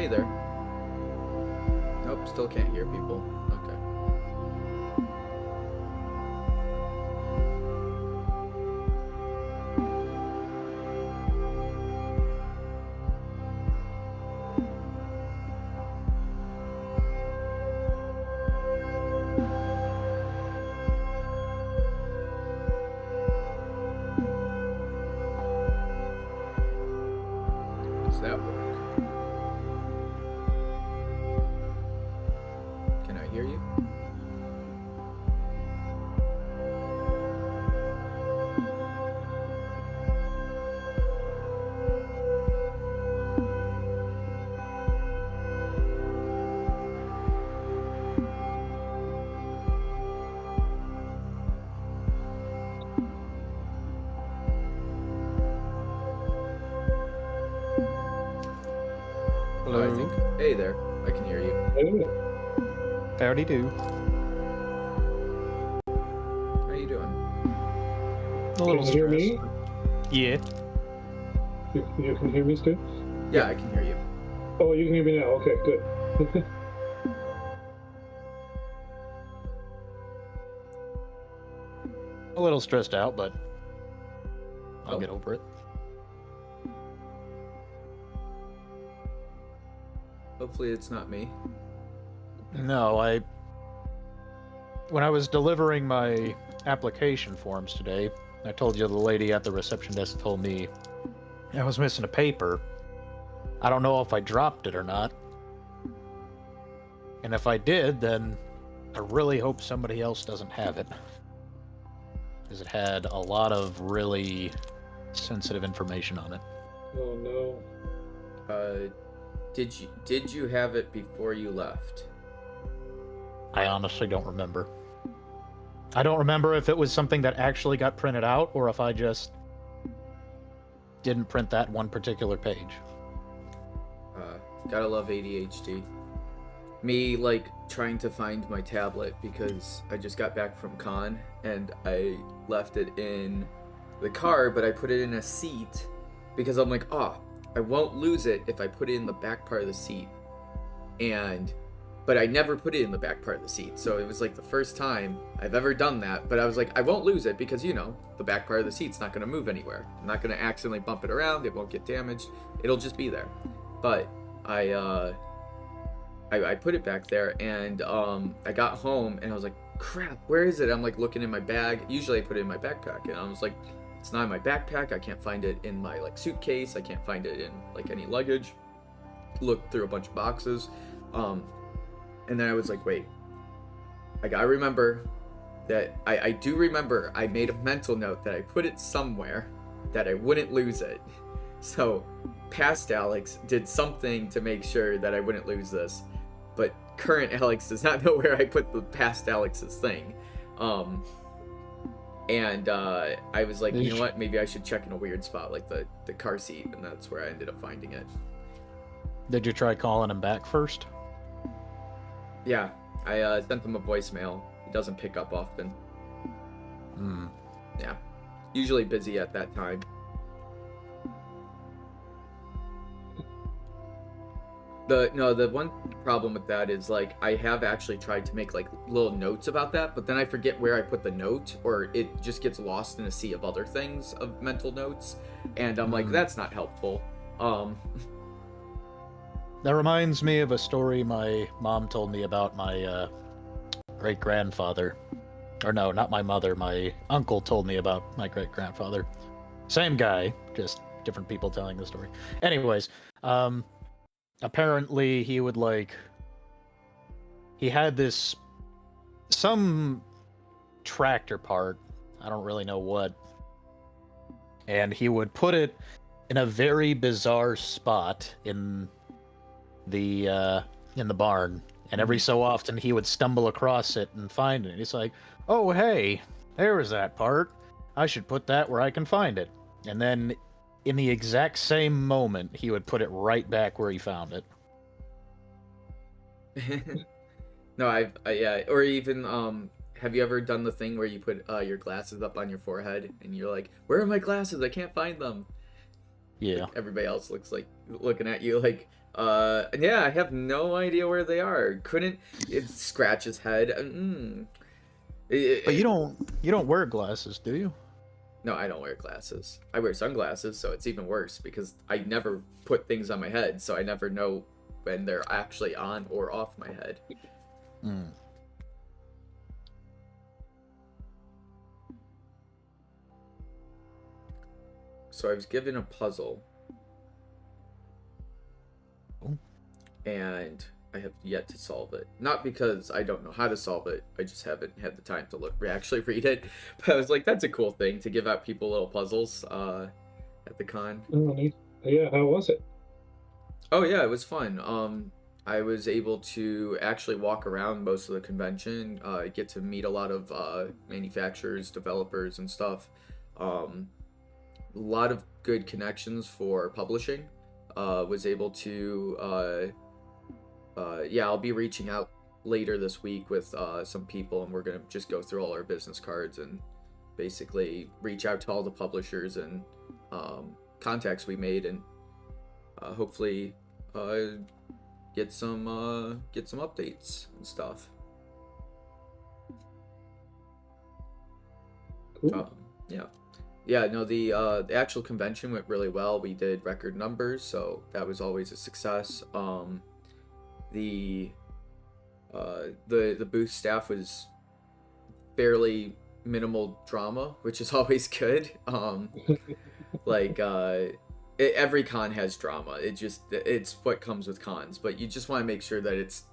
Hey there. Nope, still can't hear people. Okay. Does that work? Can I hear you? Hello. I think. Hey there. I can hear you. Howdy do. How you doing? A little Can you hear me? stressed. Yeah. You can hear me still? Yeah, I can hear you. Oh, you can hear me now. Okay, good. A little stressed out, but I'll Oh. get over it. Hopefully it's not me. No, when I was delivering my application forms today, I told you the lady at the reception desk told me I was missing a paper. I don't know if I dropped it or not. And if I did, then I really hope somebody else doesn't have it. Because it had a lot of really sensitive information on it. Oh no. Did you have it before you left? I honestly don't remember. I don't remember if it was something that actually got printed out or if I just didn't print that one particular page. Gotta love ADHD. Me, like, trying to find my tablet because I just got back from con and I left it in the car, but I put it in a seat because I'm like, oh, I won't lose it if I put it in the back part of the seat. But I never put it in the back part of the seat. So it was like the first time I've ever done that. But I was like, I won't lose it because, you know, the back part of the seat's not going to move anywhere. I'm not going to accidentally bump it around. It won't get damaged. It'll just be there. But I put it back there and I got home and I was like, crap, where is it? I'm like looking in my bag. Usually I put it in my backpack and I was like, it's not in my backpack. I can't find it in my like suitcase. I can't find it in like any luggage. Looked through a bunch of boxes. And then I was like, wait, I gotta remember that I do remember I made a mental note that I put it somewhere that I wouldn't lose it. So past Alex did something to make sure that I wouldn't lose this, but current Alex does not know where I put the past Alex's thing. And I was like, you know what, maybe I should check in a weird spot like the car seat, and that's where I ended up finding it. Did you try calling him back first? Yeah, I sent him a voicemail. He doesn't pick up often. Yeah, usually busy at that time. The one problem with that is like I have actually tried to make like little notes about that, but then I forget where I put the note, or it just gets lost in a sea of other things of mental notes, and I'm like, that's not helpful. That reminds me of a story my mom told me about my great-grandfather. Or no, not my mother, my uncle told me about my great-grandfather. Same guy, just different people telling the story. Anyways, apparently he would he had some tractor part, I don't really know what, and he would put it in a very bizarre spot in the barn, and every so often he would stumble across it and find it. He's like, oh hey, there is that part, I should put that where I can find it. And then in the exact same moment he would put it right back where he found it. No, yeah, or even have you ever done the thing where you put your glasses up on your forehead and you're like, where are my glasses? I can't find them. Yeah. Like, everybody else looks like looking at you like, Yeah, I have no idea where they are. Couldn't it scratch his head? But you don't wear glasses, do you? No, I don't wear glasses. I wear sunglasses, so it's even worse because I never put things on my head, so I never know when they're actually on or off my head. Hmm. So I was given a puzzle, Oh. and I have yet to solve it. Not because I don't know how to solve it, I just haven't had the time to actually read it. But I was like, that's a cool thing to give out people little puzzles at the con. Oh, neat. Yeah, how was it? Oh yeah, it was fun. I was able to actually walk around most of the convention, get to meet a lot of manufacturers, developers, and stuff. A lot of good connections for publishing. Was able to, yeah, I'll be reaching out later this week with some people, and we're gonna just go through all our business cards and basically reach out to all the publishers and contacts we made, and hopefully get some updates and stuff. Cool. Yeah, no, the actual convention went really well. We did record numbers, so that was always a success. The booth staff was fairly minimal drama, which is always good. Like every con has drama. It's what comes with cons, but you just want to make sure that it's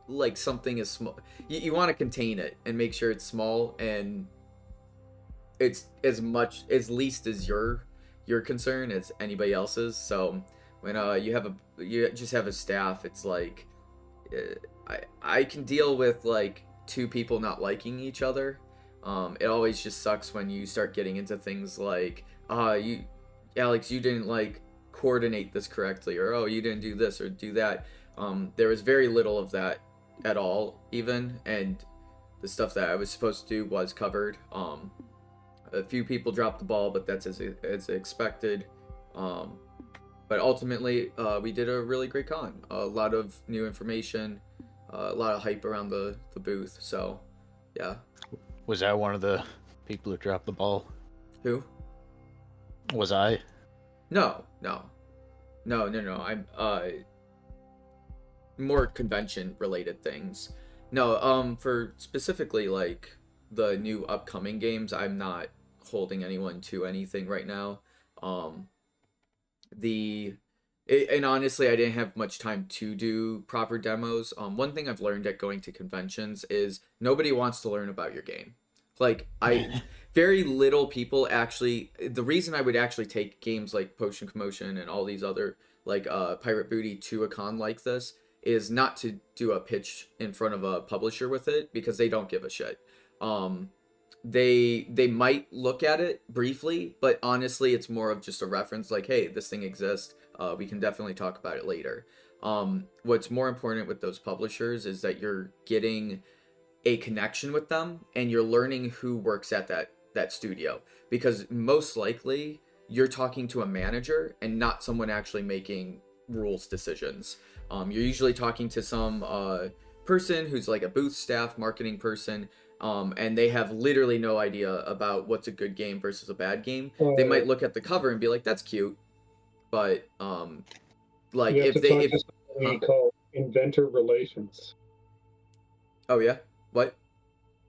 like something is small. You want to contain it and make sure it's small and it's as least as your concern as anybody else's. So when you just have a staff, it's like I can deal with like two people not liking each other. It always just sucks when you start getting into things like Alex, you didn't like coordinate this correctly, or oh, you didn't do this or do that. There was very little of that at all, even, and the stuff that I was supposed to do was covered. A few people dropped the ball, but that's as expected. But ultimately, we did a really great con. A lot of new information, a lot of hype around the booth. So, yeah. Was I one of the people who dropped the ball? Who? Was I? No. I'm more convention related things. No, for specifically like the new upcoming games, I'm not holding anyone to anything right now. And honestly, I didn't have much time to do proper demos. One thing I've learned at going to conventions is nobody wants to learn about your game. Like very little people actually. The reason I would actually take games like Potion Commotion and all these other like Pirate Booty to a con like this is not to do a pitch in front of a publisher with it, because they don't give a shit. They might look at it briefly, but honestly, it's more of just a reference. Like, hey, this thing exists. We can definitely talk about it later. What's more important with those publishers is that you're getting a connection with them and you're learning who works at that studio, because most likely you're talking to a manager and not someone actually making rules decisions. You're usually talking to some person who's like a booth staff marketing person, and they have literally no idea about what's a good game versus a bad game. They might look at the cover and be like, that's cute, but like you have if to talk they to somebody called inventor relations. Oh yeah, what?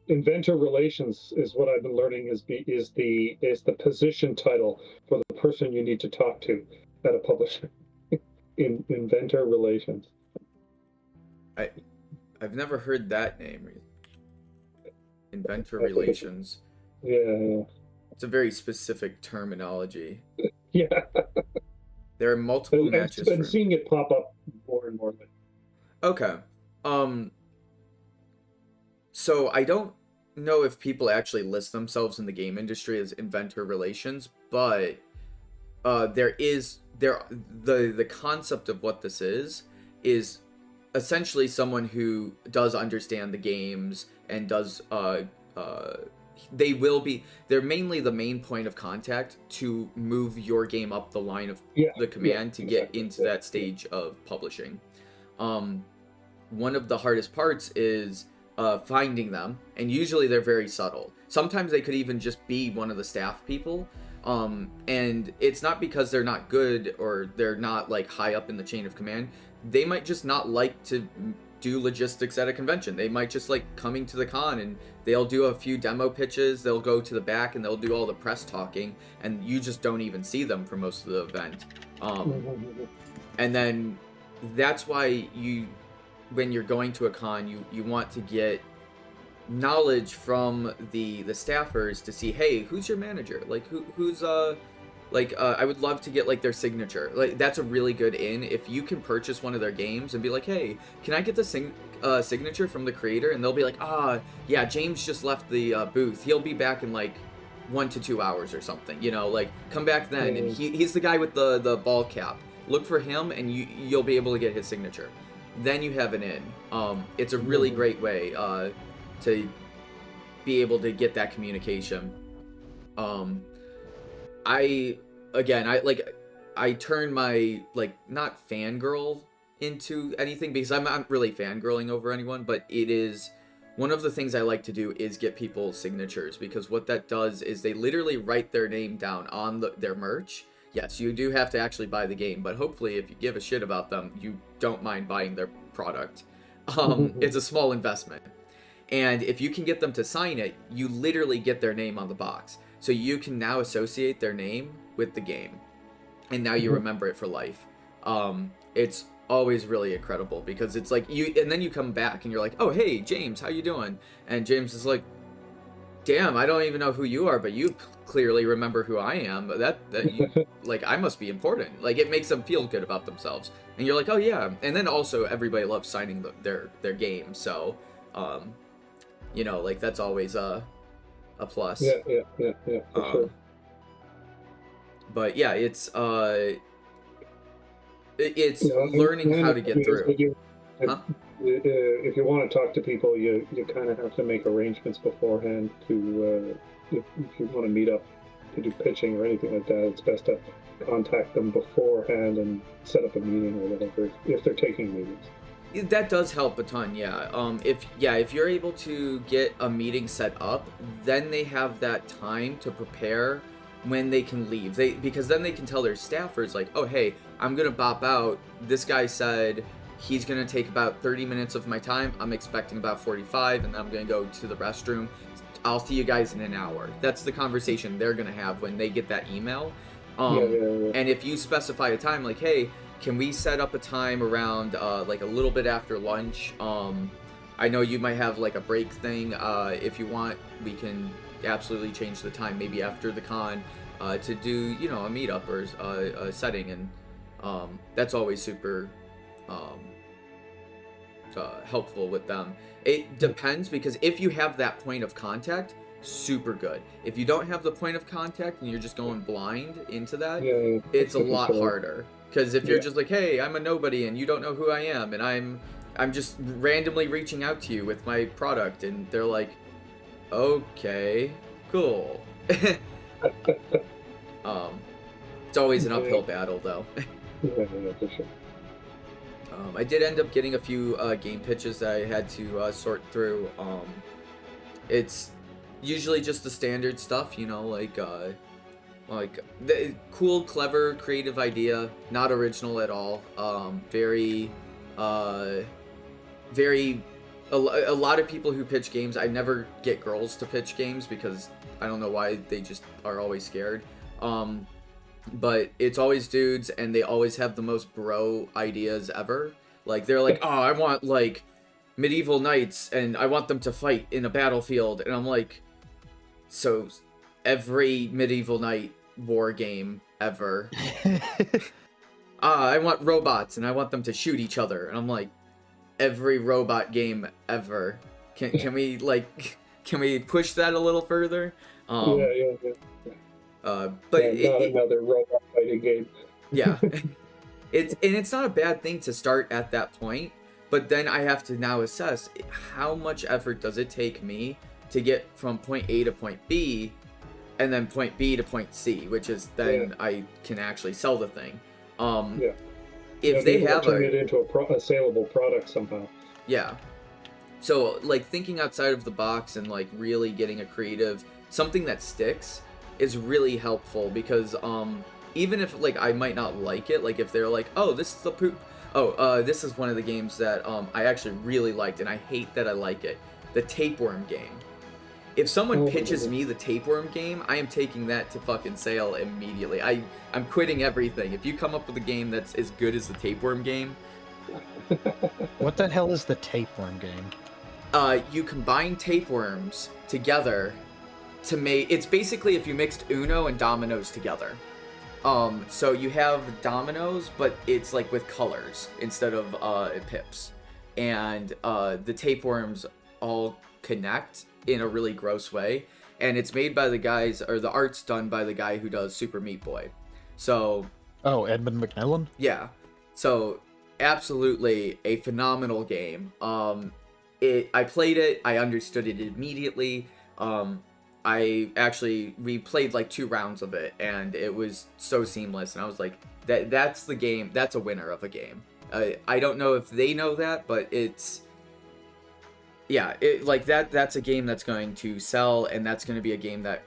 Inventor relations is what I've been learning is the position title for the person you need to talk to at a publisher. In inventor relations. I've never heard that name. Inventor relations. Yeah. It's a very specific terminology. Yeah. There are multiple matches. I've been seeing it pop up more and more. Okay. So I don't know if people actually list themselves in the game industry as inventor relations, but the concept of what this is essentially someone who does understand the games and does they're mainly the main point of contact to move your game up the line of the command to get into that stage of publishing. One of the hardest parts is finding them, and usually they're very subtle. Sometimes they could even just be one of the staff people, and it's not because they're not good or they're not like high up in the chain of command. They might just not like to do logistics at a convention. They might just like coming to the con, and they'll do a few demo pitches, they'll go to the back and they'll do all the press talking, and you just don't even see them for most of the event. And then that's why when you're going to a con, you want to get knowledge from the staffers to see, hey, who's your manager? Like who's I would love to get like their signature. Like that's a really good in if you can purchase one of their games and be like, hey, can I get the signature from the creator? And they'll be like, yeah, James just left the booth. He'll be back in like 1 to 2 hours or something. You know, like come back then. And he's the guy with the ball cap. Look for him, and you'll be able to get his signature. Then you have an in. It's a really great way to be able to get that communication. I turn my not fangirl into anything, because I'm not really fangirling over anyone, but it is one of the things I like to do is get people's signatures, because what that does is they literally write their name down on their merch. Yes, you do have to actually buy the game, but hopefully if you give a shit about them, you don't mind buying their product. It's a small investment. And if you can get them to sign it, you literally get their name on the box. So you can now associate their name with the game. And now you remember it for life. It's always really incredible, because it's like and then you come back and you're like, oh, hey, James, how you doing? And James is like, damn, I don't even know who you are, but you clearly remember who I am. That you, like, I must be important. Like, it makes them feel good about themselves. And you're like, oh yeah. And then also everybody loves signing their game. So, you know, like that's always a plus. Yeah, for sure. But yeah, it's learning how to get through. If you want to talk to people, you kind of have to make arrangements beforehand to if you want to meet up to do pitching or anything like that. It's best to contact them beforehand and set up a meeting or whatever if they're taking meetings. That does help a ton, yeah. If you're able to get a meeting set up, then they have that time to prepare when they can leave. Because then they can tell their staffers, like, oh, hey, I'm gonna bop out. This guy said he's gonna take about 30 minutes of my time. I'm expecting about 45, and then I'm gonna go to the restroom. I'll see you guys in an hour. That's the conversation they're gonna have when they get that email. And if you specify a time, like, hey, can we set up a time around like a little bit after lunch? I know you might have like a break thing. If you want, we can absolutely change the time, maybe after the con, to do, you know, a meetup or a setting, and that's always super helpful with them. It depends, because if you have that point of contact, super good. If you don't have the point of contact and you're just going blind into that, it's a lot harder. Because if you're just like, hey, I'm a nobody and you don't know who I am, and I'm just randomly reaching out to you with my product, and they're like, okay, cool. It's always an uphill battle, though. Yeah, for sure. I did end up getting a few game pitches that I had to sort through. It's usually just the standard stuff, you know, like the cool, clever, creative idea, not original at all. Very, a lot of people who pitch games, I never get girls to pitch games because I don't know why, they just are always scared. But it's always dudes, and they always have the most bro ideas ever. Like, they're like, oh, I want, like, medieval knights, and I want them to fight in a battlefield. And I'm like, so every medieval knight war game ever. I want robots, and I want them to shoot each other. And I'm like, every robot game ever. Can we, like, can we push that a little further? Yeah. But not another robot fighting game. Yeah. It's not a bad thing to start at that point, but then I have to now assess how much effort does it take me to get from point A to point B, and then point B to point C, which is then I can actually sell the thing. If they have turn it into a saleable product somehow. Yeah. So like thinking outside of the box and like really getting a creative something that sticks is really helpful, because even if like I might not like it, like if they're like, oh, this is the poop. This is one of the games that I actually really liked, and I hate that I like it. The Tapeworm game. If someone pitches me the Tapeworm game, I am taking that to fucking sale immediately. I'm quitting everything. If you come up with a game that's as good as the Tapeworm game. What the hell is the Tapeworm game? You combine tapeworms together to make... It's basically if you mixed Uno and dominoes together. So you have dominoes, but it's like with colors instead of pips. And the tapeworms all connect in a really gross way, and it's made by the guys, or the art's done by the guy who does Super Meat Boy. So Edmund McMillan? Yeah. So absolutely a phenomenal game. I played it, I understood it immediately. We played like 2 rounds of it, and it was so seamless, and I was like, that's the game, that's a winner of a game. I don't know if they know that, but it's... Yeah, that's a game that's going to sell, and that's going to be a game that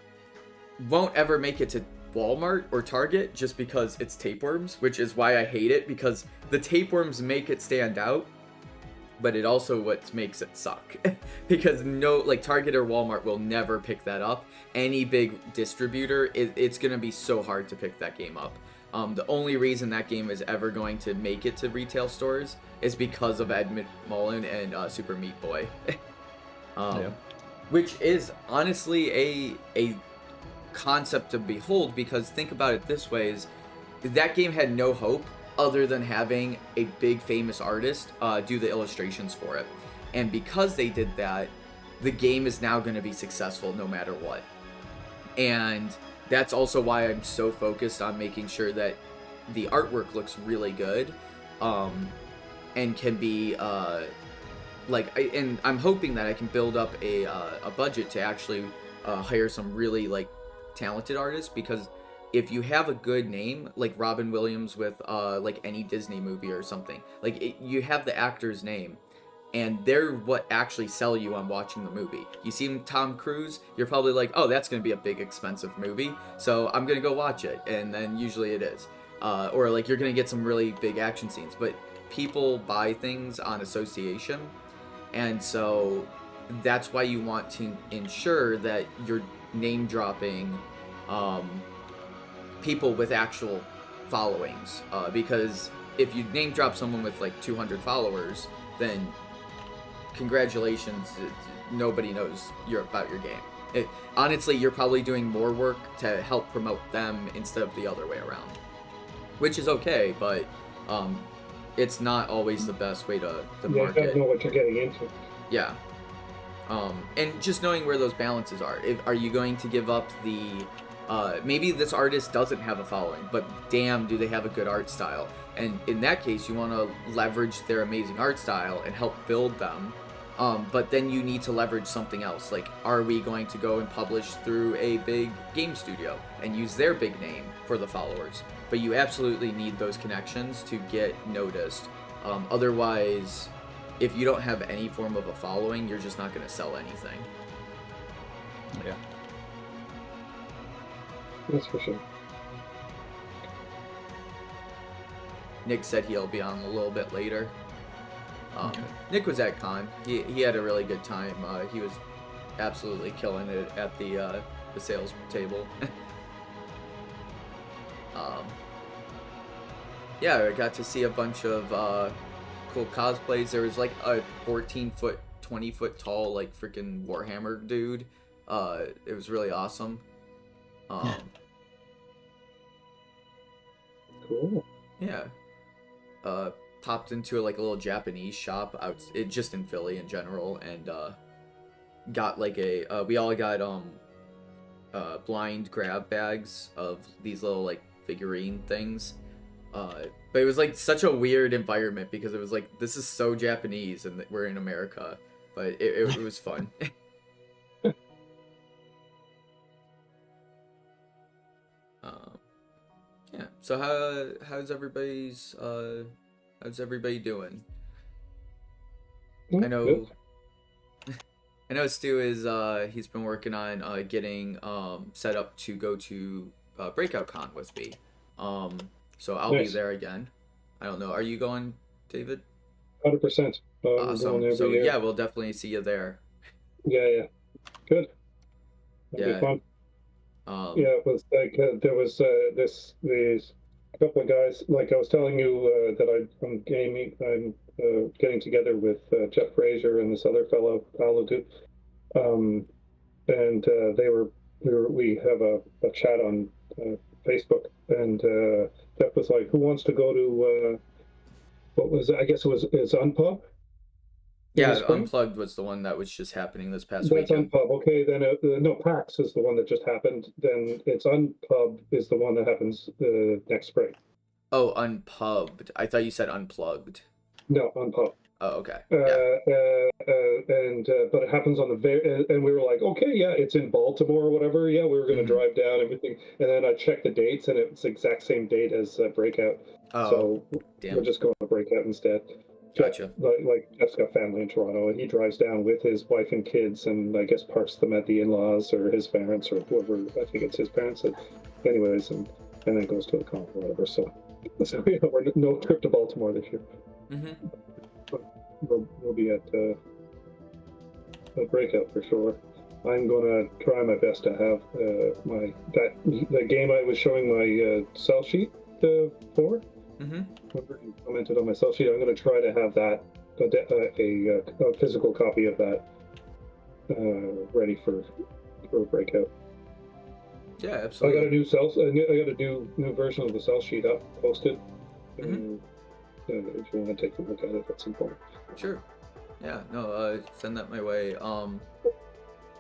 won't ever make it to Walmart or Target just because it's tapeworms, which is why I hate it, because the tapeworms make it stand out, but it also what makes it suck. Because Target or Walmart will never pick that up. Any big distributor, it's going to be so hard to pick that game up. The only reason that game is ever going to make it to retail stores is because of Edmund McMillan and Super Meat Boy. Which is honestly a concept to behold, because think about it this way, is that game had no hope other than having a big famous artist do the illustrations for it. And because they did that, the game is now going to be successful no matter what. And that's also why I'm so focused on making sure that the artwork looks really good, and can be and I'm hoping that I can build up a budget to actually hire some really like talented artists, because if you have a good name like Robin Williams with like any Disney movie or something, you have the actor's name, and they're what actually sell you on watching the movie. You see Tom Cruise, you're probably like, oh, that's going to be a big expensive movie, so I'm going to go watch it, and then usually it is. Or like you're going to get some really big action scenes, but people buy things on association, and so that's why you want to ensure that you're name dropping people with actual followings, because if you name drop someone with like 200 followers, then congratulations, nobody knows about your game. Honestly, you're probably doing more work to help promote them instead of the other way around, which is okay, but it's not always the best way to market. You gotta know what you're getting into. Yeah. And just knowing where those balances are. Are you going to give up the... maybe this artist doesn't have a following, but damn, do they have a good art style. And in that case, you want to leverage their amazing art style and help build them. But then you need to leverage something else. Like, are we going to go and publish through a big game studio and use their big name for the followers? But you absolutely need those connections to get noticed. Otherwise, if you don't have any form of a following, you're just not going to sell anything. Yeah. That's for sure. Nick said he'll be on a little bit later. Okay. Nick was at con. He had a really good time. He was absolutely killing it at the sales table. Yeah, I got to see a bunch of cool cosplays. There was like a 14-foot, 20-foot tall, like freaking Warhammer dude. It was really awesome. Cool. Yeah. Popped into like a little Japanese shop just in Philly in general, and got like we all got blind grab bags of these little like figurine things. But it was like such a weird environment because it was like, this is so Japanese and we're in America, but it was fun. Yeah. So how's everybody doing? I Good. know I know Stu is he's been working on getting set up to go to Breakout Con with me. Um so I'll be Nice. there again. I don't know. Are you going, David? 100%. I'm going Awesome. every So year. yeah, we'll definitely see you there. Yeah. Good. That'll be Yeah. fun. Um Yeah, it was like there was these couple of guys. Like I was telling you that I'm gaming. I'm getting together with Jeff Frazier and this other fellow, Paolo Dude. Um, and we have a chat on Facebook, and Jeff was like, "Who wants to go to what was it? I guess it's Unpub in the yeah, spring." Unplugged was the one that was just happening this past That's weekend. Unpub. Okay, then no, PAX is the one that just happened. Then it's Unpub is the one that happens next spring. Oh, Unpubbed. I thought you said Unplugged. No, Unpub. Oh, okay. Yeah. And but it happens on the very, and we were like, okay, yeah, it's in Baltimore or whatever. Yeah, we were going to Mhm. drive down everything, and then I checked the dates, and it's the exact same date as Breakout. Oh, So we're damn. just going to Breakout instead. Jeff, Gotcha. like Jeff's got family in Toronto, and he drives down with his wife and kids, and I guess parks them at the in-laws or his parents or whoever. I think it's his parents. And anyways, and then goes to the con or whatever. So we're no trip to Baltimore this year. Mhm. We'll be at a Breakout for sure. I'm gonna try my best to have the game I was showing my cell sheet for. Mhm. Remember you commented on my cell sheet. I'm gonna try to have that a physical copy of that ready for Breakout. Yeah, I got absolutely. a new I got a new version of the cell sheet up posted. Mhm. If you want to take a look at it at some point. Sure. Yeah. No. Send that my way.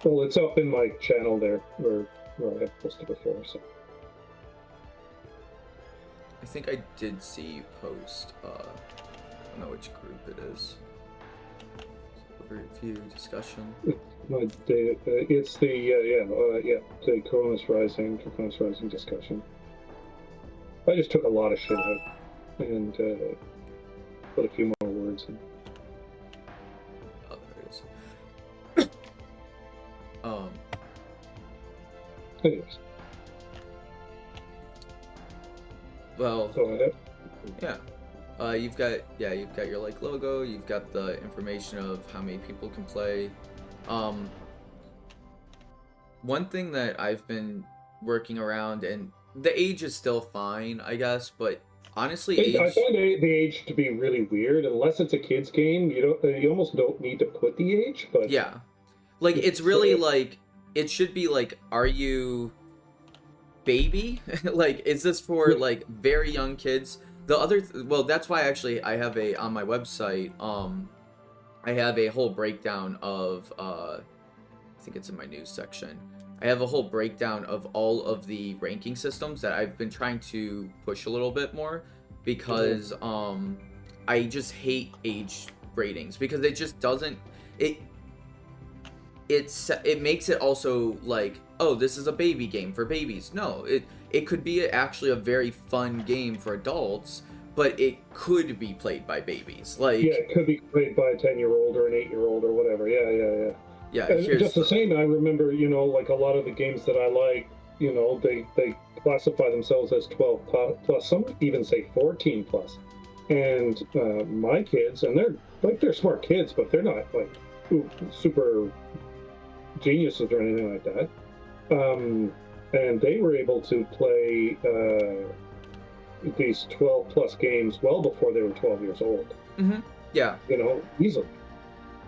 Well, it's up in my channel there where I have posted before. So I think I did see you post. I don't know which group it is. Overview discussion. it's the Cronus Rising discussion. I just took a lot of shit out and put a few more words in. Oh, there it is. Anyways, Well, so yeah. You've got your like logo. You've got the information of how many people can play. One thing that I've been working around, and the age is still fine, I guess, but honestly, I age. find the age to be really weird. Unless it's a kids game, you almost don't need to put the age. But Yeah, like it's really like it should be like, are you baby? Like, is this for like very young kids? The other well, that's why actually I have a on my website. I have a whole breakdown of I think it's in my news section. I have a whole breakdown of all of the ranking systems that I've been trying to push a little bit more because I just hate age ratings because it just doesn't it it makes it also like, oh, this is a baby game for babies. No, it could be actually a very fun game for adults, but it could be played by babies. Like, yeah, it could be played by a 10-year-old or an 8-year-old or whatever. Yeah. yeah, And here's just the the same, I remember, like a lot of the games that I like, they classify themselves as 12 plus. Some even say 14 plus. And my kids, and they're smart kids, but they're not like super geniuses or anything like that. And they were able to play these 12 plus games well before they were 12 years old. Yeah. Easily.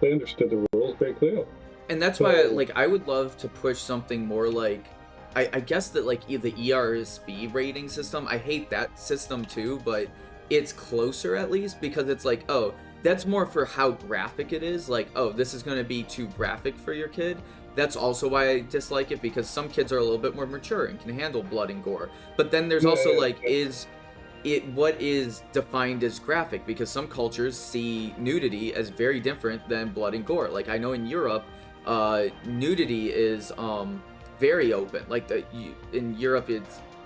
They understood the rules very clearly. And that's why, like, I would love to push something more like, I guess that, like, the ERSB rating system, I hate that system too, but it's closer at least because it's like, oh, that's more for how graphic it is. Like, oh, this is going to be too graphic for your kid. That's also why I dislike it, because some kids are a little bit more mature and can handle blood and gore. But then there's also, like, what is defined as graphic? Because some cultures see nudity as very different than blood and gore. Like, I know in Europe, nudity is very open. Like, in Europe,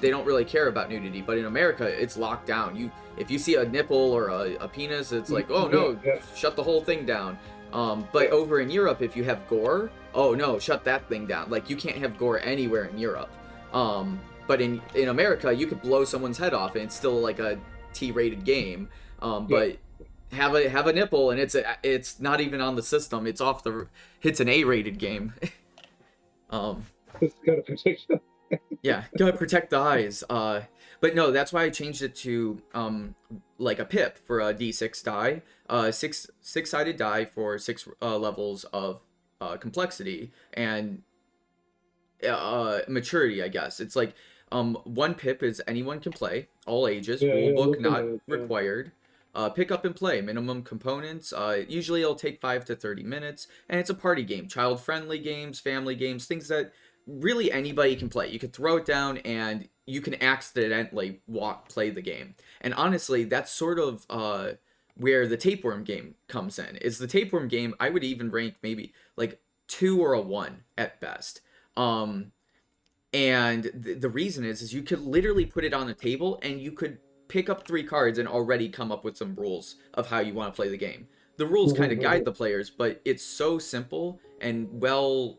they don't really care about nudity. But in America, it's locked down. If you see a nipple or a penis, it's like, oh no, shut the whole thing down. But over in Europe, if you have gore, oh no, shut that thing down. Like, you can't have gore anywhere in Europe. But in America, you could blow someone's head off and it's still like a T-rated game. But have a nipple and it's not even on the system. It's an A-rated game. It's gotta protect them. Yeah, gotta protect the eyes. But no, that's why I changed it to like a pip for a D6 die, six-sided die for 6 levels of complexity and maturity, I guess. It's like 1 pip is anyone can play, all ages, rulebook not required. Pick up and play, minimum components. Usually it'll take 5 to 30 minutes, and it's a party game. Child-friendly games, family games, things that really anybody can play. You could throw it down and you can accidentally play the game. And honestly, that's sort of where the tapeworm game comes in. Is the tapeworm game, I would even rank maybe like 2 or a 1 at best. And the reason is you could literally put it on the table and you could pick up 3 cards and already come up with some rules of how you want to play the game. The rules kind of guide the players, but it's so simple and well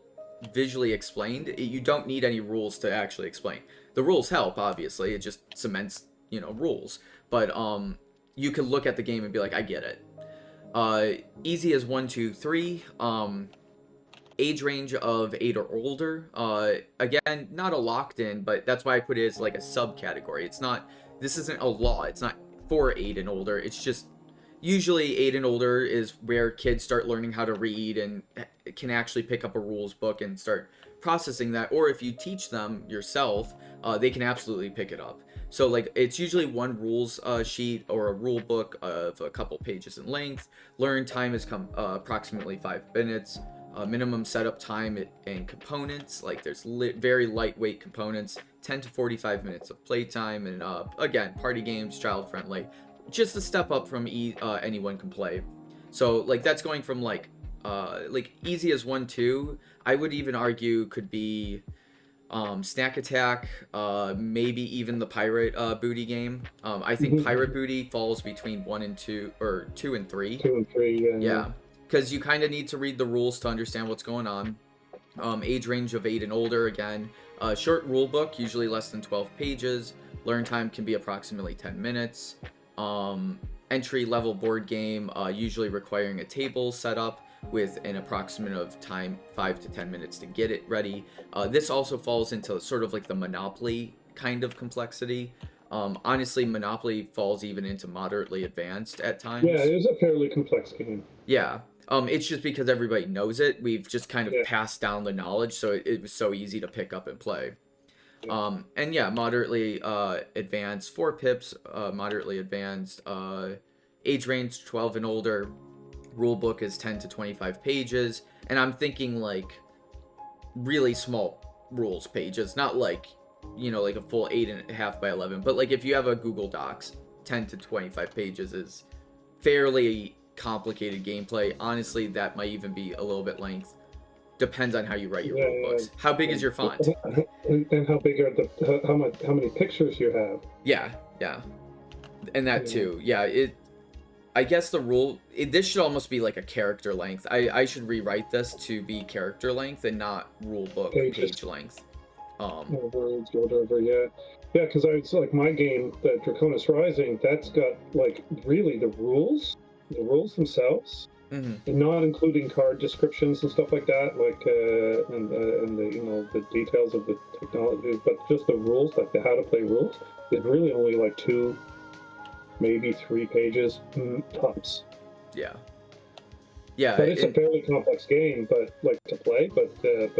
visually explained. You don't need any rules to actually explain. The rules help, obviously. It just cements, rules. But you can look at the game and be like, I get it. Easy as 1, 2, 3. Age range of 8 or older. Again, not a locked in, but that's why I put it as like a subcategory. This isn't a law. It's not for 8 and older. It's just usually 8 and older is where kids start learning how to read and can actually pick up a rules book and start processing that. Or if you teach them yourself, they can absolutely pick it up. So like it's usually 1 rules sheet or a rule book of a couple pages in length. Learn time is approximately 5 minutes. Minimum setup time and components, like there's very lightweight components, 10 to 45 minutes of playtime, and again, party games, child friendly, just a step up from anyone can play. So like that's going from like easy as 1, 2. I would even argue could be Snack Attack, maybe even the Pirate Booty game. I think Pirate Booty falls between 1 and 2, or 2 and 3. 2 and 3, yeah. Because you kind of need to read the rules to understand what's going on. Age range of 8 and older, again. Short rule book, usually less than 12 pages. Learn time can be approximately 10 minutes. Entry level board game, usually requiring a table setup with an approximate of time 5 to 10 minutes to get it ready. This also falls into sort of like the Monopoly kind of complexity. Honestly, Monopoly falls even into moderately advanced at times. Yeah, it is a fairly complex game. Yeah. It's just because everybody knows it. We've just kind of passed down the knowledge, so it was so easy to pick up and play. And yeah, moderately advanced, 4 pips, moderately advanced, age range 12 and older, rule book is 10 to 25 pages, and I'm thinking like really small rules pages, not like, like a full 8.5 by 11, but like if you have a Google Docs, 10 to 25 pages is fairly complicated gameplay. Honestly, that might even be a little bit length. Depends on how you write your rule books. How big is your font? And how big are how many pictures you have? Yeah, and that too. Yeah, I guess this should almost be like a character length. I should rewrite this to be character length and not rule book page length. Words, whatever. Yeah, because it's like my game, the Draconis Rising, that's got like really the rules themselves, and not including card descriptions and stuff like that, like and the the details of the technology, but just the rules, like the how to play rules, is really only like 2, maybe 3 pages tops. Yeah. But it's a fairly complex game, but like to play, but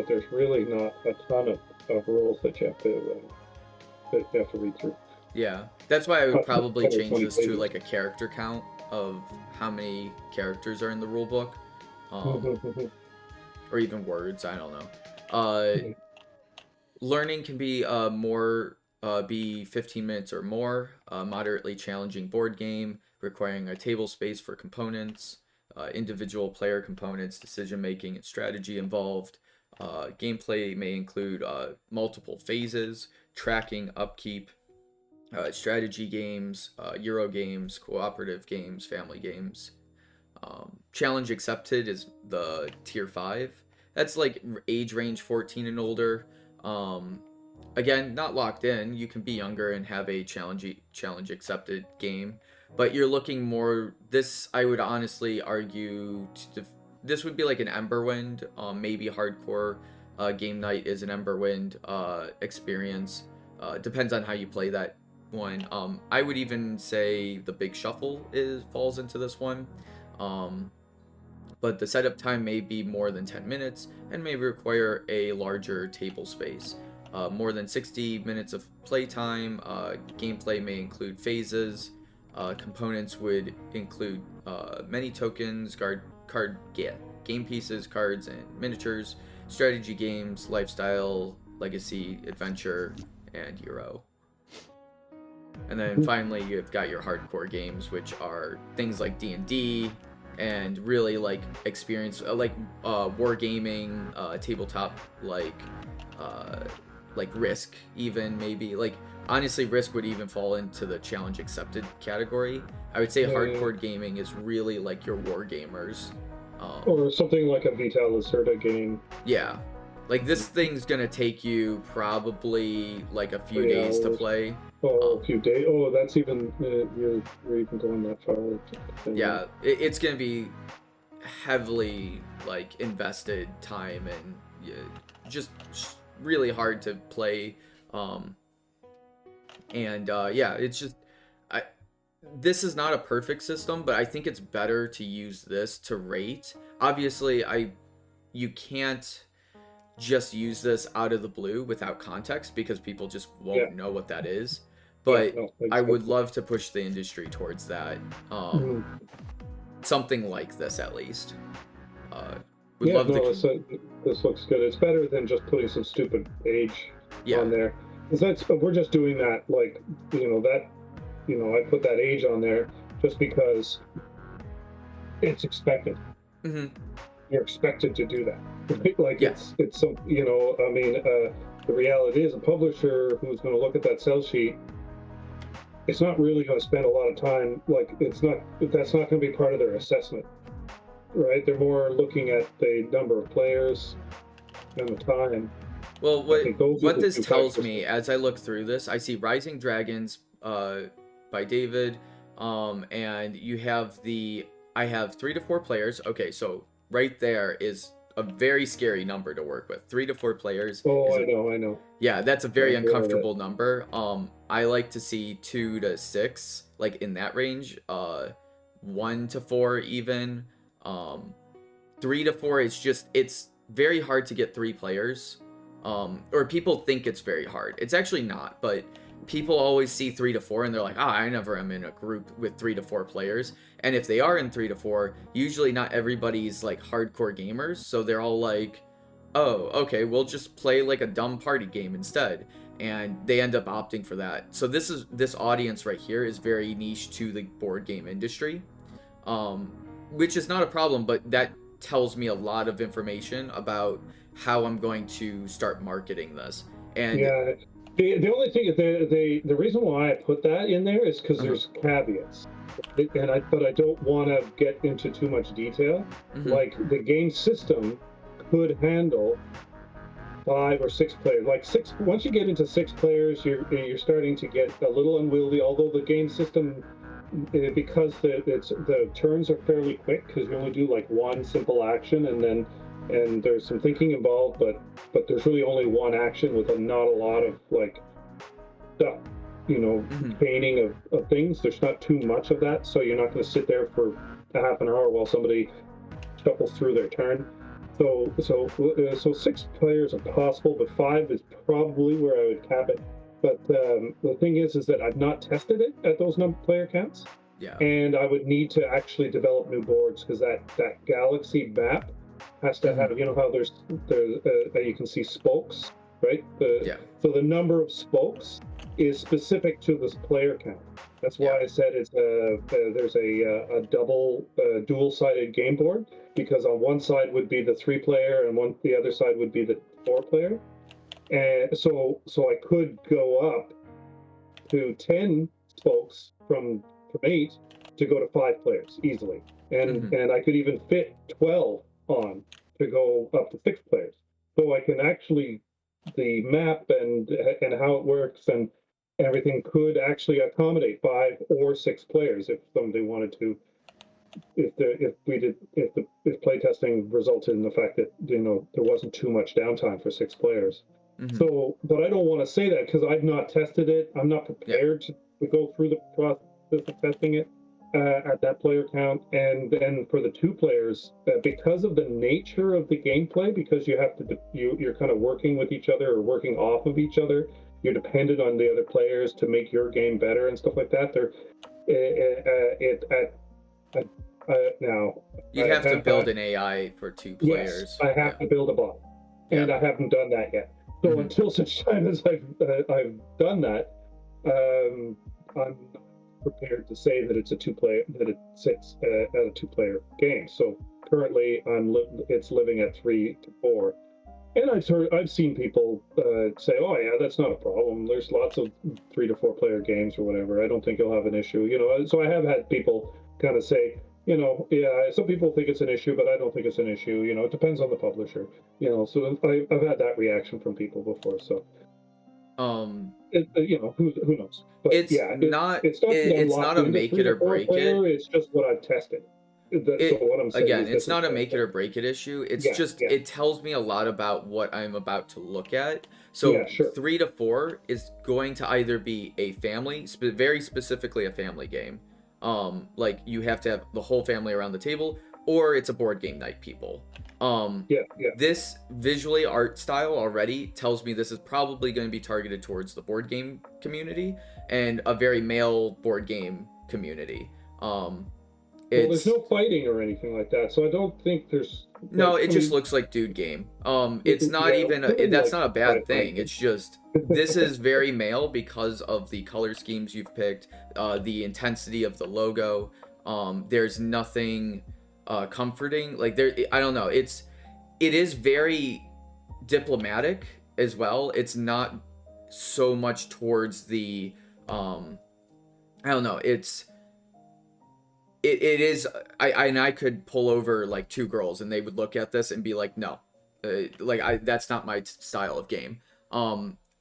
there's really not a ton of rules that you have to read through. Yeah, that's why I would probably change this to like a character count of how many characters are in the rule book, or even words. I don't know. Learning can be be 15 minutes or more. Moderately challenging board game requiring a table space for components. Individual player components, decision making, and strategy involved. Gameplay may include multiple phases, tracking, upkeep, strategy games, Euro games, cooperative games, family games. Challenge accepted is the tier 5. That's like age range 14 and older. Again, not locked in. You can be younger and have a challenge accepted game, but you're looking more. This, I would honestly argue, this would be like an Emberwind. Maybe hardcore game night is an Emberwind experience. Depends on how you play that one. I would even say the Big Shuffle falls into this one. But the setup time may be more than 10 minutes and may require a larger table space. More than 60 minutes of playtime. Gameplay may include phases. Components would include many tokens, game pieces, cards, and miniatures, strategy games, lifestyle, legacy, adventure, and Euro. And then finally, you've got your hardcore games, which are things like D&D, and really like experience, like wargaming, tabletop, like Risk, even maybe. Like, honestly, Risk would even fall into the challenge accepted category. I would say hardcore gaming is really like your war gamers. Or something like a Vital Lacerda game. Yeah. Like, this thing's gonna take you probably like a few days to play. Oh, a few days. Oh, that's even, you're even going that far. Yeah, it's gonna be heavily like invested time and just really hard to play. It's just, this is not a perfect system, but I think it's better to use this to rate. Obviously, you can't just use this out of the blue without context, because people just won't know what that is. But I would love to push the industry towards that. Something like this, at least. This looks good. It's better than just putting some stupid age on there. Because we're just doing that, like, I put that age on there just because it's expected. You're expected to do that. Like, it's some, the reality is a publisher who's going to look at that sell sheet, it's not really going to spend a lot of time, like, that's not going to be part of their assessment, right? They're more looking at the number of players and the time. Well, what this tells me, as I look through this, I see Rising Dragons by David, and you have I have 3 to 4 players. Okay, so right there is a very scary number to work with. 3 to 4 players. Oh, I know. Yeah, that's a very uncomfortable number. I like to see 2 to 6, like in that range. 1 to 4 even. 3 to 4 is just, it's very hard to get 3 players. Or people think it's very hard. It's actually not, but people always see 3 to 4 and they're like, I never am in a group with 3 to 4 players. And if they are in 3 to 4, usually not everybody's like hardcore gamers, so they're all like, oh, okay, we'll just play like a dumb party game instead, and they end up opting for that. So this audience right here is very niche to the board game industry, which is not a problem, but that tells me a lot of information about how I'm going to start marketing this. And the only thing, the reason why I put that in there is because there's caveats, but I don't want to get into too much detail. Like, the game system could handle 5 or 6 players. Like, 6. Once you get into 6 players, you're starting to get a little unwieldy. Although the game system, because the turns are fairly quick, because you only do like one simple action, and there's some thinking involved, but there's really only one action with not a lot of like stuff, painting of things. There's not too much of that, so you're not going to sit there for a half an hour while somebody shuffles through their turn. So 6 players are possible, but 5 is probably where I would cap it. But the thing is that I've not tested it at those player counts. Yeah. And I would need to actually develop new boards, because that galaxy map has to have, how there's you can see spokes, right? So the number of spokes is specific to this player count. That's why I said it's there's a dual-sided game board, because on one side would be the 3-player and the other side would be the 4-player. and so I could go up to 10 spokes from 8 to go to 5 players easily, Hmm. and I could even fit 12 on to go up to 6 players. So I can actually, the map and how it works and everything could actually accommodate 5 or 6 players if somebody wanted to. If playtesting resulted in the fact that there wasn't too much downtime for 6 players. Hmm. So, but I don't want to say that because I've not tested it. I'm not Yeah. prepared to go through the process of testing it at that player count. And then for the 2 players, because of the nature of the gameplay, because you have to you're kind of working with each other or working off of each other. You're dependent on the other players to make your game better and stuff like that. It now You'd have to build an AI for 2 yes, players. I Yeah. have to build a bot, and Yeah. I haven't done that yet. So Mhm. until such time as I've done that, I'm not prepared to say that it's a 2 player that it sits at a 2 player game. So currently, it's living at 3 to 4, and I've seen people say, "Oh yeah, that's not a problem. There's lots of 3 to 4 player games or whatever. I don't think you'll have an issue." So I have had people kind of say, yeah, some people think it's an issue, but I don't think it's an issue. It depends on the publisher. So I've had that reaction from people before. So Um, who knows? But yeah, it's not that I'm it's not locked a into make 3 it to or 4 break it. player. It's just what I've tested. So It what I'm saying again, is it's this is not a what I've make it or tested. break it issue. It's Yeah, just yeah, it tells me a lot about what I'm about to look at. yeah, So sure. 3 to 4 is going to either be a family, very specifically a family game. Like you have to have the whole family around the table, or it's a board game night, people. Yeah, yeah. This visually art style already tells me this is probably going to be targeted towards the board game community and a very male board game community. Well, there's It's no fighting or anything like that, so I don't think there's No, it I just mean, looks like dude game. It's not yeah, even women that's like not a bad thing. fighting. It's just this is very male because of the color schemes you've picked, the intensity of the logo. There's nothing comforting. Like there, I don't know. It is very diplomatic as well. It's not so much towards the I don't know. It is and I could pull over like 2 girls and they would look at this and be like, no, that's not my style of game.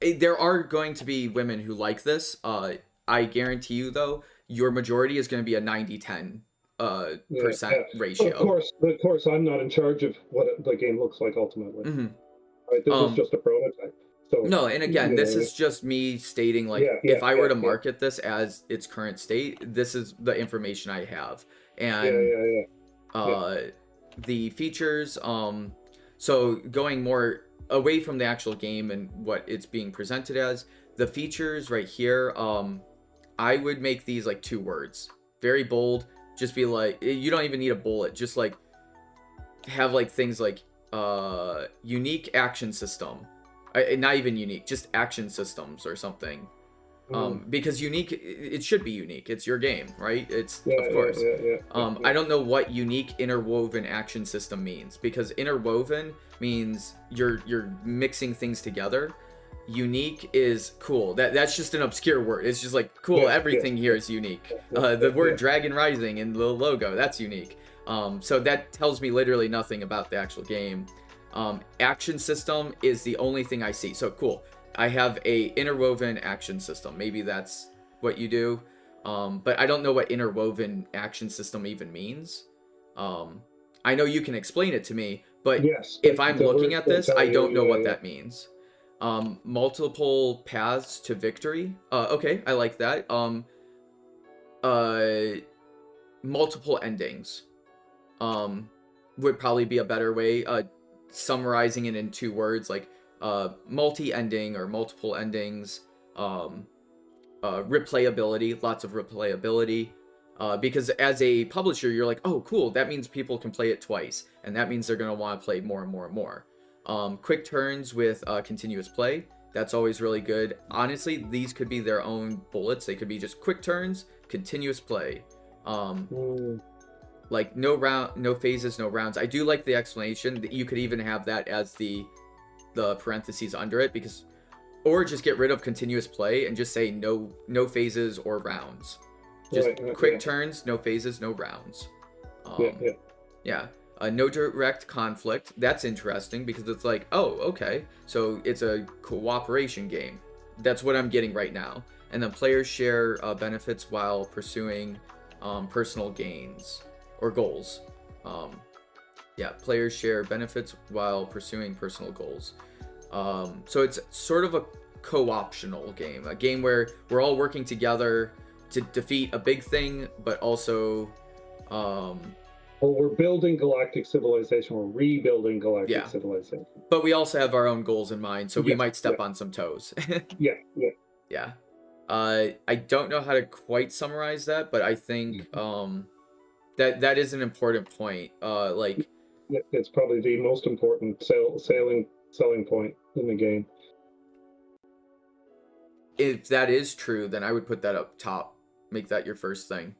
There are going to be women who like this. I guarantee you though, your majority is going to be a 90-10 Yeah, percent yeah. But ratio. of course, I'm not in charge of what the game looks like ultimately. Hmm. Right? This is just a prototype. So, No, and again, this is just me stating like yeah, yeah, if I were yeah, to yeah, market this as its current state, this is the information I have. yeah, And yeah, yeah, yeah. uh the features, so going more away from the actual game and what it's being presented as, the features right here, I would make these like 2 words. Very bold, just be like you don't even need a bullet, just like have like things like unique action system. Not even unique, just action systems or something. Because unique, it should be unique. It's your game, right? It's Yeah, of course. yeah, yeah, yeah, I don't know what unique interwoven action system means, because interwoven means you're mixing things together. Unique is cool. That's just an obscure word. It's just like cool. Yeah, Everything yeah, here is unique. yeah, The word yeah. Dragon Rising in the logo, that's unique. So that tells me literally nothing about the actual game. Action system is the only thing I see. So cool. I have a interwoven action system. Maybe that's what you do. But I don't know what interwoven action system even means. I know you can explain it to me, but Yes, if I'm the looking words at will this, tell I you. don't know Yeah, what yeah. that means. Multiple paths to victory. Okay, I like that. Uh, multiple endings. Would probably be a better way. Summarizing it in 2 words, like multi-ending or multiple endings. Replayability, lots of replayability. Because as a publisher, you're like, oh, cool, that means people can play it twice, and that means they're gonna want to play more and more and more. Quick turns with continuous play. That's always really good. Honestly, these could be their own bullets. They could be just quick turns, continuous play. Like no phases, no rounds. I do like the explanation that you could even have that as the the parentheses under it, because, or just get rid of continuous play and just say no phases or rounds. Just quick turns, no phases, no rounds. Yeah. No direct conflict. That's interesting because it's like, oh, okay, so it's a cooperation game. That's what I'm getting right now. And then players share benefits while pursuing personal gains or goals. Players share benefits while pursuing personal goals. So it's sort of a co-optional game, a game where we're all working together to defeat a big thing, but also we're building galactic civilization, we're rebuilding galactic civilization, but we also have our own goals in mind, so we might step on some toes. Yeah. I don't know how to quite summarize that, but I think that is an important point. It's probably the most important selling point in the game. If that is true, then I would put that up top. Make that your first thing.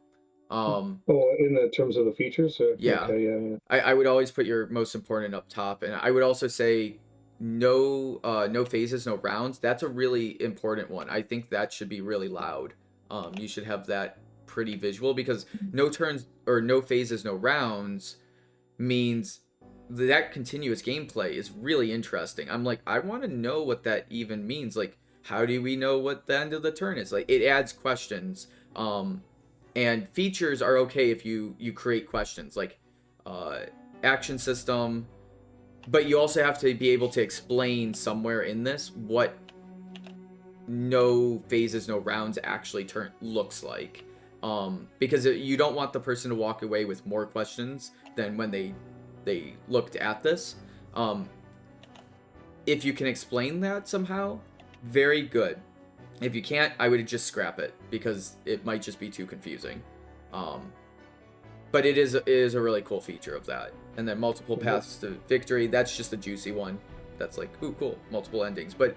In the terms of the features? Yeah. Okay, yeah. I would always put your most important up top, and I would also say no phases, no rounds. That's a really important one. I think that should be really loud. You should have that pretty visual, because no turns or no phases, no rounds means that continuous gameplay is really interesting. I'm like, I want to know what that even means. Like, how do we know what the end of the turn is? Like, it adds questions. And features are okay if you create questions, like action system, but you also have to be able to explain somewhere in this what no phases, no rounds actually looks like. Because you don't want the person to walk away with more questions than when they looked at this. If you can explain that somehow, very good. If you can't, I would just scrap it, because it might just be too confusing. But it is a really cool feature of that. And then multiple paths to victory, that's just a juicy one. That's like, ooh, cool, multiple endings. But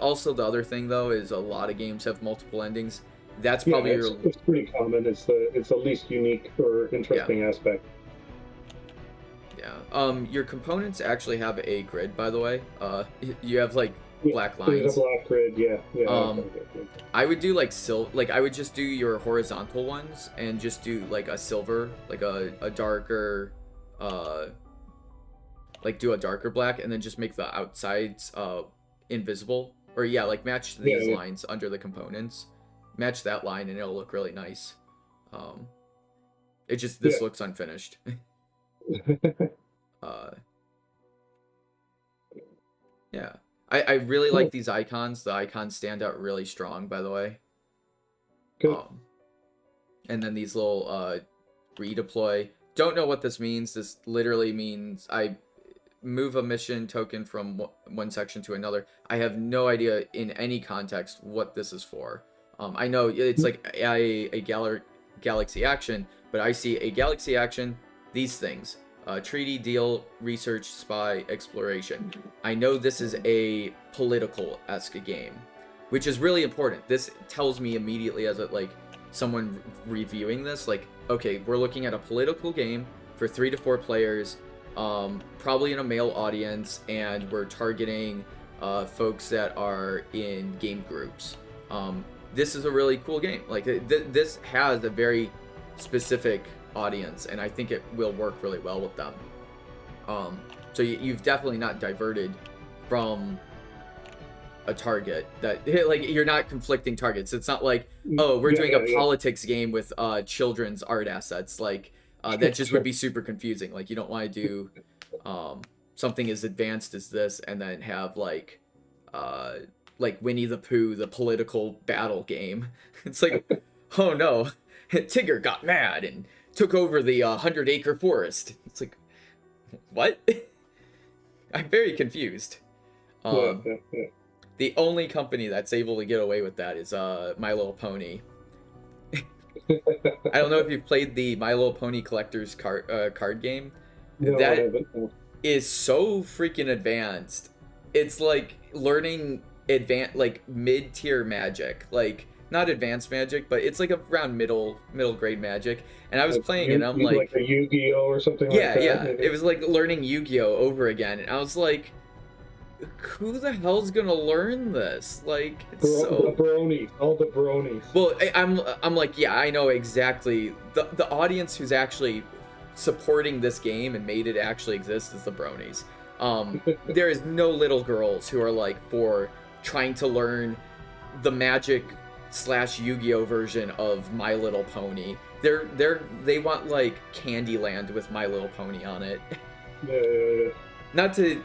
also the other thing, though, is a lot of games have multiple endings. That's probably it's pretty common. It's the least unique or interesting aspect. Yeah. Your components actually have a grid, by the way. You have like black lines. There's a black grid, yeah. I would do I would just do your horizontal ones and just do like a silver, like a darker, do a darker black, and then just make the outsides invisible, or match these lines under the components, match that line, and it'll look really nice. It just this looks unfinished. Yeah. I really like these icons. The icons stand out really strong, by the way. Good. And then these little redeploy. Don't know what this means. This literally means I move a mission token from one section to another. I have no idea in any context what this is for. I know it's like a galaxy action, but I see a galaxy action, these things. Treaty, deal, research, spy, exploration. I know this is a political-esque game, which is really important. This tells me immediately as someone reviewing this, okay, we're looking at a political game for 3 to 4 players, probably in a male audience, and we're targeting folks that are in game groups. This is a really cool game. This has a very specific audience, and I think it will work really well with them. So you've definitely not diverted from a target that you're not conflicting targets. It's not like, oh, we're doing a politics game with children's art assets. That just would be super confusing. You don't want to do something as advanced as this and then have like Winnie the Pooh, the political battle game. It's like, oh no, Tigger got mad and took over the 100-acre forest. It's like, what? I'm very confused. The only company that's able to get away with that is My Little Pony. I don't know if you've played the My Little Pony Collector's card game. No, that is so freaking advanced. It's like learning mid-tier magic. Not advanced magic, but it's around middle grade magic. And I was playing it, and I'm like a Yu-Gi-Oh or something like that. Yeah. It was like learning Yu-Gi-Oh over again, and I was like, who the hell's gonna learn this? Like, it's The so. bronies, all the bronies. Well, I'm like, yeah, I know exactly. The audience who's actually supporting this game and made it actually exist is the bronies. There is no little girls who are like for trying to learn the Magic / Yu-Gi-Oh version of My Little Pony. They want like Candyland with My Little Pony on it. Yeah. Not to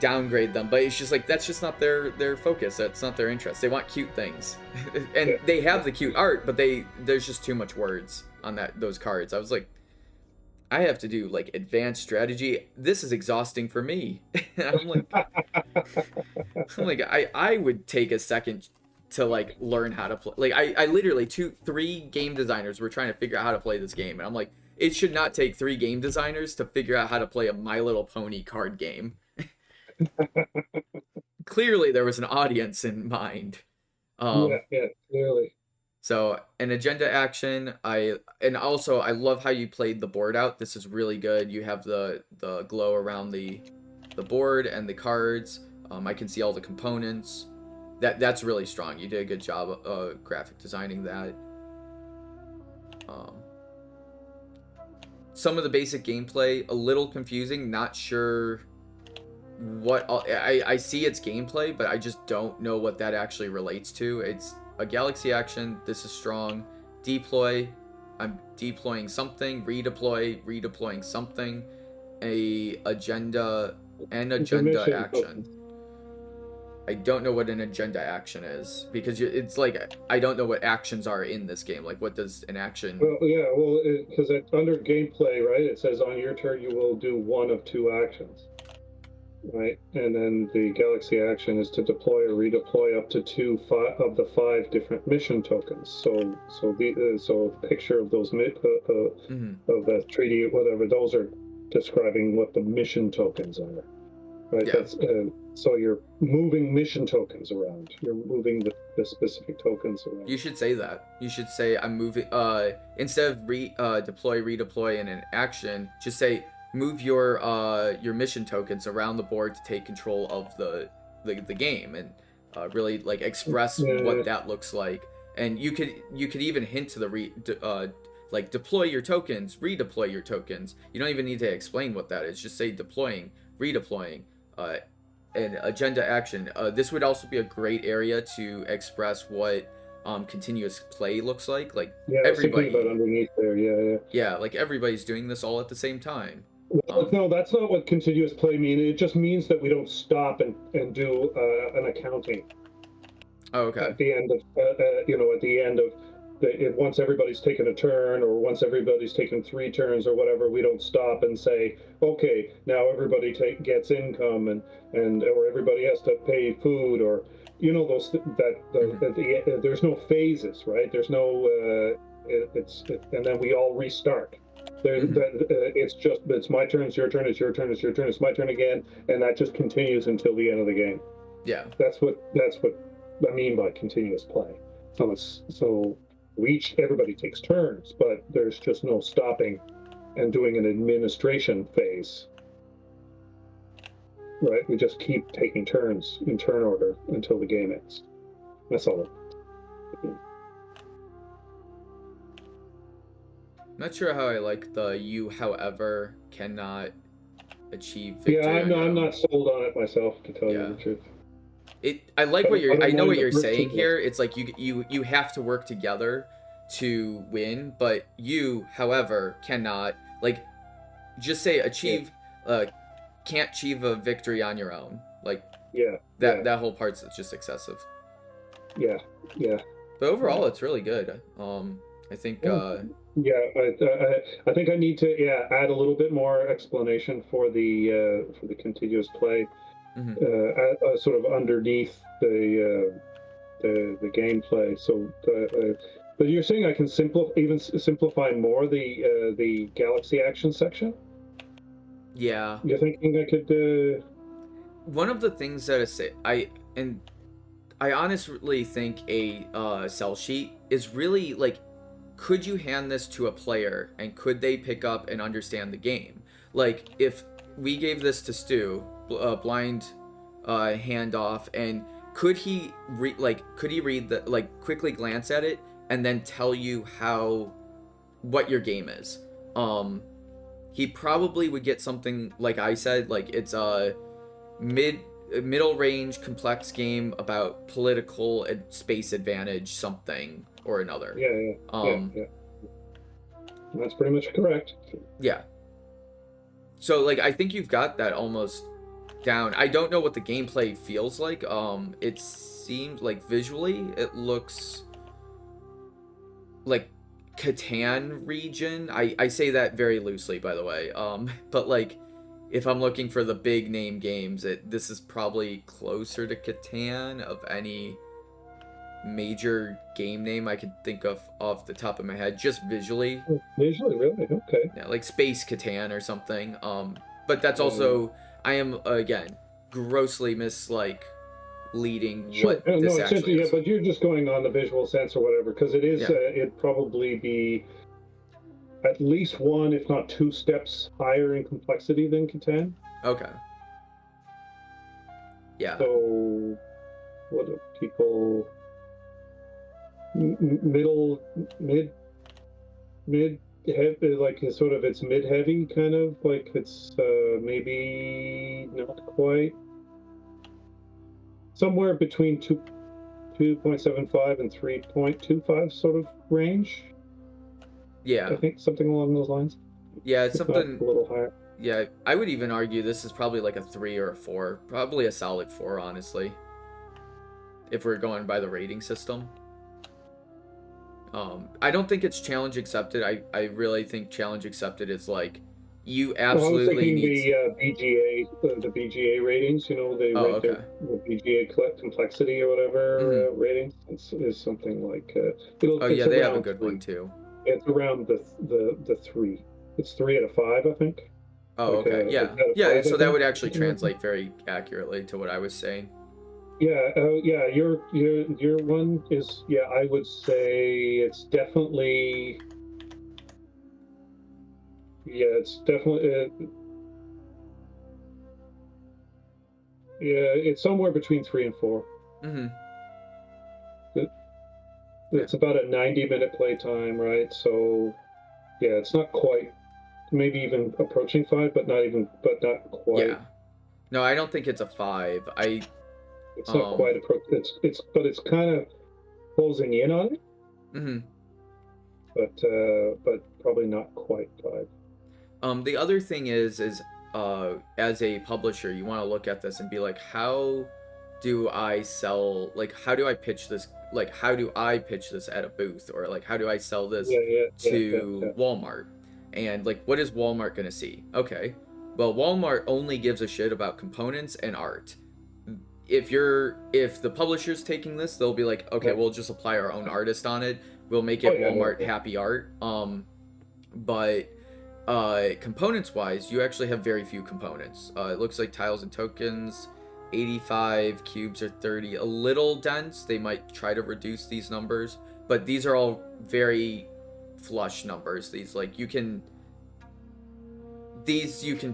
downgrade them, but it's just like that's just not their focus. That's not their interest. They want cute things, and they have the cute art, but there's just too much words on those cards. I was like, I have to do like advanced strategy. This is exhausting for me. I'm like, I would take a second to like learn how to play. Like I literally 3 game designers were trying to figure out how to play this game, and I'm like, it should not take 3 game designers to figure out how to play a My Little Pony card game. Clearly there was an audience in mind. Yeah, clearly. So an agenda action, I love how you played the board out. This is really good. You have the glow around the board and the cards. I can see all the components. That's really strong. You did a good job graphic designing that. Some of the basic gameplay, a little confusing, not sure what I see its gameplay, but I just don't know what that actually relates to. It's a galaxy action. This is strong. Deploy. I'm deploying something. Redeploying something. Agenda action. I don't know what an agenda action is because it's like I don't know what actions are in this game. Like, what does an action? Well, yeah, because under gameplay, right, it says on your turn you will do 1 of 2 actions, right? And then the galaxy action is to deploy or redeploy up to 2 of the 5 different mission tokens. So the picture of those of the treaty, whatever, those are describing what the mission tokens are, right? Yeah. That's so you're moving mission tokens around. You're moving the specific tokens around. You should say that. You should say I'm moving. Instead of deploy, redeploy, in an action, just say move your mission tokens around the board to take control of the game and really like express what that looks like. And you could even hint to the like deploy your tokens, redeploy your tokens. You don't even need to explain what that is. Just say deploying, redeploying. An agenda action. This would also be a great area to express what continuous play looks like. Like everybody about underneath there, yeah, like everybody's doing this all at the same time. No, that's not what continuous play means. It just means that we don't stop and do an accounting. Oh, okay. At the end of at the end of once everybody's taken a turn, or once everybody's taken 3 turns or whatever, we don't stop and say, okay, now everybody gets income and or everybody has to pay food, or there's no phases, right? There's no and then we all restart. It's my turn, it's your turn, it's your turn, it's your turn, it's my turn again, and that just continues until the end of the game. Yeah. That's what I mean by continuous play. So everybody takes turns, but there's just no stopping and doing an administration phase. Right? We just keep taking turns in turn order until the game ends. That's all. Not sure how I like the you, however, cannot achieve victory. Yeah, I'm not sold on it myself, to tell you the truth. I like what I know what you're saying here. It's like you have to work together to win, but you, however, cannot, like, just say achieve can't achieve a victory on your own. Like, that whole part's just excessive. Yeah. But overall, it's really good. I think I think I need to add a little bit more explanation for the continuous play. Sort of underneath the gameplay. So, but you're saying I can simplify more the galaxy action section? Yeah. You're thinking I could? One of the things that I honestly think a cell sheet is really like, could you hand this to a player and could they pick up and understand the game? Like, if we gave this to Stu, blind handoff, and could he read the, like, quickly glance at it and then tell you what your game is? He probably would get something like I said, like it's a middle range complex game about political and space advantage, something or another. Yeah. That's pretty much correct. Yeah. So, like, I think you've got that almost down. I don't know what the gameplay feels like. It seems like visually it looks like Catan region. I say that very loosely, by the way. But like, if I'm looking for the big name games, this is probably closer to Catan of any major game name I could think of off the top of my head, just visually. Visually, really? Okay. Yeah, like Space Catan or something. But that's also, I am again grossly leading Sure. what this actually is. Yeah, but you're just going on the visual sense or whatever, because it is. It'd probably be at least one, if not two steps higher in complexity than Catan. Okay. Yeah. So, what do people mid heavy, like sort of it's mid heavy kind of like it's maybe not quite, somewhere between 2.75 and 3.25 sort of range. Yeah. I think something along those lines. Yeah, it's something a little higher. Yeah, I would even argue this is probably like a 3 or a 4. Probably a solid 4, honestly. If we're going by the rating system. I don't think it's challenge accepted. I really think challenge accepted is like, you absolutely I was thinking need the BGA ratings, you know, they Oh, rate okay. the BGA complexity or whatever ratings. Is something like Oh yeah, it's they have a around good 3. one too. It's around the 3. It's 3 out of 5, I think. Oh, Like, okay. Yeah. out of Yeah, 5, so I that would think. actually translate very accurately to what I was saying. Yeah, yeah. Your one is, yeah. I would say it's definitely. Yeah, it's definitely. Yeah, it's somewhere between 3 and 4. It's about a 90-minute playtime, right? So, yeah, it's not quite. Maybe even approaching 5, but not quite. Yeah. No, I don't think it's a 5. It's not quite approaching. But it's kind of closing in on it. But probably not quite 5. The other thing is as a publisher, you want to look at this and be like, how do I sell, like, how do I pitch this, like, how do I pitch this at a booth, or like, how do I sell this to Walmart? And like, what is Walmart gonna see? Okay, well, Walmart only gives a shit about components and art. If the publisher's taking this, they'll be like, okay, we'll just apply our own artist on it, we'll make it Walmart happy art. But components wise, you actually have very few components. It looks like tiles and tokens, 85, cubes are 30, a little dense. They might try to reduce these numbers, but these are all very flush numbers. These, like, you can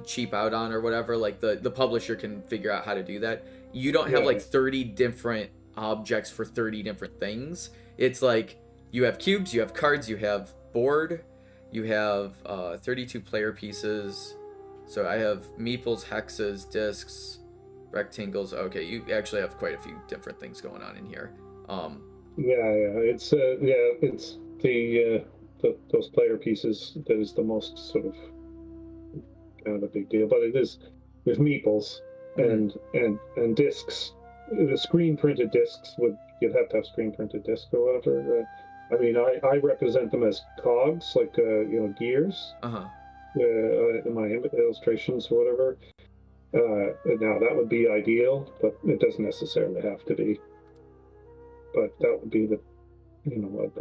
cheap out on or whatever. Like, the publisher can figure out how to do that. You don't have like 30 different objects for 30 different things. It's like, you have cubes, you have cards, you have board, you have 32 player pieces. So I have meeples, hexes, discs, rectangles. Okay, you actually have quite a few different things going on in here. It's it's the those player pieces that is the most sort of kind of a big deal. But it is, there's meeples and discs. The screen printed discs you'd have to have screen printed discs or whatever. I mean, I represent them as cogs, like gears. In my illustrations or whatever. Now that would be ideal, but it doesn't necessarily have to be. But that would be I'd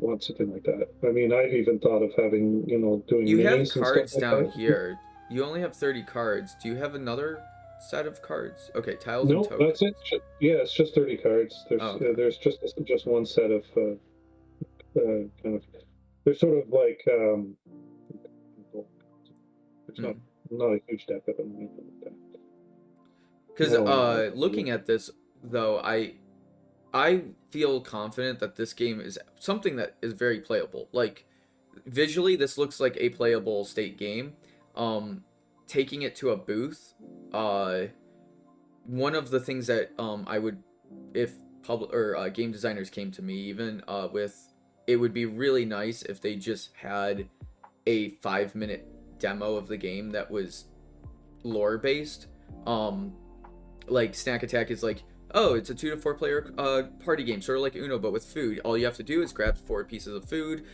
want something like that. I mean, I've even thought of having, doing You have minis cards and stuff down like that. here. You only have 30 cards. Do you have another set of cards? Okay, tiles and No, tokens. that's it. Yeah, it's just 30 cards. There's just one set of kind of. There's sort of like there's not a huge depth of them or anything like that. Because No, looking at this though, I feel confident that this game is something that is very playable. Like visually, this looks like a playable state game. Taking it to a booth, one of the things that I would, if public or game designers came to me, even with, it would be really nice if they just had a 5-minute demo of the game that was lore based. Like Snack Attack is like, oh, it's a 2 to 4 player party game, sort of like Uno, but with food. All you have to do is grab 4 pieces of food,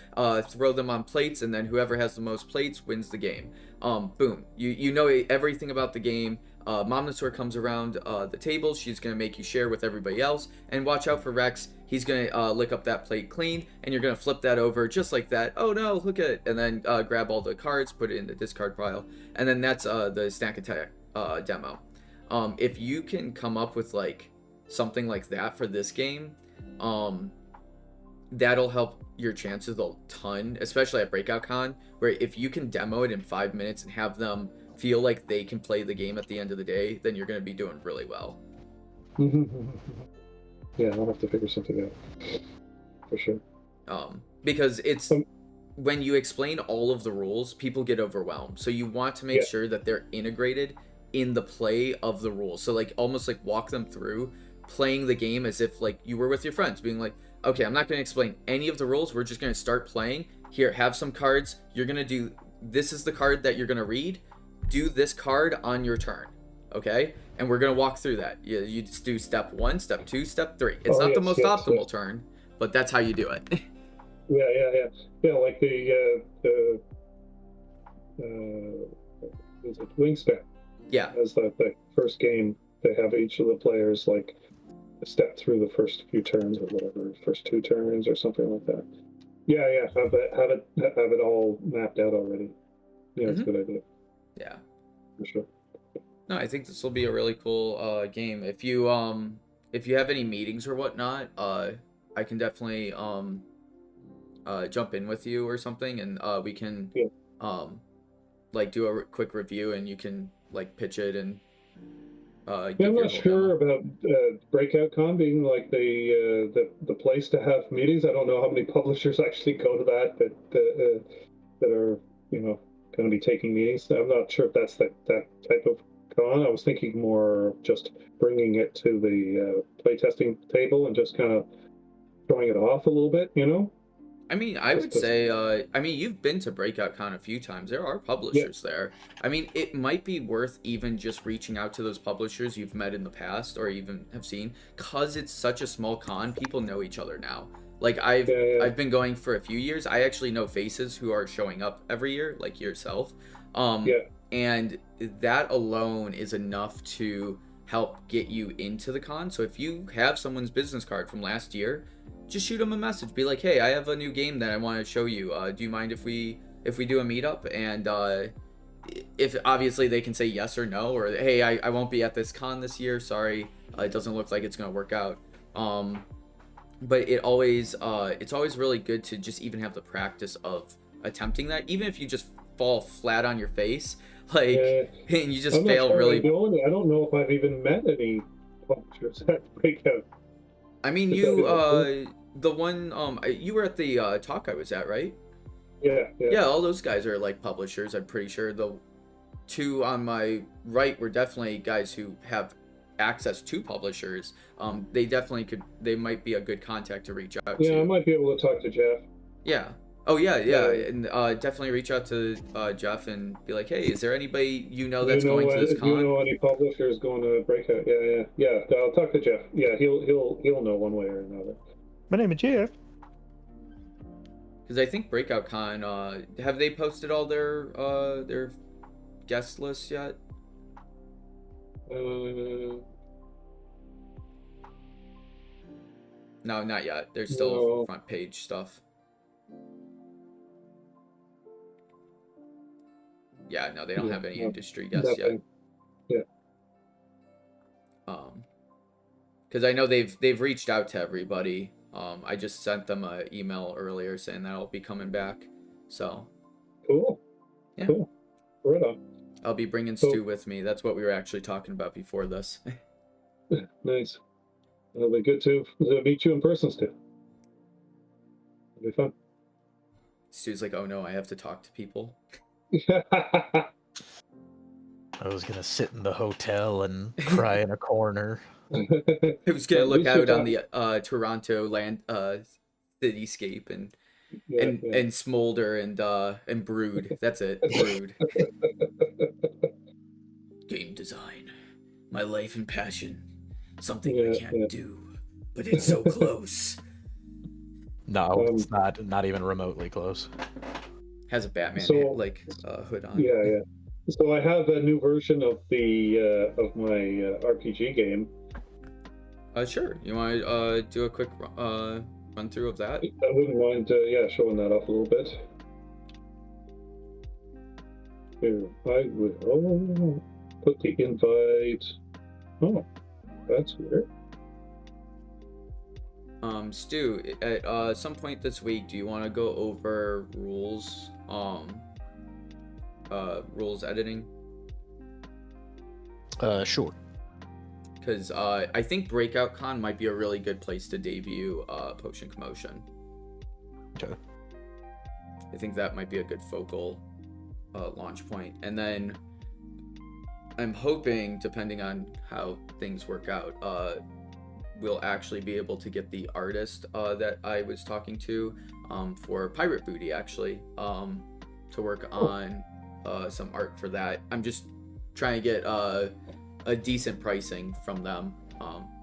throw them on plates, and then whoever has the most plates wins the game. Boom. You know everything about the game. Momnosaur comes around the table. She's going to make you share with everybody else. And watch out for Rex. He's going to lick up that plate clean, and you're going to flip that over just like that. Oh no, look at it. And then grab all the cards, put it in the discard pile. And then that's the Snack Attack demo. If you can come up with like something like that for this game, that'll help your chances a ton, especially at Breakout Con, where if you can demo it in 5 minutes and have them feel like they can play the game at the end of the day, then you're going to be doing really well. Yeah, I'll have to figure something out for sure. Because it's when you explain all of the rules, people get overwhelmed. So you want to make sure that they're integrated in the play of the rules. So like almost like walk them through playing the game as if like you were with your friends, being like, okay, I'm not going to explain any of the rules. We're just going to start playing. Here, have some cards. You're going to do, this is the card that you're going to read. Do this card on your turn. Okay? And we're going to walk through that. You just do step 1, step 2, step 3. It's not the most optimal turn, but that's how you do it. Yeah, like the is it Wingspan? Yeah. As the first game, they have each of the players like step through the first few turns or whatever, first 2 turns or something like that. Yeah, have it all mapped out already. Yeah, it's a good idea. Yeah, for sure. No, I think this will be a really cool game. If you have any meetings or whatnot, I can definitely jump in with you or something, and we can like do a quick review, and you can like pitch it and Yeah, I'm not sure about Breakout Con being like the place to have meetings. I don't know how many publishers actually go to that are going to be taking meetings. I'm not sure if that's that type of con. I was thinking more just bringing it to the playtesting table and just kind of throwing it off a little bit, I mean, I would say, I mean, you've been to Breakout Con a few times. There are publishers there. I mean, it might be worth even just reaching out to those publishers you've met in the past or even have seen, because it's such a small con. People know each other now. Like, I've been going for a few years. I actually know faces who are showing up every year, like yourself. And that alone is enough to help get you into the con. So if you have someone's business card from last year, just shoot them a message. Be like, hey, I have a new game that I want to show you. Do you mind if we do a meetup? And if obviously they can say yes or no, or hey, I won't be at this con this year. Sorry, it doesn't look like it's gonna work out. But it's always really good to just even have the practice of attempting that, even if you just fall flat on your face, like and you just fail really. I don't know if I've even met any publishers at Breakout. I mean, you the one you were at the talk I was at, right? Yeah, all those guys are like publishers. I'm pretty sure the 2 on my right were definitely guys who have access to publishers. They might be a good contact to reach out to. Yeah, I might be able to talk to Jeff. Yeah. Oh yeah, and definitely reach out to Jeff and be like, hey, is there anybody that's going to this con? Do you know any publishers going to Breakout? Yeah. I'll talk to Jeff. Yeah, he'll know one way or another. My name is Jeff. Because I think Breakout Con, have they posted all their guest lists yet? No, not yet. There's still front page stuff. Yeah, no, they don't have any industry guests yet. Yeah. Because I know they've reached out to everybody. I just sent them an email earlier saying that I'll be coming back. So. Cool. Yeah. Cool. Right on. I'll be bringing Stu with me. That's what we were actually talking about before this. Nice. It'll be good to meet you in person, Stu. It'll be fun. Stu's like, oh no, I have to talk to people. I was gonna sit in the hotel and cry in a corner. I was gonna At look least out you're on the Toronto cityscape and yeah. and smolder and brood. That's it, brood. Game design, my life and passion, something I can't do, but it's so close. No, it's not even remotely close. Has a Batman hood on. Yeah. So I have a new version of the of my RPG game. Sure. You want to do a quick run through of that? I wouldn't mind, showing that off a little bit. Here, I would put the invite. Oh, that's weird. Stu, at some point this week, do you want to go over rules editing? Sure. Because I think Breakout Con might be a really good place to debut Potion Commotion. Okay. I think that might be a good focal launch point. And then I'm hoping, depending on how things work out, we'll actually be able to get the artist that I was talking to for Pirate Booty, actually, to work on some art for that. I'm just trying to get a decent pricing from them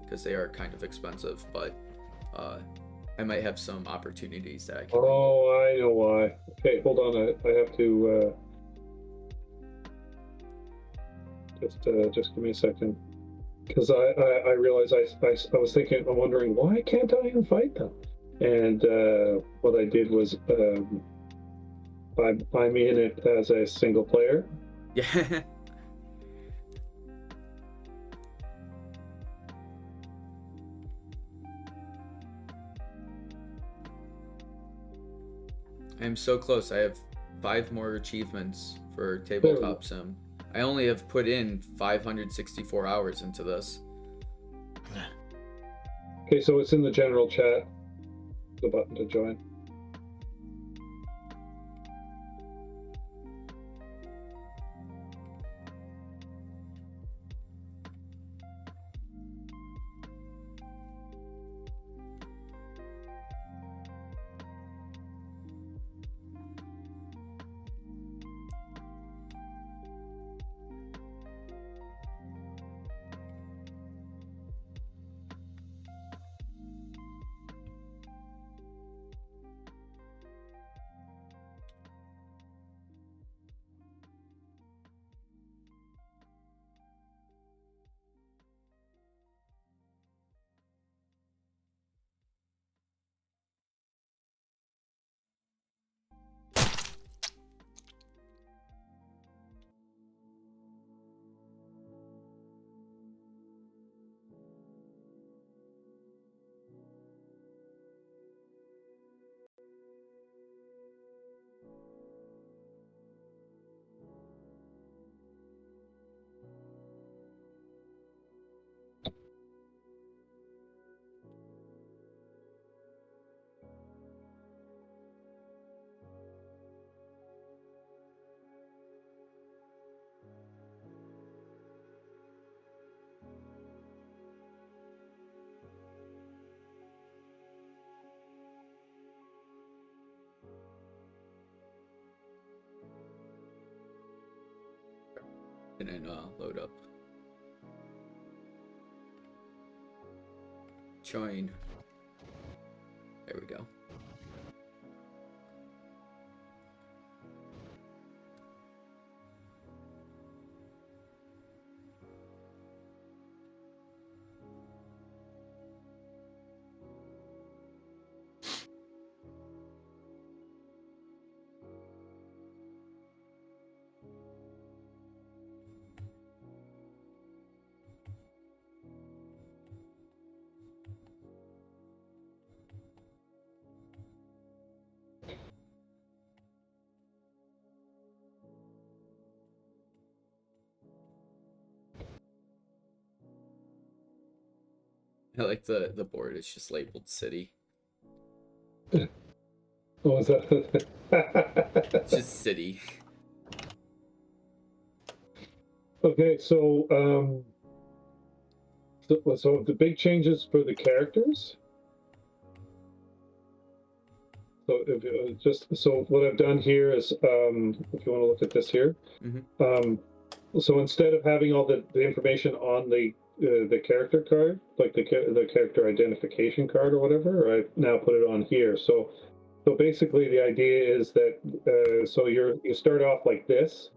because they are kind of expensive, but I might have some opportunities that I can. Oh, I know why. Okay, hold on. I have to just give me a second, because I realized I was thinking, I'm wondering, why can't I invite them? And what I did was I'm in it as a single player. Yeah. I'm so close. I have 5 more achievements for Tabletop Sim. I only have put in 564 hours into this. Okay, so it's in the general chat, the button to join. And then load up. Join. There we go. I like the board. It's just labeled city. What was that? It's just city. Okay, so the big changes for the characters. So if so what I've done here is, if you want to look at this here, so instead of having all the information on the character card, like the character identification card or whatever, I've now put it on here. So basically the idea is that so you start off like this,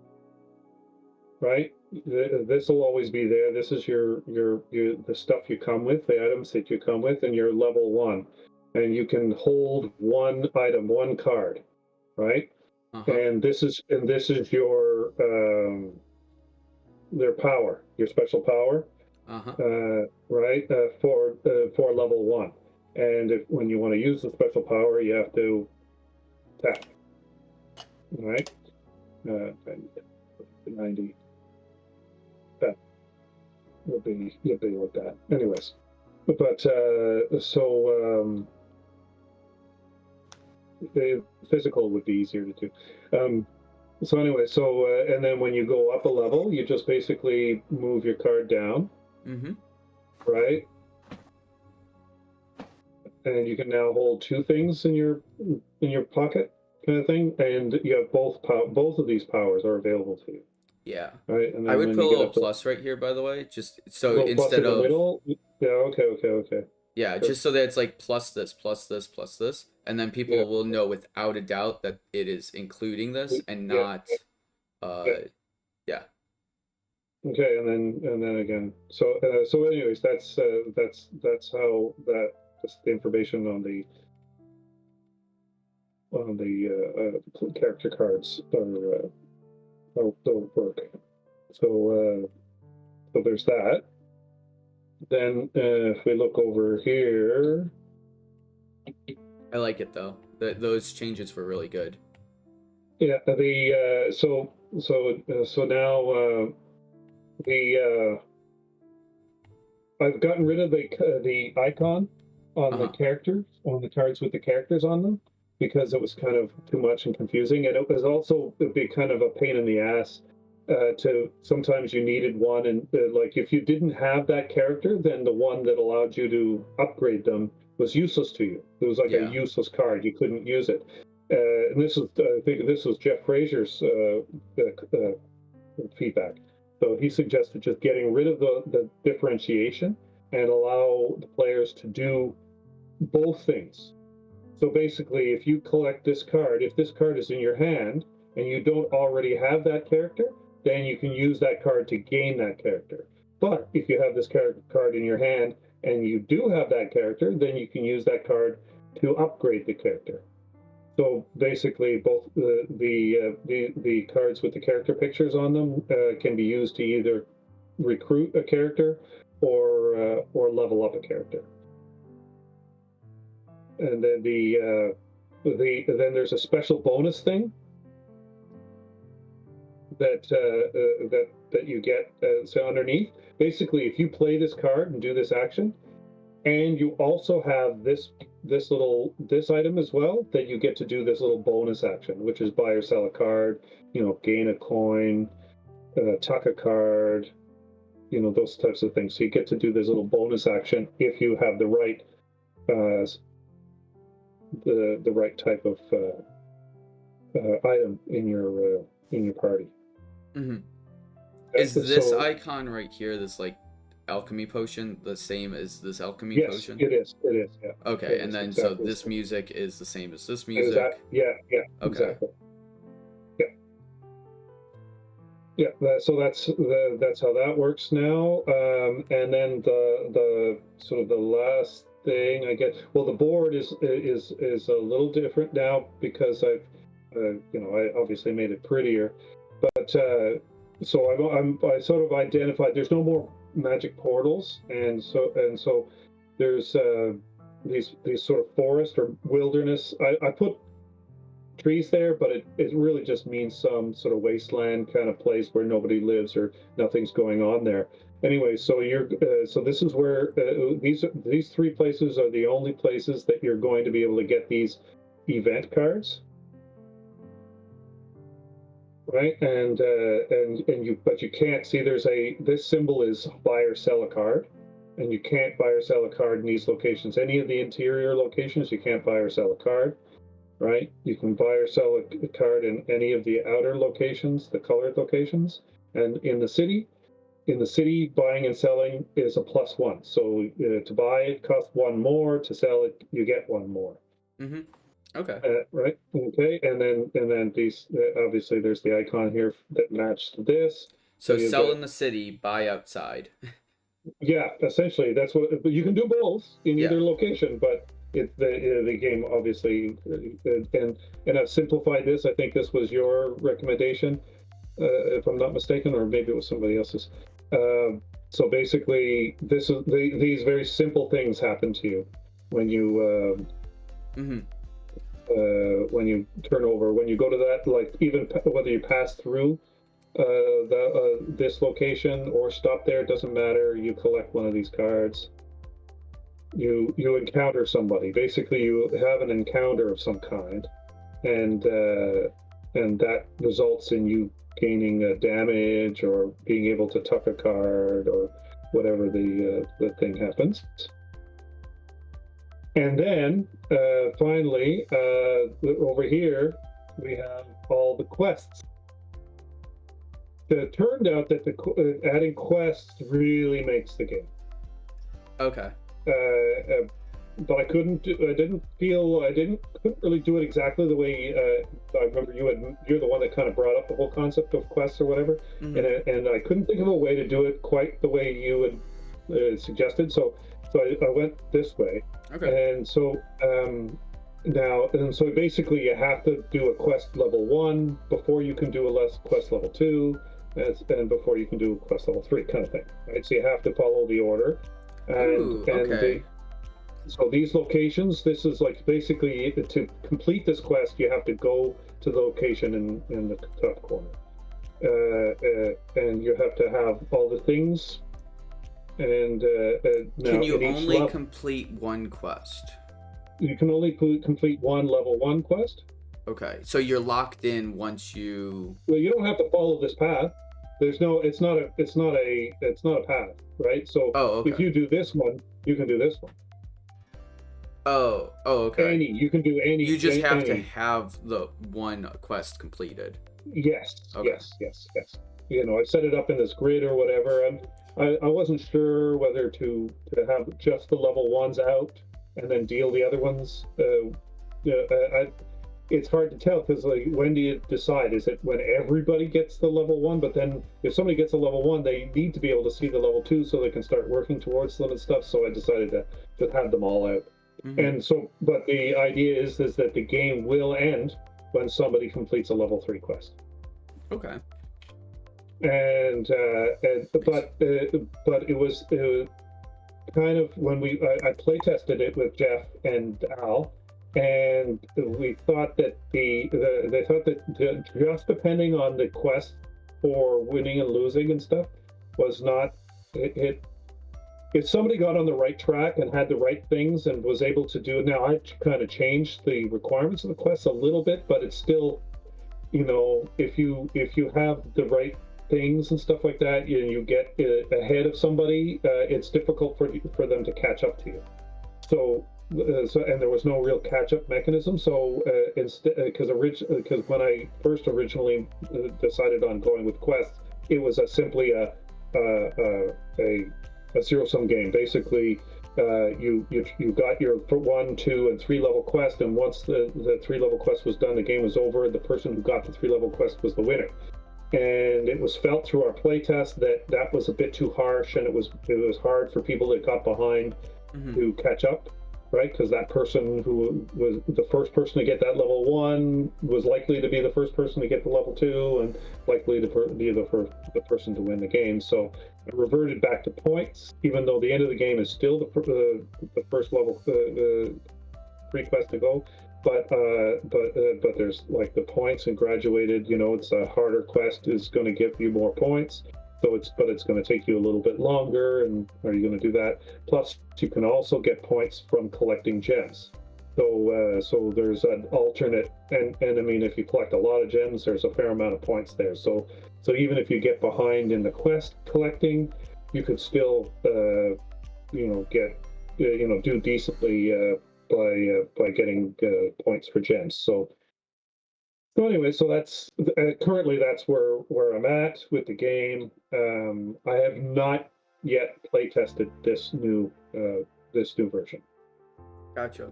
right? This will always be there. This is your the stuff you come with, the items that you come with, and you're level 1, and you can hold one item, one card, right? And this is your their power, your special power, right? For level 1, and when you want to use the special power, you have to tap, right? 90. That would be like that. Anyways, but the physical would be easier to do. So anyway, and then when you go up a level, you just basically move your card down, right? And you can now hold 2 things in your pocket, kind of thing, and you have both of these powers are available to you. Yeah. Right, and I then would when put a you get little up to plus right here, by the way, just so little plus in instead the of middle. Yeah, okay. yeah, Sure. just so that it's like plus this, plus this, plus this, and then people Yeah. will know without a doubt that it is including this and Yeah. not, Yeah. yeah. Okay, and then again. So anyways, that's how that's the information on the character cards they'll work. So there's that. Then if we look over here, I like it though. Those changes were really good. yeah, so now the I've gotten rid of the icon on the characters, on the cards with the characters on them, because it was kind of too much and confusing, and it was also a big kind of a pain in the ass. To sometimes you needed one, and like if you didn't have that character, then the one that allowed you to upgrade them was useless to you. It was like a useless card; you couldn't use it. And this is, I think, this was Jeff Frazier's feedback. So he suggested just getting rid of the differentiation and allow the players to do both things. So basically, if you collect this card, if this card is in your hand and you don't already have that character, then you can use that card to gain that character. But if you have this card in your hand and you do have that character, then you can use that card to upgrade the character. So basically, both the cards with the character pictures on them can be used to either recruit a character or level up a character. And then then there's a special bonus thing that you get. So underneath, basically, if you play this card and do this action, and you also have this item as well, that you get to do this little bonus action, which is buy or sell a card, gain a coin, tuck a card, those types of things. So you get to do this little bonus action if you have the right the right type of item in your party. Is this icon right here, this like alchemy potion, the same as this alchemy potion? Yes, it is. Yeah. Okay, and then exactly, so this music is the same as this music. Yeah. Okay. Exactly. Yeah. So that's how that works now. And then the sort of the last thing, I guess. Well, the board is a little different now because I've I obviously made it prettier, but so I sort of identified there's no more magic portals, and so there's these sort of forest or wilderness. I put trees there, but it really just means some sort of wasteland kind of place where nobody lives or nothing's going on there. anyway, so you're so this is where these three places are the only places that you're going to be able to get these event cards, right? And you, but you can't see, there's this symbol is buy or sell a card, and you can't buy or sell a card in these locations. Any of the interior locations, you can't buy or sell a card, right? You can buy or sell a card in any of the outer locations, the colored locations, and in the city, buying and selling is a +1. So to buy it costs one more. To sell it, you get one more. Mm-hmm. Okay. Right. Okay. And then these obviously there's the icon here that matched this. So sell in the city, buy outside. Yeah, essentially that's what. But you can do both in Yeah. either location, but the game obviously and I've simplified this. I think this was your recommendation, if I'm not mistaken, or maybe it was somebody else's. So basically, these very simple things happen to you when you when you turn over, when you go to that, like even whether you pass through this location or stop there, it doesn't matter. You collect one of these cards. You encounter somebody. Basically, you have an encounter of some kind, and that results in you gaining damage or being able to tuck a card or whatever the thing happens. And then finally, over here, we have all the quests. It turned out that adding quests really makes the game. Okay. But I couldn't really do it exactly the way I remember you're the one that kind of brought up the whole concept of quests or whatever, and I couldn't think of a way to do it quite the way you had suggested. So I went this way. Okay. And so so basically you have to do a quest level 1 before you can do a quest level 2, and before you can do a quest level 3 kind of thing, right? So you have to follow the order. Okay. So these locations, this is like basically to complete this quest, you have to go to the location in the top corner, and you have to have all the things. And can you only complete one quest? You can only complete one level 1 quest. Okay, so you're locked in once you. Well, you don't have to follow this path. It's not a path, right? So okay. If you do this one, you can do this one. Okay. You can do any. You just have to have the one quest completed. Yes. Okay. Yes. You know, I set it up in this grid or whatever, and I wasn't sure whether to have just the level 1s out and then deal the other ones. It's hard to tell because, like, when do you decide? Is it when everybody gets the level 1? But then if somebody gets a level 1, they need to be able to see the level 2 so they can start working towards them and stuff. So I decided to just have them all out. And so, but the idea is that the game will end when somebody completes a level 3 quest. Okay. But it was kind of when I play tested it with Jeff and Al, and we thought that they thought that just depending on the quest for winning and losing and stuff was not it. If somebody got on the right track and had the right things and was able to do it, now I kind of changed the requirements of the quest a little bit, but it's still, you know, if you have the right things and stuff like that, you get ahead of somebody, it's difficult for them to catch up to you. So and there was no real catch-up mechanism. So instead, because when I first originally decided on going with quests, it was simply a zero-sum game. Basically, you got your 1, 2, and 3 level quest, and once the 3 level quest was done, the game was over. The person who got the 3 level quest was the winner. And it was felt through our playtest that was a bit too harsh, and it was hard for people that got behind to catch up, right? Because that person who was the first person to get that level 1 was likely to be the first person to get the level 2, and likely to be the person to win the game. So I reverted back to points, even though the end of the game is still the first level 3 quest to go. But there's like the points and graduated. You know, it's a harder quest is going to give you more points. So it's going to take you a little bit longer, and are you going to do that? Plus, you can also get points from collecting gems. So there's an alternate, and I mean, if you collect a lot of gems, there's a fair amount of points there. So even if you get behind in the quest collecting, you could still get do decently by getting points for gems. So anyway, so that's currently that's where I'm at with the game. I have not yet play tested this new version. Gotcha.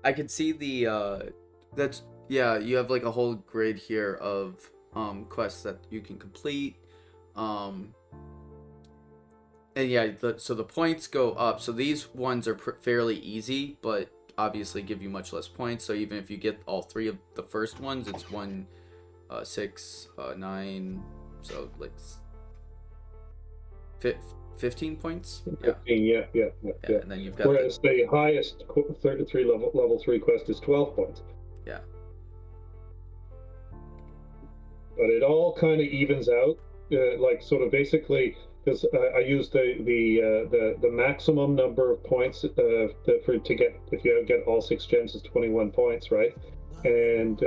I could see the that's yeah, you have like a whole grid here of quests that you can complete. And yeah, so the points go up. So these ones are fairly easy, but obviously give you much less points. So even if you get all three of the first ones, it's 1, 6, 9, so like 15 points. 15, yeah. And then you've got whereas the highest 33 level 3 quest is 12 points. Yeah. But it all kind of evens out, like sort of basically, because I used the maximum number of points to get, if you get all 6 gems, is 21 points, right? And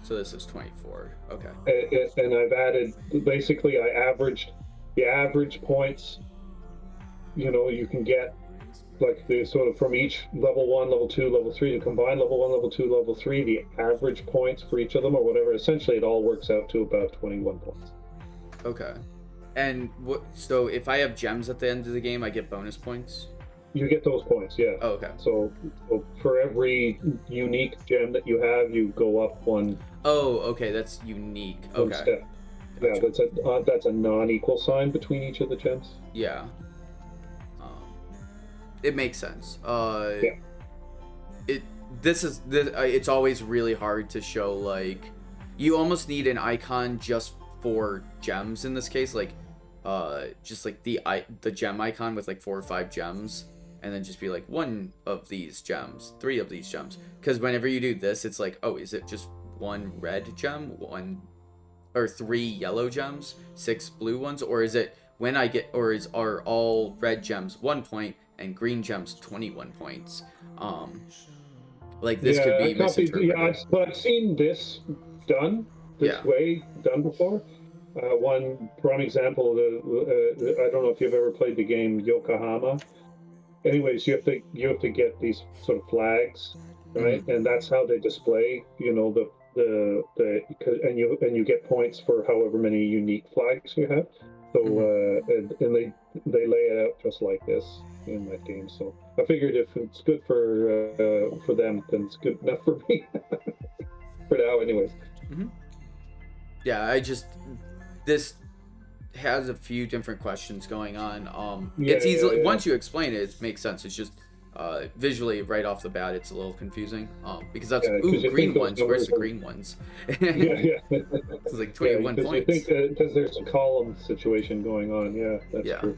so this is 24. Okay. And I've added, basically I averaged the average points, you can get, like the sort of from each level 1, level 2, level 3, to combine level 1, level 2, level 3, the average points for each of them or whatever, essentially it all works out to about 21 points. Okay. And so if I have gems at the end of the game, I get bonus points? You get those points, yeah. Oh, okay. So for every unique gem that you have, you go up one. Oh, okay, that's unique. Okay. Step. Gotcha. Yeah, that's a non-equal sign between each of the gems. Yeah. It makes sense. Yeah. It's always really hard to show, like, you almost need an icon just for gems in this case, like just like the gem icon with like 4 or 5 gems, and then just be like 1 of these gems, 3 of these gems, because whenever you do this, it's like, oh, is it just 1 red gem, 1 or 3 yellow gems, 6 blue ones, or is it when I get, or are all red gems 1 point and green gems 21 points? Like this could be misinterpreted. But I've seen this done way before. One prime example, I don't know if you've ever played the game Yokohama. Anyways, you have to get these sort of flags, right? Mm-hmm. And that's how they display, and you get points for however many unique flags you have. So and they lay it out just like this in that game. So I figured if it's good for them, then it's good enough for me. For now, anyways. Mm-hmm. Yeah, this has a few different questions going on. It's easily once you explain it, it makes sense. It's just visually right off the bat, it's a little confusing because that's green ones. Where's the green ones? It's like 21 points. Because there's a column situation going on. Yeah, that's true.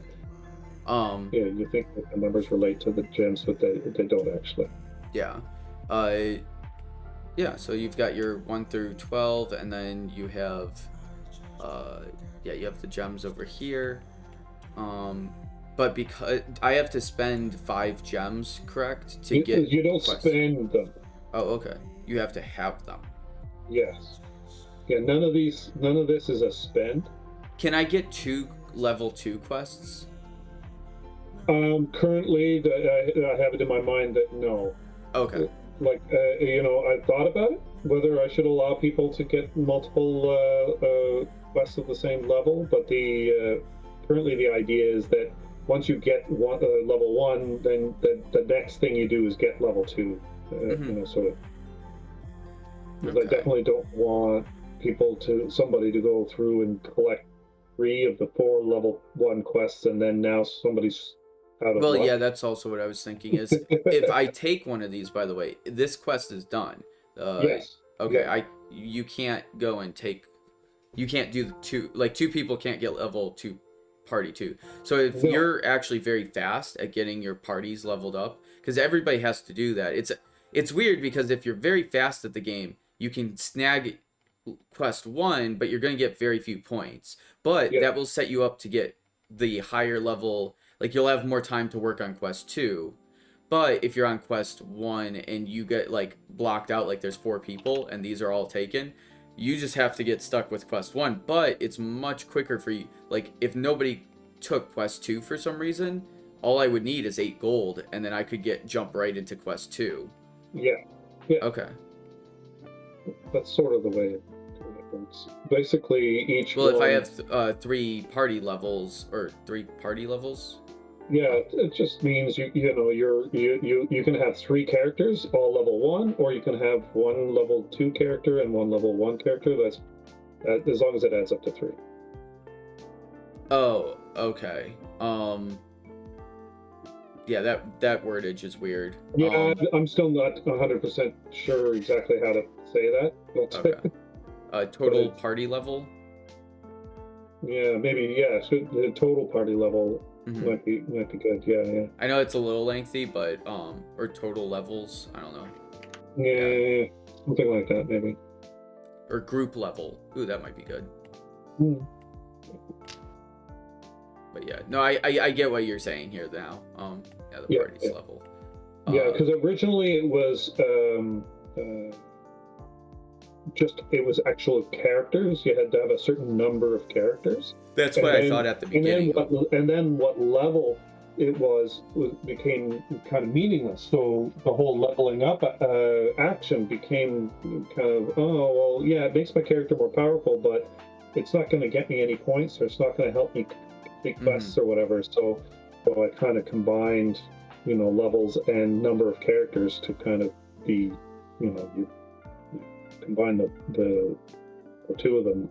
You think that the numbers relate to the gems, but they don't actually. Yeah. So you've got your 1 through 12, and then you have you have the gems over here. But because I have to spend 5 gems, correct, to get. You don't spend them. Oh, okay. You have to have them. Yes. Yeah. None of this is a spend. Can I get 2 level 2 quests? Currently, I have it in my mind that no. Okay. Like I thought about it, whether I should allow people to get multiple quests of the same level, but currently the idea is that once you get level 1, then the next thing you do is get level 2. Sort of. Because I definitely don't want somebody to go through and collect 3 of the 4 level 1 quests, and then now somebody's out of luck. Yeah, that's also what I was thinking. Is if I take one of these, by the way, this quest is done. Yes. Okay. Yeah. You can't go and take. You can't do the 2. Like 2 people can't get level 2 party 2. So if you're actually very fast at getting your parties leveled up, because everybody has to do that. It's weird because if you're very fast at the game, you can snag quest 1, but you're going to get very few points. But Yeah. that will set you up to get the higher level, like you'll have more time to work on quest 2. But if you're on quest 1 and you get like blocked out, like there's 4 people and these are all taken, you just have to get stuck with quest 1. But it's much quicker for you. Like if nobody took quest 2 for some reason, all I would need is 8 gold and then I could jump right into quest 2. Yeah. Yeah. Okay. That's sort of the way it works. Basically, each Well, if I one, have 3 party levels or 3 party levels. yeah, it just means you can have 3 characters, all level 1, or you can have 1 level 2 character and 1 level 1 character. That's as long as it adds up to 3. Oh, okay. Yeah, that wordage is weird. Yeah, I'm still not 100% sure exactly how to say that. But Okay. Total party level. yeah, maybe so the total party level Mhm. might be good. Yeah. I know it's a little lengthy, but or total levels. I don't know. Yeah, something like that maybe. Or group level. Ooh, that might be good. But yeah, no, I get what you're saying here now. Yeah, the party's level. Yeah, because originally it was it was actual characters. You had to have a certain number of characters. That's what I thought at the beginning. And then what level it was became kind of meaningless. So the whole leveling up action became kind of, oh, well, yeah, it makes my character more powerful, but it's not going to get me any points, or it's not going to help me complete quests or whatever. So I kind of combined, levels and number of characters to kind of be, you combine the two of them,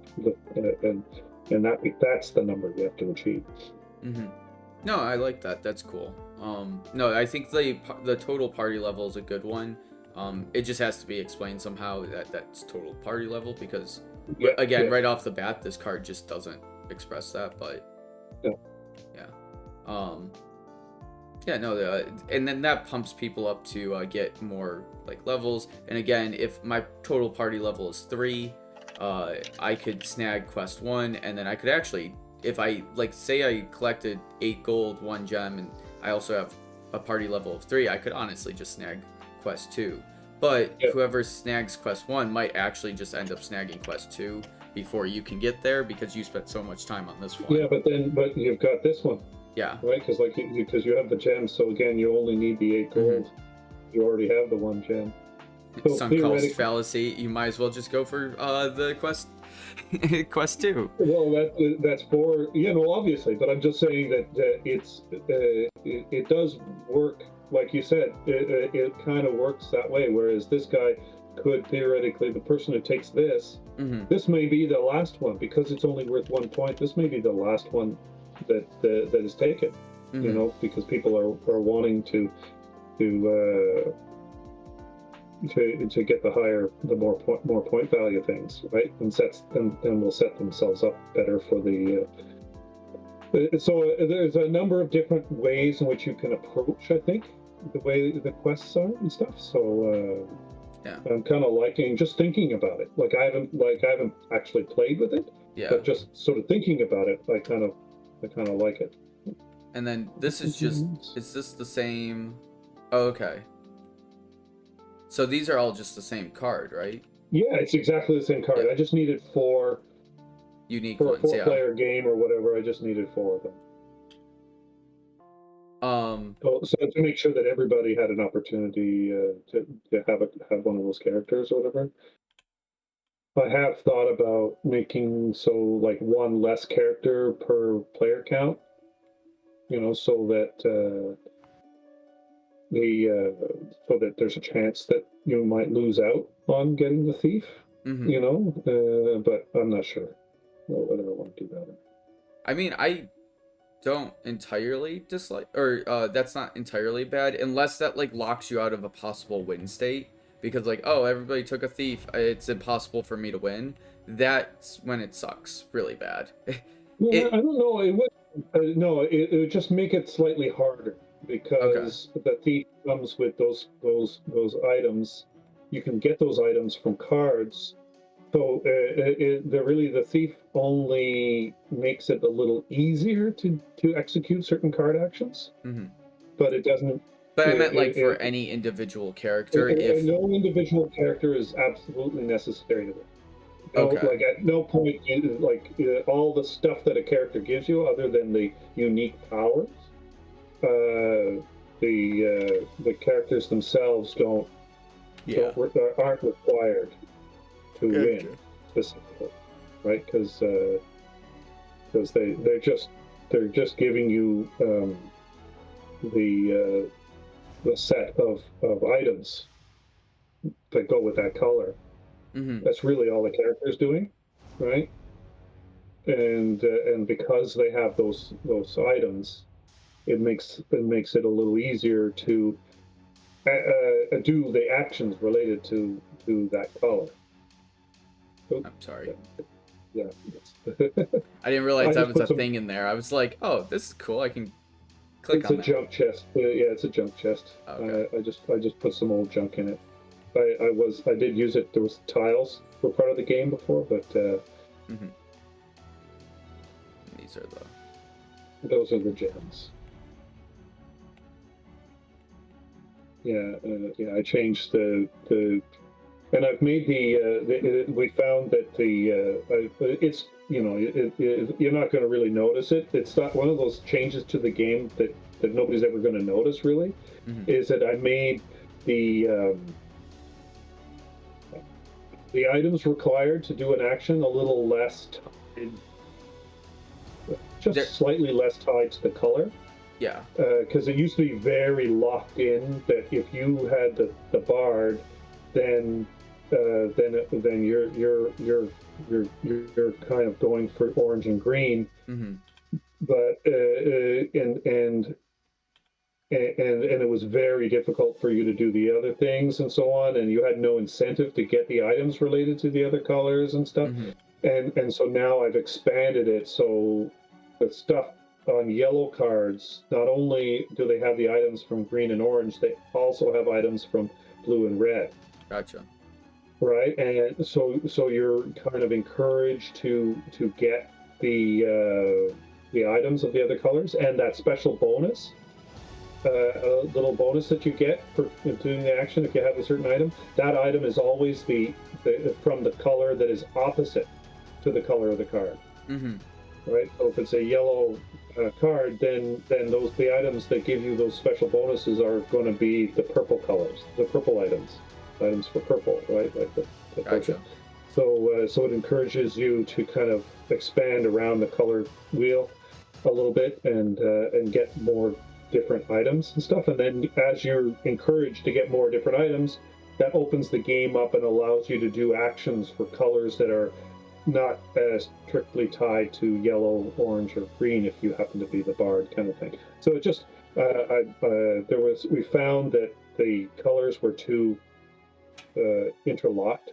and that's the number you have to achieve. No, I like that. That's cool. No, I think the total party level is a good one. It just has to be explained somehow that's total party level, because right off the bat, this card just doesn't express that. But and then that pumps people up to get more like levels. And again, if my total party level is 3, I could snag quest 1, and then I could actually, if I say I collected 8 gold, 1 gem, and I also have a party level of 3, I could honestly just snag quest 2. But whoever snags quest 1 might actually just end up snagging quest 2 before you can get there, because you spent so much time on this one. Yeah, but you've got this one. Yeah. Right, because you have the gem, so again, you only need the 8 gold. You already have the 1 gem. So Sunk cost fallacy. You might as well just go for the quest. Quest 2. Well, that's for obviously, but I'm just saying that it does work, like you said. It kind of works that way. Whereas this guy could theoretically, the person who takes this, this may be the last one, because it's only worth 1 point. This may be the last one that is taken. Because people are wanting to get the more point value things, right? And will set themselves up better for the. So there's a number of different ways in which you can approach, I think, the way the quests are and stuff. So I'm kind of liking just thinking about it. I haven't actually played with it, but just sort of thinking about it, I kind of like it. And then this is just, is this the same? Oh, okay. So these are all just the same card, right? Yeah, it's exactly the same card. I just needed 4 unique for ones. a 4-player game or whatever. I just needed 4 of them. So to make sure that everybody had an opportunity to have one of those characters or whatever. I have thought about making 1 less character per player count. So that so that there's a chance that you might lose out on getting the thief. But I'm not sure whether I want to do that. I mean, I don't entirely dislike, or that's not entirely bad, unless that locks you out of a possible win state, because everybody took a thief, it's impossible for me to win. That's when it sucks really bad. I don't know. It would it would just make it slightly harder, because the thief comes with those items. You can get those items from cards, So the thief only makes it a little easier to execute certain card actions, Mm-hmm. but it doesn't. But I meant like for any individual character, if No individual character is absolutely necessary to it. No, okay, like at no point, all the stuff that a character gives you, other than the unique powers, the characters themselves yeah, aren't required to win gotcha. specifically, right? Because they're just giving you the set of items that go with that color. Mm-hmm. That's really all the character's doing, right? And because they have those items, it makes it a little easier to do the actions related to that color. Oh, I'm sorry. yeah. I didn't realize I that just was put a some. thing in there. I was like, oh, this is cool. I can click It's on a that. junk chest. Yeah, it's a junk chest. Okay. I just put some old junk in it. I did use it. There was tiles were part of the game before, but Mm-hmm. These are the. those are the gems. Yeah, yeah. I changed and I've made we found that it's you're not going to really notice it. It's not one of those changes to the game that nobody's ever going to notice really. Mm-hmm. Is that I made the items required to do an action a little less tied, just There. slightly less tied to the color. Yeah. Because it used to be very locked in that if you had the bard, then you're kind of going for orange and green. Mm-hmm. But and it was very difficult for you to do the other things and so on, and you had no incentive to get the items related to the other colors and stuff. Mm-hmm. And so now I've expanded it so the stuff on yellow cards, not only do they have the items from green and orange, they also have items from blue and red. Gotcha. Right, and so you're kind of encouraged to get the items of the other colors, and that special bonus, a little bonus that you get for doing the action if you have a certain item. That item is always the from the color that is opposite to the color of the card. Mm-hmm. Right. So if it's a yellow card, then the items that give you those special bonuses are going to be the purple colors, the purple items for purple, right? Like the Gotcha. so it encourages you to kind of expand around the color wheel a little bit and get more different items and stuff. And then as you're encouraged to get more different items, that opens the game up and allows you to do actions for colors that are not as strictly tied to yellow, orange, or green if you happen to be the bard kind of thing. So it just we found that the colors were too interlocked,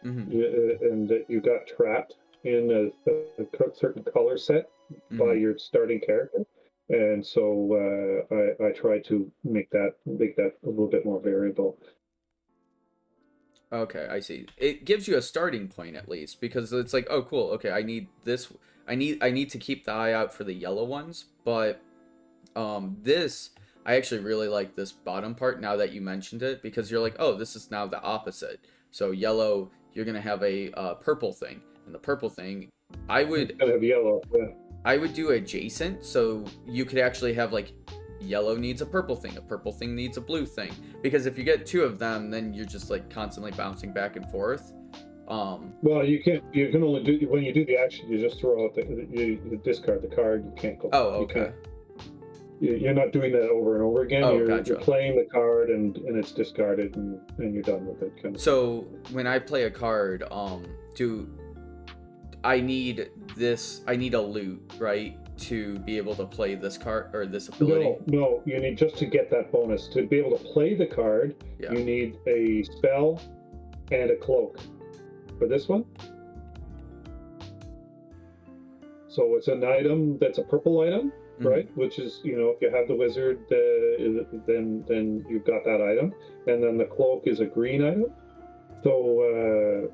Mm-hmm. and that you got trapped in a certain color set by Mm-hmm. your starting character. And so I tried to make that a little bit more variable. Okay, I see. It gives you a starting point at least, because it's like, oh, cool. Okay, I need this. I need to keep the eye out for the yellow ones, but this I actually really like this bottom part now that you mentioned it, because you're like, oh, this is now the opposite. So yellow, you're gonna have a purple thing, and the purple thing, I would Kind of yellow. Yeah. I would do adjacent, so you could actually have like yellow needs a purple thing needs a blue thing, because if you get two of them, then you're just like constantly bouncing back and forth. Well, you can only do when you do the action. You just throw out you discard the card. You can't go. Oh, You okay. can't, you're not doing that over and over again. Oh, you're gotcha. playing the card and it's discarded and you're done with it. Kind of. So when I play a card, do I need this? I need a loot, right, to be able to play this card or this ability? No. You need just to get that bonus to be able to play the card. Yeah. You need a spell and a cloak for this one. So it's an item that's a purple item, right? Which is, if you have the wizard, then you've got that item, and then the cloak is a green item. So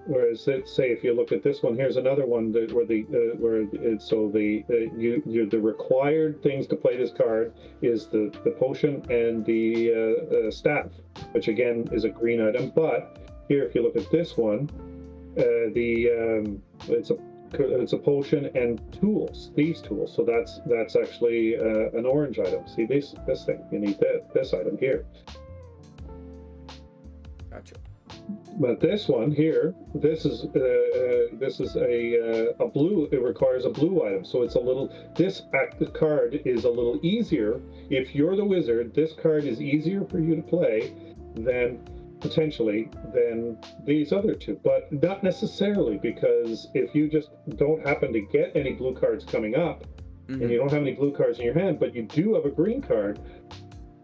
Whereas, say, if you look at this one, here's another one that where it's so the required things to play this card is the potion and the staff, which again is a green item. But here, if you look at this one, it's a potion and tools, these tools. So that's actually an orange item. See this thing? You need this item here. Gotcha. But this one here, this is a blue. It requires a blue item, so it's a little. This card is a little easier. If you're the wizard, this card is easier for you to play than potentially than these other two, but not necessarily, because if you just don't happen to get any blue cards coming up, and you don't have any blue cards in your hand, but you do have a green card,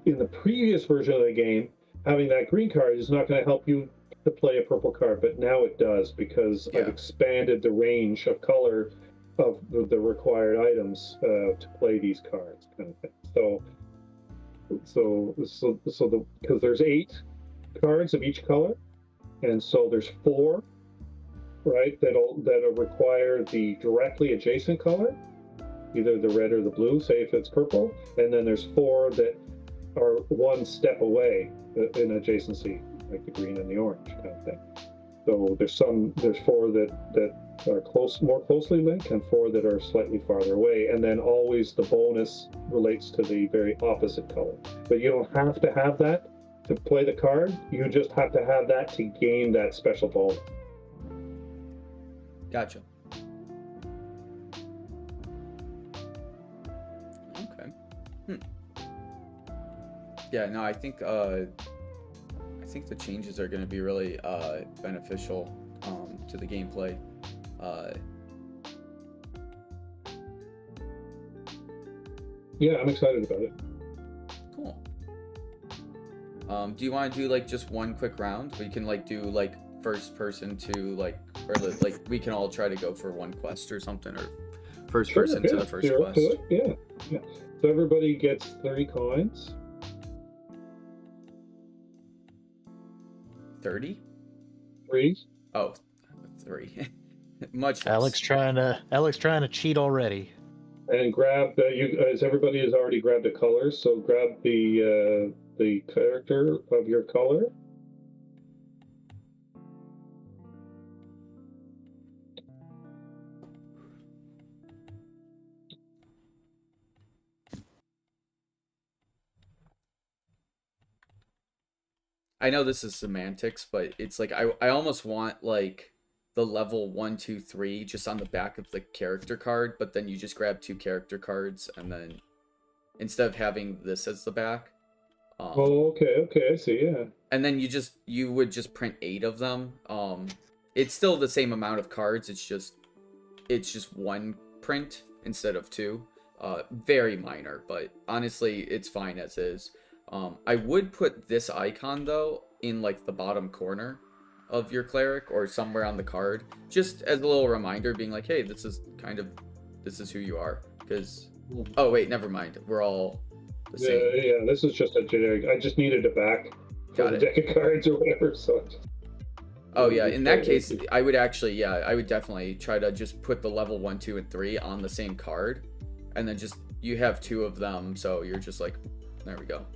in the previous version of the game, having that green card is not going to help you to play a purple card, but now it does, because I've expanded the range of color of the required items to play these cards, kind of thing. Because there's 8 cards of each color, and so there's 4, right, that'll require the directly adjacent color, either the red or the blue, say if it's purple, and then there's 4 that are one step away in adjacency, like the green and the orange kind of thing. So there's 4 that are more closely linked, and 4 that are slightly farther away, and then always the bonus relates to the very opposite color. But you don't have to have that to play the card, you just have to have that to gain that special bonus. Gotcha. Okay. Yeah, no, I think the changes are going to be really beneficial to the gameplay. Yeah, I'm excited about it. Cool. Do you want to do like just one quick round? We can like do like first person to like, or like we can all try to go for one quest or something, or first person to the first quest. Yeah. So everybody gets 30 coins. 30? 3. Oh, 3. Much less. Alex trying to cheat already. And grab as everybody has already grabbed a color, so grab the character of your color. I know this is semantics, but it's like I almost want like the level 1, 2, 3 just on the back of the character card, but then you just grab 2 character cards, and then instead of having this as the back. Okay, I see, yeah. And then you would just print 8 of them. It's still the same amount of cards. It's just 1 print instead of 2. Very minor, but honestly, it's fine as is. I would put this icon though in like the bottom corner of your cleric or somewhere on the card, just as a little reminder, being like, hey, this is who you are. Because oh wait, never mind, we're all the same. Yeah, this is just a generic. I just needed a back for the deck of cards or whatever. So. Oh yeah, in that case, I would definitely try to just put the level 1, 2, and 3 on the same card, and then just you have 2 of them, so you're just like, there we go.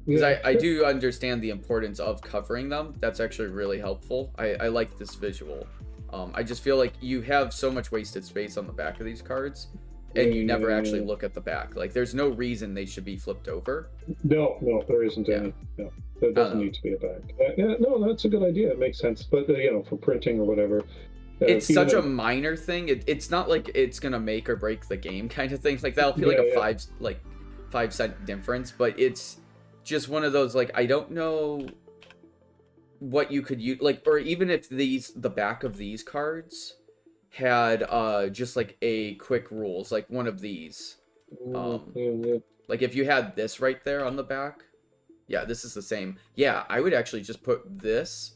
Because I do understand the importance of covering them. That's actually really helpful. I like this visual. I just feel like you have so much wasted space on the back of these cards, and you never actually look at the back. Like, there's no reason they should be flipped over. No, there isn't any. No, there doesn't need to be a back. No, that's a good idea. It makes sense. But, for printing or whatever. It's such a minor thing. It's not like it's going to make or break the game kind of thing. Like, that'll be like a 5-cent difference, but it's just one of those, like, I don't know what you could use, like, or even if the back of these cards had just like a quick rules, like one of these, like if you had this right there on the back, this is the same. I would actually just put this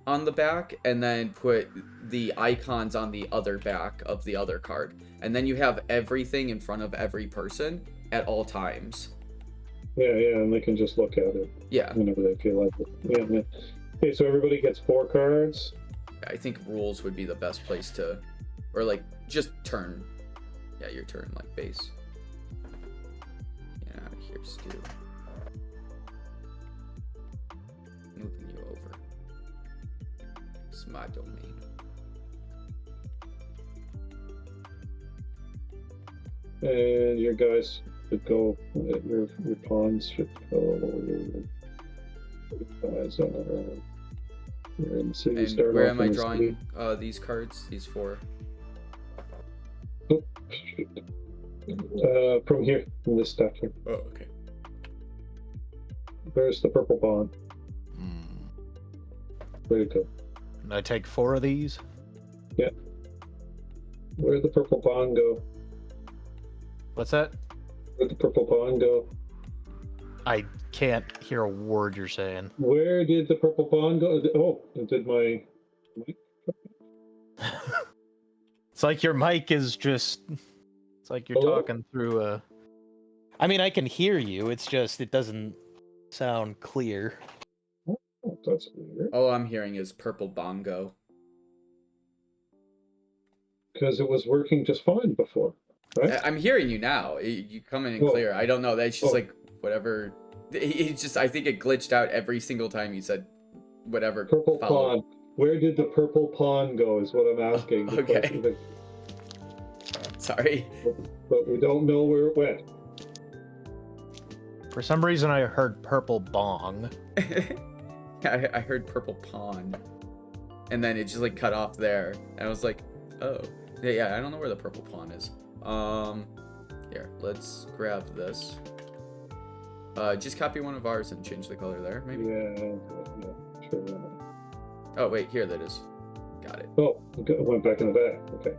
on the back and then put the icons on the other back of the other card, and then you have everything in front of every person at all times. Yeah, and they can just look at it Yeah, whenever they feel like it. Yeah. Okay, so everybody gets 4 cards. I think rules would be the best place to, or like just turn. Yeah, your turn, like base. Get out of here, Stu. Moving you over. It's my domain. And your guys should go, your pawns should go, your guys are you're in the city. And Start where off am I in the drawing city. these cards? These 4? Oh, from here, from this stack here. Oh, okay. There's the purple pawn. Way to go. Can I take 4 of these? Yeah. Where'd the purple pawn go? What's that? Where'd the purple pawn go? I can't hear a word you're saying. Where did the purple pawn go? Oh, did my... It's like your mic is just... It's like you're Hello? talking through a... I mean, I can hear you. It's just, it doesn't sound clear. Oh, that's weird. All I'm hearing is purple bongo. Because it was working just fine before, right? I'm hearing you now. You come in Oh. clear. I don't know. That's just Oh. like whatever. It's just, I think it glitched out every single time you said whatever. Purple followed. pawn. Where did the purple pawn go is what I'm asking. Okay. Sorry. But we don't know where it went. For some reason, I heard purple bong. I heard purple pawn, and then it just like cut off there, and I was like, oh, yeah. I don't know where the purple pawn is. Here, let's grab this. Just copy one of ours and change the color there, maybe. Yeah, sure. Oh wait, here that is. Got it. Oh, it went back in the bag. Okay.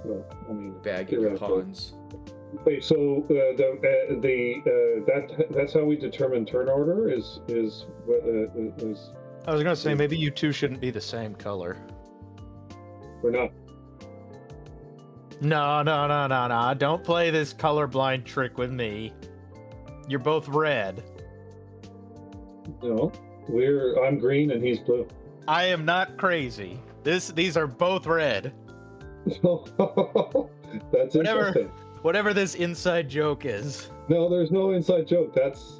Well, I mean, Bag of your pawns. Wait, so that's how we determine turn order is I was gonna say, maybe you two shouldn't be the same color. we're not. No. Don't play this colorblind trick with me. You're both red. No, I'm green and he's blue. I am not crazy. These are both red. That's interesting. Whatever this inside joke is. No, there's no inside joke. That's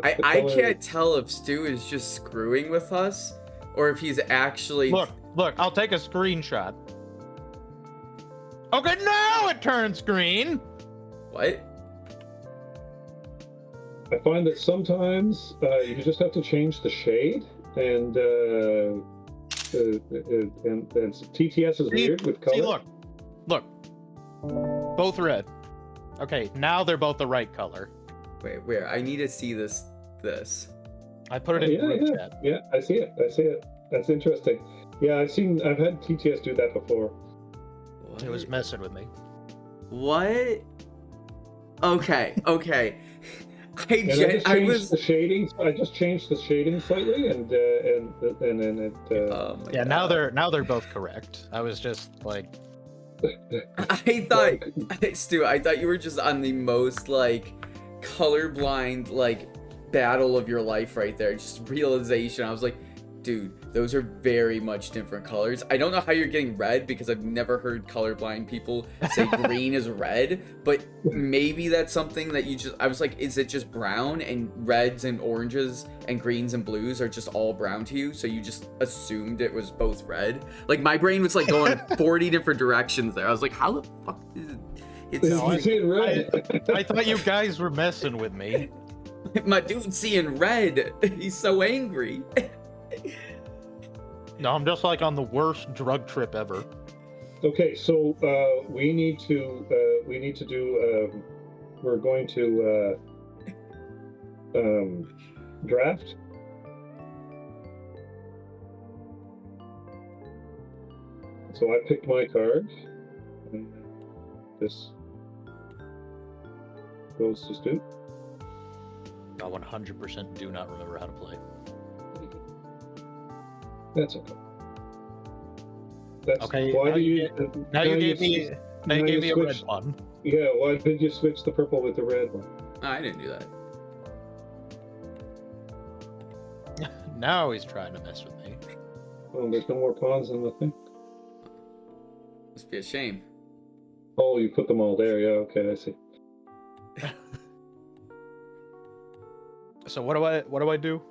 I can't tell if Stu is just screwing with us or if he's actually. Look, I'll take a screenshot. Okay, now it turns green. What? I find that sometimes you just have to change the shade, and TTS is weird with color. See, look, both red. Okay, now they're both the right color. Wait, where? I need to see this. I put it in group chat. Yeah, I see it. That's interesting. Yeah, I've had TTS do that before. What? It was messing with me. What? Okay. I just changed the shading. I just changed the shading slightly, and then it. Oh my Yeah, God. now they're both correct. I was just like, I thought, Stu, I thought you were just on the most like colorblind like battle of your life right there. Just realization. I was like, dude, those are very much different colors. I don't know how you're getting red because I've never heard colorblind people say green is red, but maybe that's something that you just, I was like, is it just brown and reds and oranges and greens and blues are just all brown to you? So you just assumed it was both red? Like my brain was like going 40 different directions there. I was like, how the fuck is it? It's You see it red. I thought you guys were messing with me. my dude's seeing red. He's so angry. No, I'm just like on the worst drug trip ever. Okay, so we need to do. We're going to draft. So I picked my card. And this goes to Stu. I 100% do not remember how to play. That's okay. That's Okay, why now do you you? Now you gave you me a red one. Yeah, why did you switch the purple with the red one? I didn't do that. Now he's trying to mess with me. Oh, there's no more pawns in the thing. Must be a shame. Oh, you put them all there. Yeah, okay, I see. So what do I do?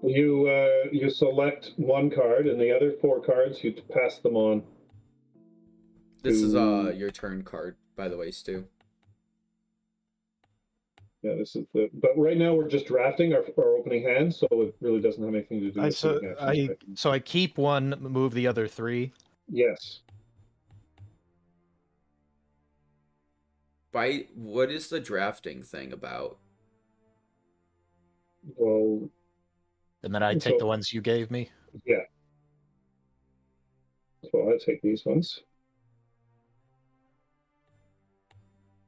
You select one card, and the other 4 cards you pass them on. This is to- your turn card, by the way, Stu. Yeah, this is the. But right now we're just drafting our opening hand, so it really doesn't have anything to do with taking actions. So I keep one, move the other 3. Yes. What is the drafting thing about? Well, And then I take the ones you gave me. yeah. So I take these ones.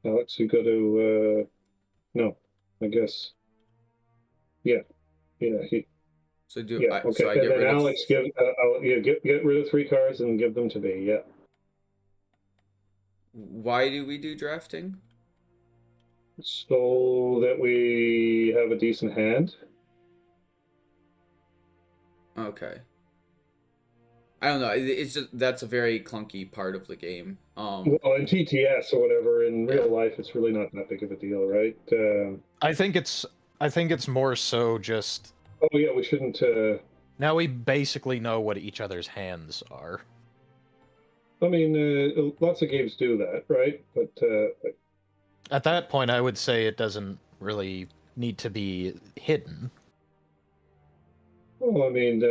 Alex, you go to. No, I guess. Yeah. So do Yeah. Okay. so I And get then rid of Alex, get rid of 3 cards and give them to me. Yeah. Why do we do drafting? So that we have a decent hand. Okay. I don't know. It's just that's a very clunky part of the game. Well, in TTS or whatever, in real life, it's really not that big of a deal, right? I think it's more so just. Oh yeah, we shouldn't. Now we basically know what each other's hands are. I mean, lots of games do that, right? But At that point, I would say it doesn't really need to be hidden. well, I mean,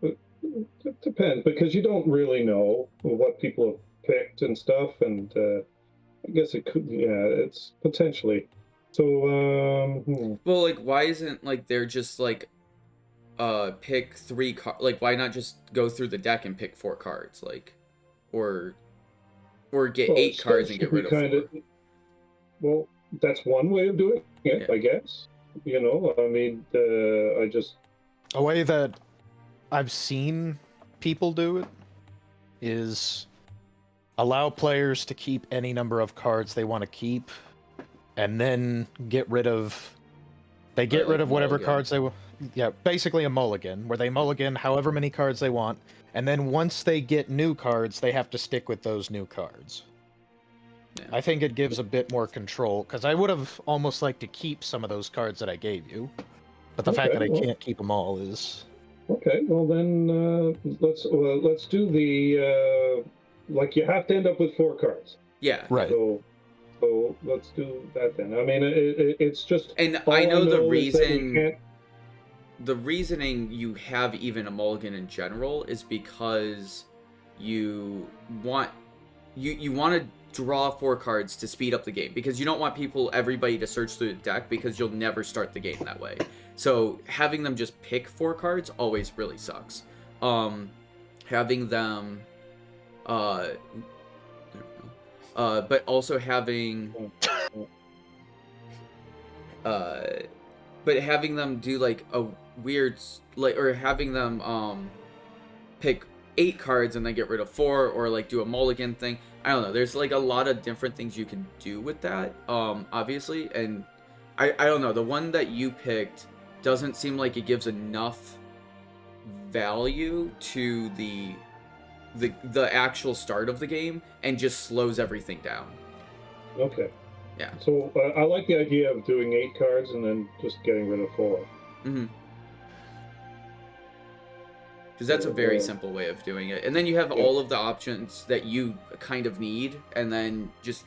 it depends because you don't really know what people have picked and stuff, and I guess it could. Yeah, it's potentially. So, Well, like, why isn't like they're just like, pick 3 cards? Like, why not just go through the deck and pick 4 cards, like, or get well, 8 cards and get rid of 4? Well, that's one way of doing it, Yeah. I guess. You know, I mean, I just. A way that I've seen people do it is allow players to keep any number of cards they want to keep, and then get rid of. They get Like rid of whatever mulligan. cards they. Yeah, basically a mulligan, where they mulligan however many cards they want, and then once they get new cards, they have to stick with those new cards. Yeah. I think it gives a bit more control, because I would have almost liked to keep some of those cards that I gave you, but the fact that I can't keep them all is. Okay, well then let's do the like you have to end up with 4 cards. Yeah. Right. So let's do that then. I mean, it's just. And I know the is that you reason. can't- The reasoning you have even a mulligan in general is because you want to draw 4 cards to speed up the game, because you don't want everybody to search through the deck, because you'll never start the game that way. So having them just pick 4 cards always really sucks. Having them but also having but having them do like a weird, like, or having them pick 8 cards and then get rid of 4, or like do a mulligan thing. I don't know, there's like a lot of different things you can do with that, obviously, and I don't know, the one that you picked doesn't seem like it gives enough value to the actual start of the game, and just slows everything down. Okay. Yeah. So I like the idea of doing 8 cards and then just getting rid of 4. Mm-hmm. Because that's a very simple way of doing it. And then you have all of the options that you kind of need, and then just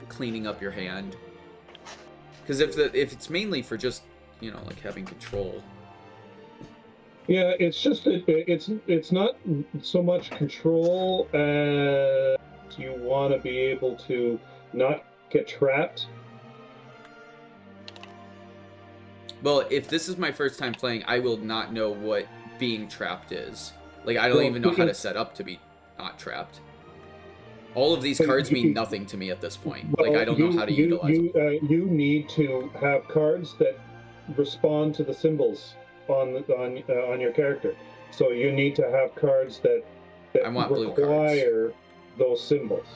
cleaning up your hand. Because if it's mainly for just, you know, like having control. Yeah, it's just it's not so much control as you want to be able to not get trapped. Well, if this is my first time playing, I will not know what being trapped is. Like, I don't even know how to set up to be not trapped. All of these cards mean nothing to me at this point. Well, like, I don't know how to utilize them. You need to have cards that respond to the symbols on your character. So you need to have cards that I want blue require those symbols.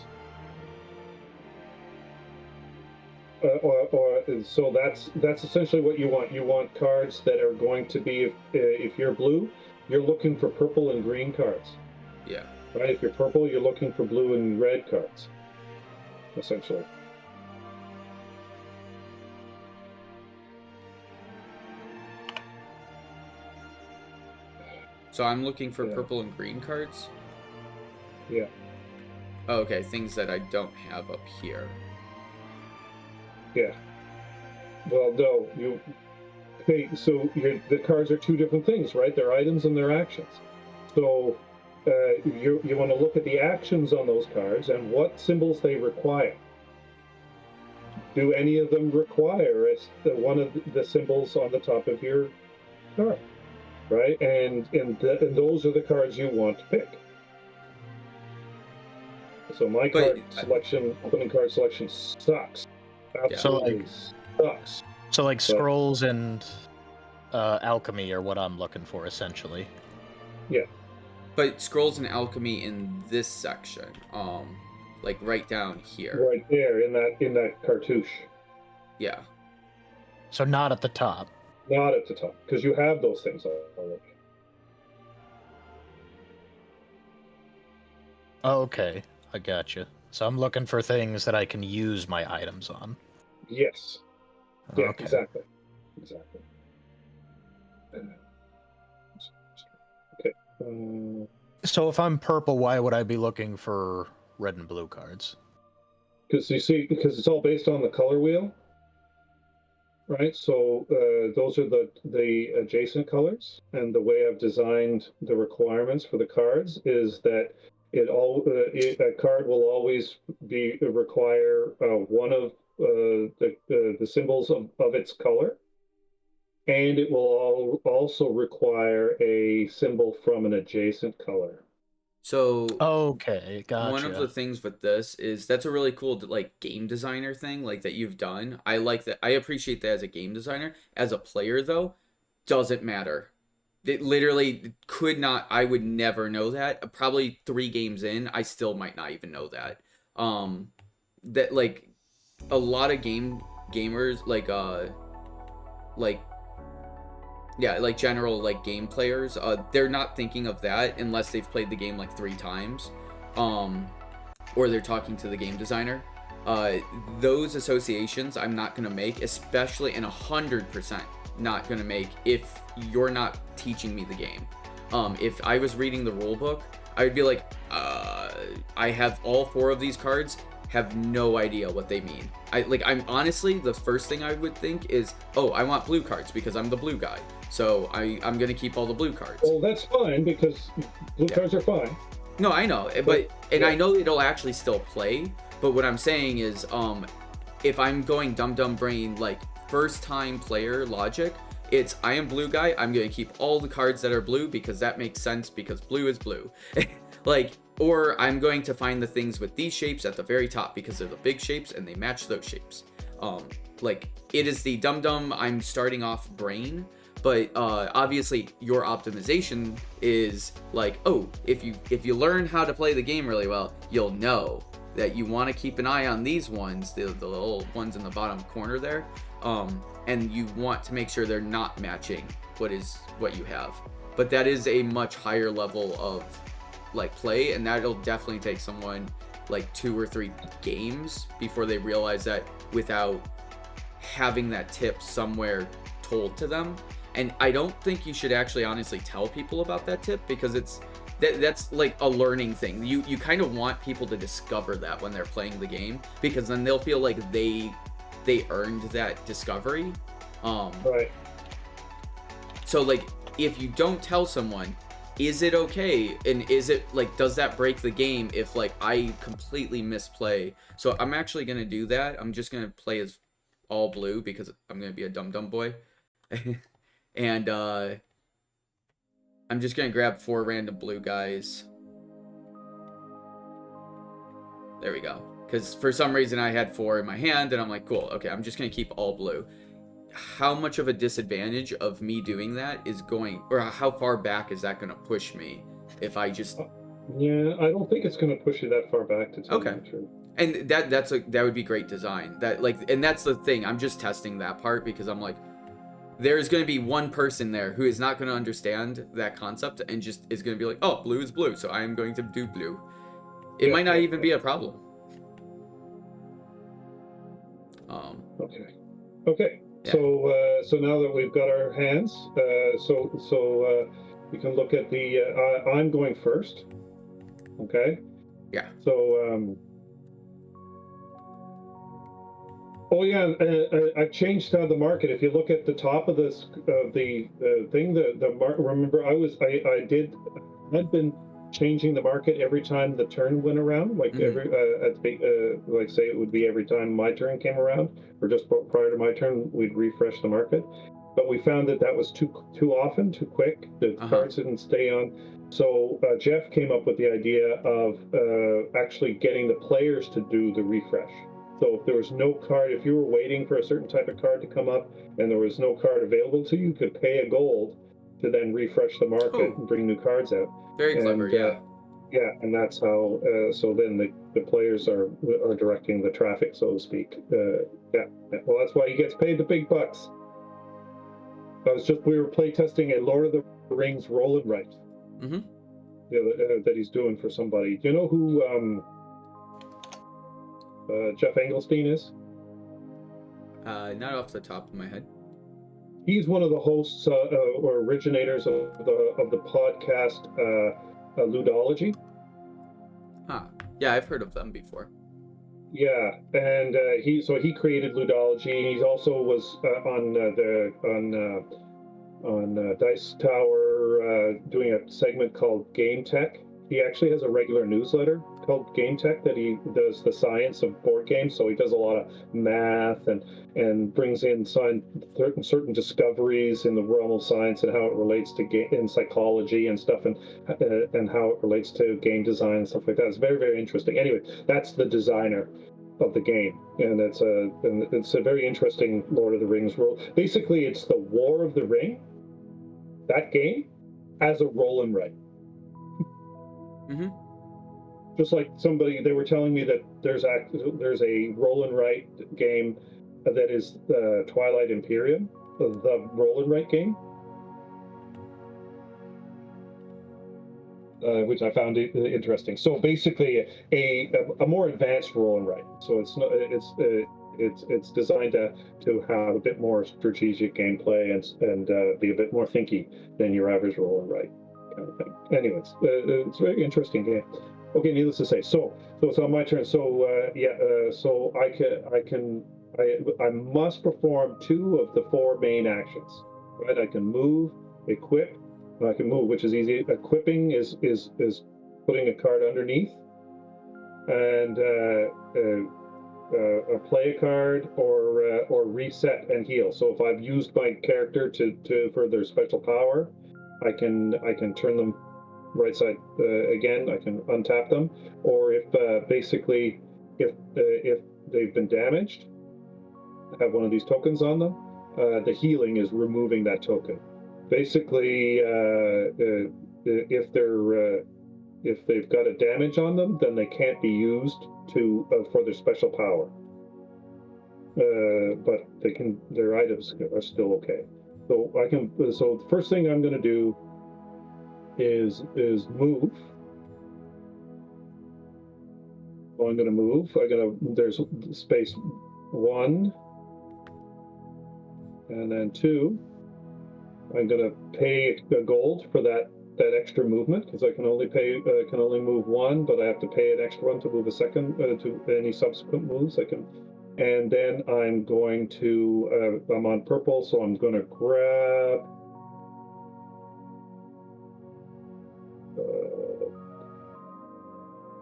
So that's essentially what you want. You want cards that are going to be, if you're blue, you're looking for purple and green cards. Yeah. Right? If you're purple, you're looking for blue and red cards, essentially. So I'm looking for Yeah. purple and green cards? Yeah. Oh, okay, things that I don't have up here. Yeah. Well, no, you. Okay, so the cards are two different things, right? They're items and they're actions. So you want to look at the actions on those cards and what symbols they require. Do any of them require one of the symbols on the top of your card, right? And those are the cards you want to pick. So my card selection, opening card selection sucks. Absolutely sucks. So like scrolls and alchemy are what I'm looking for, essentially. Yeah. But scrolls and alchemy in this section, like right down here. Right there in that cartouche. Yeah. So not at the top. Not at the top, because you have those things already. Okay, I gotcha. So I'm looking for things that I can use my items on. Yes. Yeah, okay. Exactly. Okay. So if I'm purple, why would I be looking for red and blue cards? Because it's all based on the color wheel, right? So those are the adjacent colors, and the way I've designed the requirements for the cards is that a card will always require one of the symbols of its color, and it will also require a symbol from an adjacent color. So okay, gotcha. One of the things with this is that's a really cool like game designer thing like that you've done. I like that. I appreciate that as a game designer. As a player though, doesn't matter. It literally could not. I would never know that. Probably 3 games in, I still might not even know that. That like a lot of gamers like general like game players, they're not thinking of that unless they've played the game like 3 times, or they're talking to the game designer. Those associations I'm not gonna make, especially in 100% not gonna make if you're not teaching me the game. If I was reading the rule book, I would be like, I have all 4 of these cards, have no idea what they mean. I'm honestly, the first thing I would think is, oh, I want blue cards because I'm the blue guy. So I'm gonna keep all the blue cards. Well, that's fine because blue cards are fine. No, I know, but I know it'll actually still play. But what I'm saying is, if I'm going dumb brain like first time player logic, it's I am blue guy. I'm gonna keep all the cards that are blue because that makes sense because blue is blue. Or I'm going to find the things with these shapes at the very top because they're the big shapes and they match those shapes. It is the dumb I'm starting off brain. But obviously your optimization is like, oh, if you learn how to play the game really well, you'll know that you want to keep an eye on these ones, the little ones in the bottom corner there, and you want to make sure they're not matching what you have. But that is a much higher level of like play, and that'll definitely take someone like 2 or 3 games before they realize that without having that tip somewhere told to them. And I don't think you should actually honestly tell people about that tip because that's like a learning thing. You kind of want people to discover that when they're playing the game because then they'll feel like they earned that discovery. Right. So like if you don't tell someone, is it okay? And is it like, does that break the game if like I completely misplay? So I'm actually going to do that. I'm just going to play as all blue because I'm going to be a dumb boy. And I'm just gonna grab 4 random blue guys. There we go. Because for some reason I had 4 in my hand, and I'm like, cool, okay, I'm just gonna keep all blue. How much of a disadvantage of me doing that is going, or how far back is that gonna push me if I just... Yeah, I don't think it's gonna push you that far back to tell you the truth. And that would be great design. And that's the thing. I'm just testing that part because I'm like, there's going to be one person there who is not going to understand that concept and just is going to be like, oh, blue is blue, so I am going to do blue. It might not even be a problem. Okay. Yeah. So now that we've got our hands, we can look at the. I'm going first. Okay. Yeah. So. Oh yeah, I've changed the market. If you look at the top of this, the thing, remember I'd been changing the market every time the turn went around, like like say it would be every time my turn came around, or just prior to my turn, we'd refresh the market. But we found that was too often, too quick. The cards didn't stay on. So Jeff came up with the idea of actually getting the players to do the refresh. So if there was no card, if you were waiting for a certain type of card to come up and there was no card available to you, you could pay a gold to then refresh the market and bring new cards out. Very clever, yeah. Yeah, and that's how. So then the players are directing the traffic, so to speak. Yeah. Well, that's why he gets paid the big bucks. We were playtesting a Lord of the Rings roll and write. That he's doing for somebody. Do you know who Jeff Engelstein is? Not off the top of my head. He's one of the hosts or originators of the podcast Ludology. Huh. Yeah, I've heard of them before. Yeah, and he created Ludology. He also was on Dice Tower doing a segment called Game Tech. He actually has a regular newsletter called Game Tech that he does the science of board games. So he does a lot of math and brings in certain discoveries in the realm of science and how it relates to game and psychology and stuff, and how it relates to game design and stuff like that. It's very, very interesting. Anyway, that's the designer of the game, and it's a very interesting Lord of the Rings role. Basically, it's the War of the Ring, that game, as a roll and write. Just like they were telling me that there's a roll and write game that is Twilight Imperium, the roll and write game, which I found interesting. So basically, a more advanced roll and write. So it's designed to have a bit more strategic gameplay and be a bit more thinky than your average roll and write kind of thing. Anyways, it's a very interesting game. Okay, needless to say, so it's on my turn. So so I must perform 2 of the 4 main actions. Right, I can move, equip. I can move, which is easy. Equipping is putting a card underneath, and play a card or reset and heal. So if I've used my character for their special power, I can turn them right side again. I can untap them, or if basically if they've been damaged, I have one of these tokens on them. The healing is removing that token. Basically, if they've got a damage on them, then they can't be used for their special power. But their items are still okay. So the first thing I'm going to do is move. So I'm going to move. There's space 1, and then 2. I'm going to pay a gold for that extra movement, because I can only move 1, but I have to pay an extra 1 to move a second to any subsequent moves. And then I'm going to I'm on purple, so I'm going to grab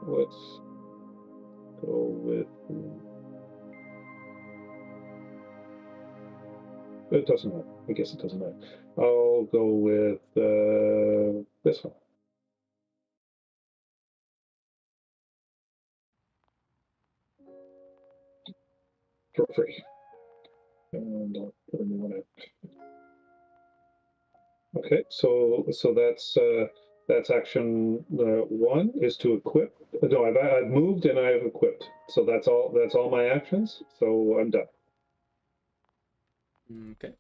let's go with, it doesn't matter. I guess it doesn't matter. I'll go with this one. For free. And I'll put a new one out. Okay, so that's action 1 is to equip No, I've moved and I've equipped. So that's all. That's all my actions. So I'm done. Okay.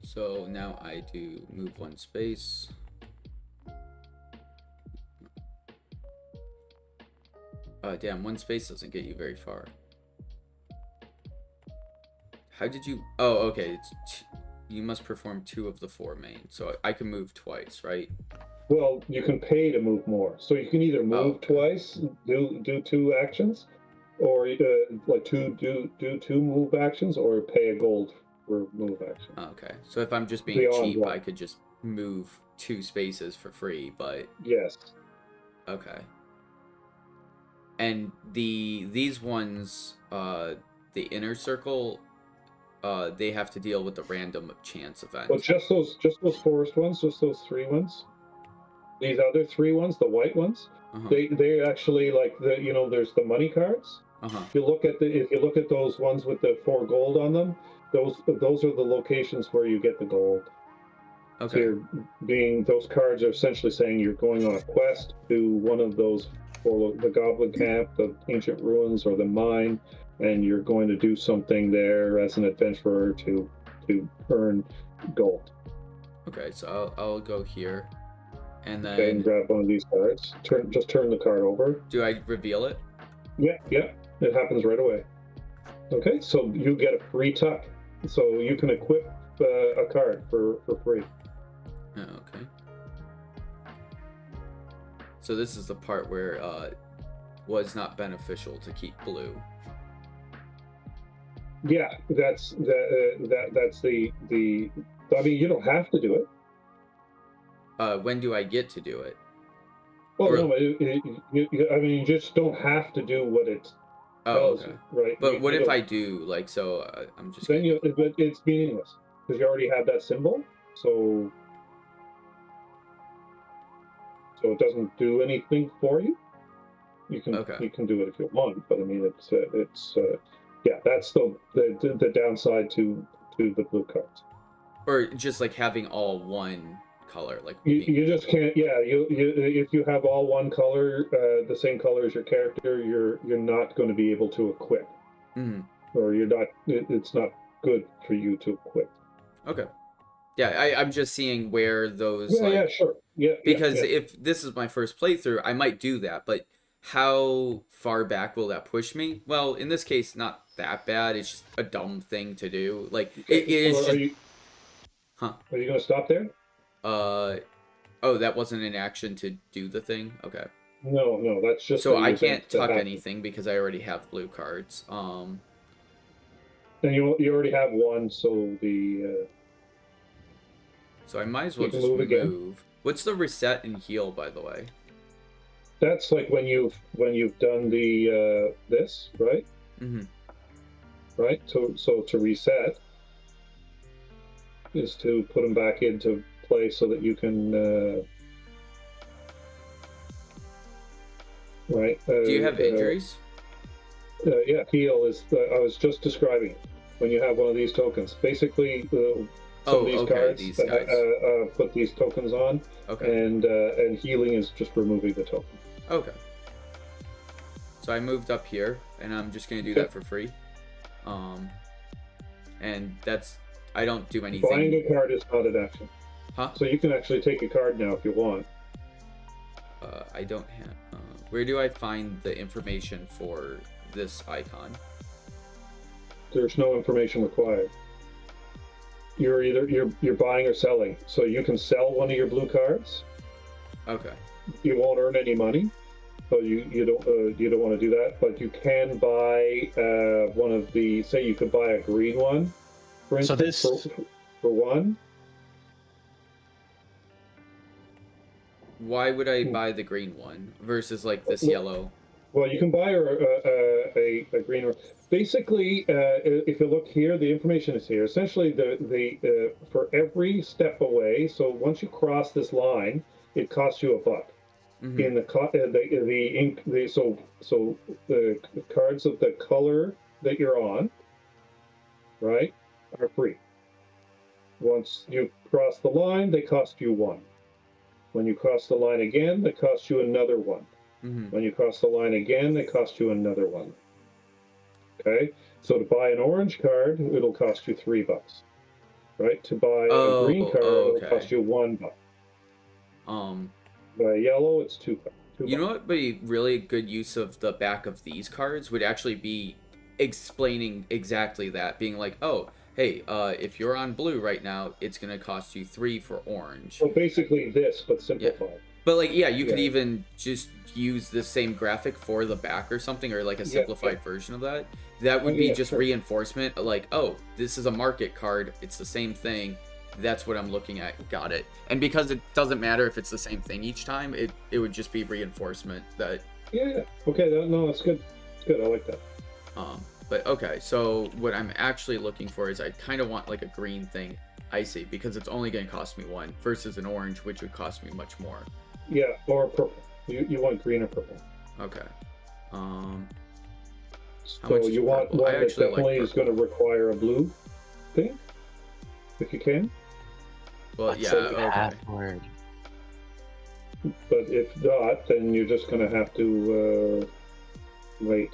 So now I do move 1 space. Damn, 1 space doesn't get you very far. How did you... Oh, okay. You must perform 2 of the 4 main. So I can move twice, right? Well, you can pay to move more. So you can either move okay. twice, do 2 actions, or like do 2 move actions, or pay a gold for move action. Okay. So if I'm just being Beyond cheap, one. I could just move 2 spaces for free, but... Yes. Okay. And these ones, the inner circle, they have to deal with the random chance event. Well, just those forest ones, just those 3 ones. These other 3 ones, the white ones, they actually, like, there's the money cards. If you look at those ones with the 4 gold on them, those are the locations where you get the gold. Okay. So those cards are essentially saying you're going on a quest to one of those, for the Goblin Camp, the Ancient Ruins, or the mine, and you're going to do something there as an adventurer to earn gold. Okay, so I'll go here, and then... Okay, and grab one of these cards. Just turn the card over. Do I reveal it? Yeah, it happens right away. Okay, so you get a free tuck. So you can equip a card for free. Okay. So this is the part where was not beneficial to keep blue. Yeah, that's the. I mean, you don't have to do it. When do I get to do it? Well, no, I mean, you just don't have to do what it tells you, right? But what if I do, like, so I'm just... Then but it's meaningless, because you already have that symbol, so it doesn't do anything for you. You can do it if you want, but I mean, it's yeah, that's the downside to the blue cards. Or just like having all one color, like you just can't. Yeah, you if you have all one color, the same color as your character, you're not going to be able to equip, or you're not. It's not good for you to equip. Okay. Yeah, I'm just seeing where those... Yeah, yeah, sure. Yeah, because if this is my first playthrough, I might do that, but how far back will that push me? Well, in this case, not that bad. It's just a dumb thing to do. Like, it's just... Are you going to stop there? Oh, that wasn't an action to do the thing? Okay. No, that's just... So I can't tuck anything because I already have blue cards. And you already have one, so the... So I might as well just move. Again. What's the reset and heal, by the way? That's like when you've done the this, right? Right. So to reset is to put them back into play so that you can. Right. Do you have injuries? Yeah, heal is. I was just describing it. When you have one of these tokens, basically. Some of these cards, these guys. Put these tokens on, and healing is just removing the token. Okay. So I moved up here, and I'm just gonna do that for free. And that's... I don't do anything. Buying a card is not an action. Huh? So you can actually take a card now if you want. I don't have... where do I find the information for this icon? There's no information required. You're either you're buying or selling, so you can sell one of your blue cards. Okay. You won't earn any money, so you don't want to do that. But you can buy one of the... Say you could buy a green one, for instance, so this... for one. Why would I buy the green one versus like this yellow? Well, you can buy a green one. Basically, if you look here, the information is here. Essentially, the for every step away. So once you cross this line, it costs you $1. In so the cards of the color that you're on, right, are free. Once you cross the line, they cost you $1. When you cross the line again, that costs you another one. Mm-hmm. When you cross the line again, it costs you another one. Okay, so to buy an orange card, it'll cost you $3. Right? To buy a green card, it'll cost you $1. Buy a yellow, it's $2. You know what would be really good use of the back of these cards would actually be explaining exactly that, being like, oh, hey, if you're on blue right now, it's gonna cost you 3 for orange. So basically this, but simplified. Yeah. But like, yeah, you could even just use the same graphic for the back or something, or like a simplified version of that. That would be just reinforcement, like, oh, this is a market card, it's the same thing. That's what I'm looking at. Got it. And because it doesn't matter if it's the same thing each time, it would just be reinforcement that. Yeah. Okay. No, that's good. It's good. I like that. But okay. So what I'm actually looking for is I kind of want like a green thing, icy, because it's only going to cost me 1 versus an orange, which would cost me much more. Yeah, or purple. You want green or purple. Okay. So you want one that definitely is going to require a blue thing, if you can. Well, yeah, okay. But if not, then you're just going to have to wait,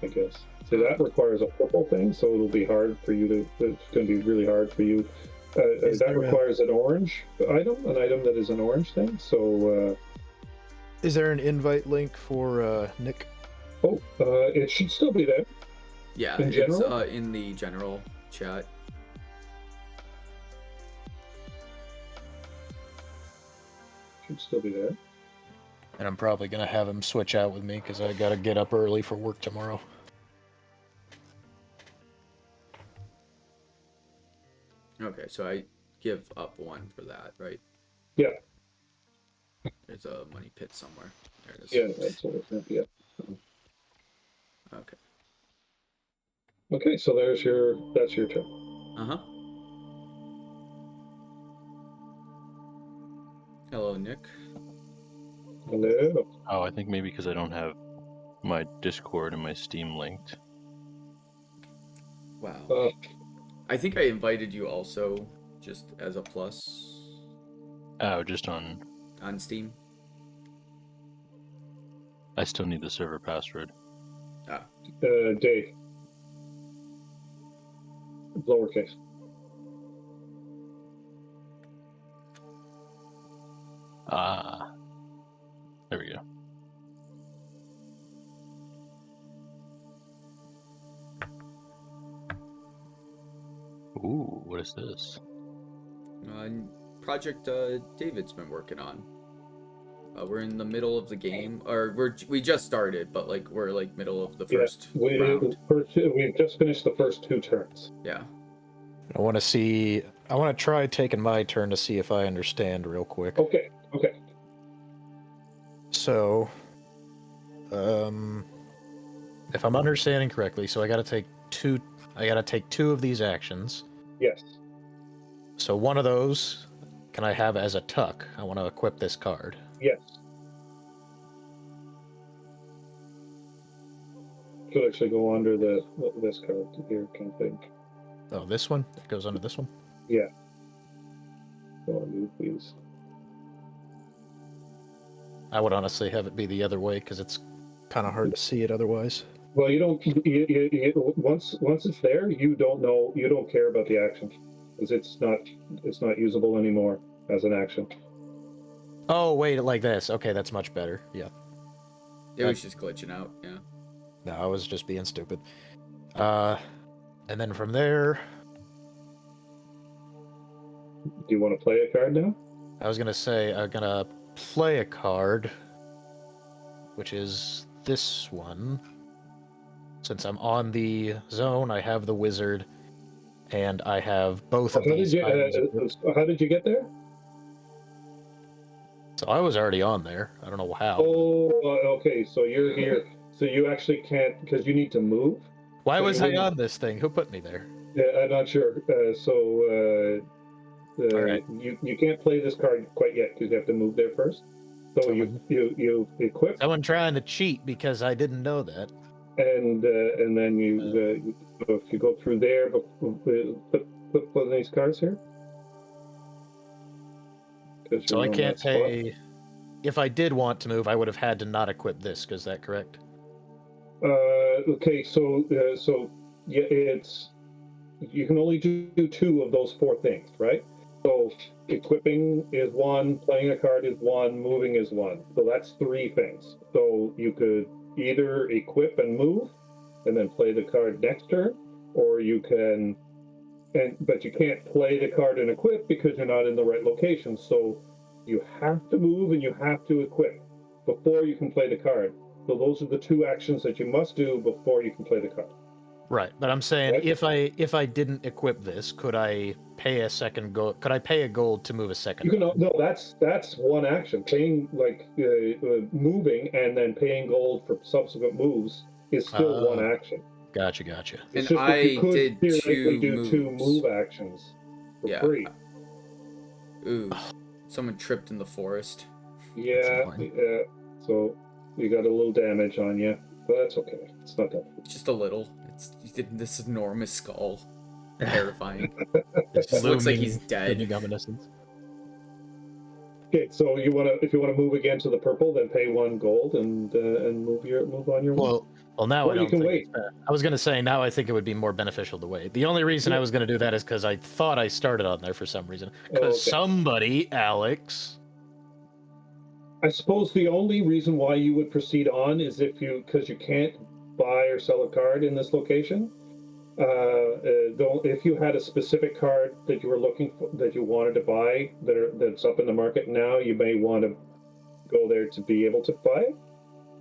I guess. So that requires a purple thing, so it'll be hard for you to. It's going to be really hard for you. That requires an orange item, that is an orange thing. So. Is there an invite link for Nick? Oh, it should still be there. Yeah, it's in the general chat. Should still be there. And I'm probably going to have him switch out with me because I got to get up early for work tomorrow. Okay, so I give up 1 for that, right? Yeah. There's a money pit somewhere. There it is. Yeah, that's what it's yeah. Okay. Okay, so that's your turn. Uh-huh. Hello, Nick. Hello. Oh, I think maybe because I don't have my Discord and my Steam linked. Wow. I think I invited you also, just as a plus. Oh, just on Steam. I still need the server password. Dave. Lowercase. There we go. Ooh, what is this? Project David's been working on. We're in the middle of the game, or we just started, but like we're like middle of the first round. We've just finished the first 2 turns. Yeah. I want to try taking my turn to see if I understand real quick. Okay. So, if I'm understanding correctly, so I got to take 2 of these actions. Yes. So one of those, can I have as a tuck? I want to equip this card. Yes. Could actually go under this card here, kind of thing. Oh, this one? It goes under this one? Yeah. Go on, you please. I would honestly have it be the other way because it's kind of hard to see it otherwise. Well, you don't. Once it's there, you don't know. You don't care about the action because it's not usable anymore as an action. Oh, wait, like this. Okay, that's much better. Yeah. It was just glitching out. Yeah. No, I was just being stupid. And then from there, Do you want to play a card now? I was gonna say I'm gonna play a card, which is this one. Since I'm on the zone, I have the wizard, and I have both of these. How did you get there? So I was already on there. I don't know how. Oh, okay. So you're here. So you actually can't because you need to move. Why was I on this thing? Who put me there? Yeah, I'm not sure. All right. You can't play this card quite yet because you have to move there first. So you equip. Someone trying to cheat because I didn't know that. And then if you go through there, put one of these cards here. because So you're I on can't that spot. pay. If I did want to move, I would have had to not equip this. Is that correct? Okay, so yeah, it's you can only do 2 of those 4 things, right? So equipping is 1, playing a card is 1, moving is 1. So that's 3 things. So you could either equip and move, and then play the card next turn, or you can, but you can't play the card and equip because you're not in the right location. So you have to move and you have to equip before you can play the card. So those are the 2 actions that you must do before you can play the card. Right, but I'm saying Right. if I didn't equip this, could I pay a second gold? Could I pay a gold to move a second You can one? no, that's 1 action. Paying moving and then paying gold for subsequent moves is still 1 Oh, action. gotcha. It's And just that you I could did theoretically 2 do 2 moves. move actions for Yeah. free. Ooh, someone tripped in the forest. Yeah, annoying. so you got a little damage on you, but that's okay. It's not that. Just a little. It's this enormous skull. Terrifying. It's Just looks like he's looming, dead. looming ominous. Okay, so if you want to move again to the purple, then pay 1 gold and move on your way. Well, now Or I you don't can think wait. it's fair. I was gonna say now I think it would be more beneficial to wait. The only reason I Yeah. was gonna do that is because I thought I started on there for some reason. Oh, Because okay. somebody, Alex. I suppose the only reason why you would proceed on is because you can't buy or sell a card in this location. Though, if you had a specific card that you were looking for, that you wanted to buy, that's up in the market now, you may want to go there to be able to buy it.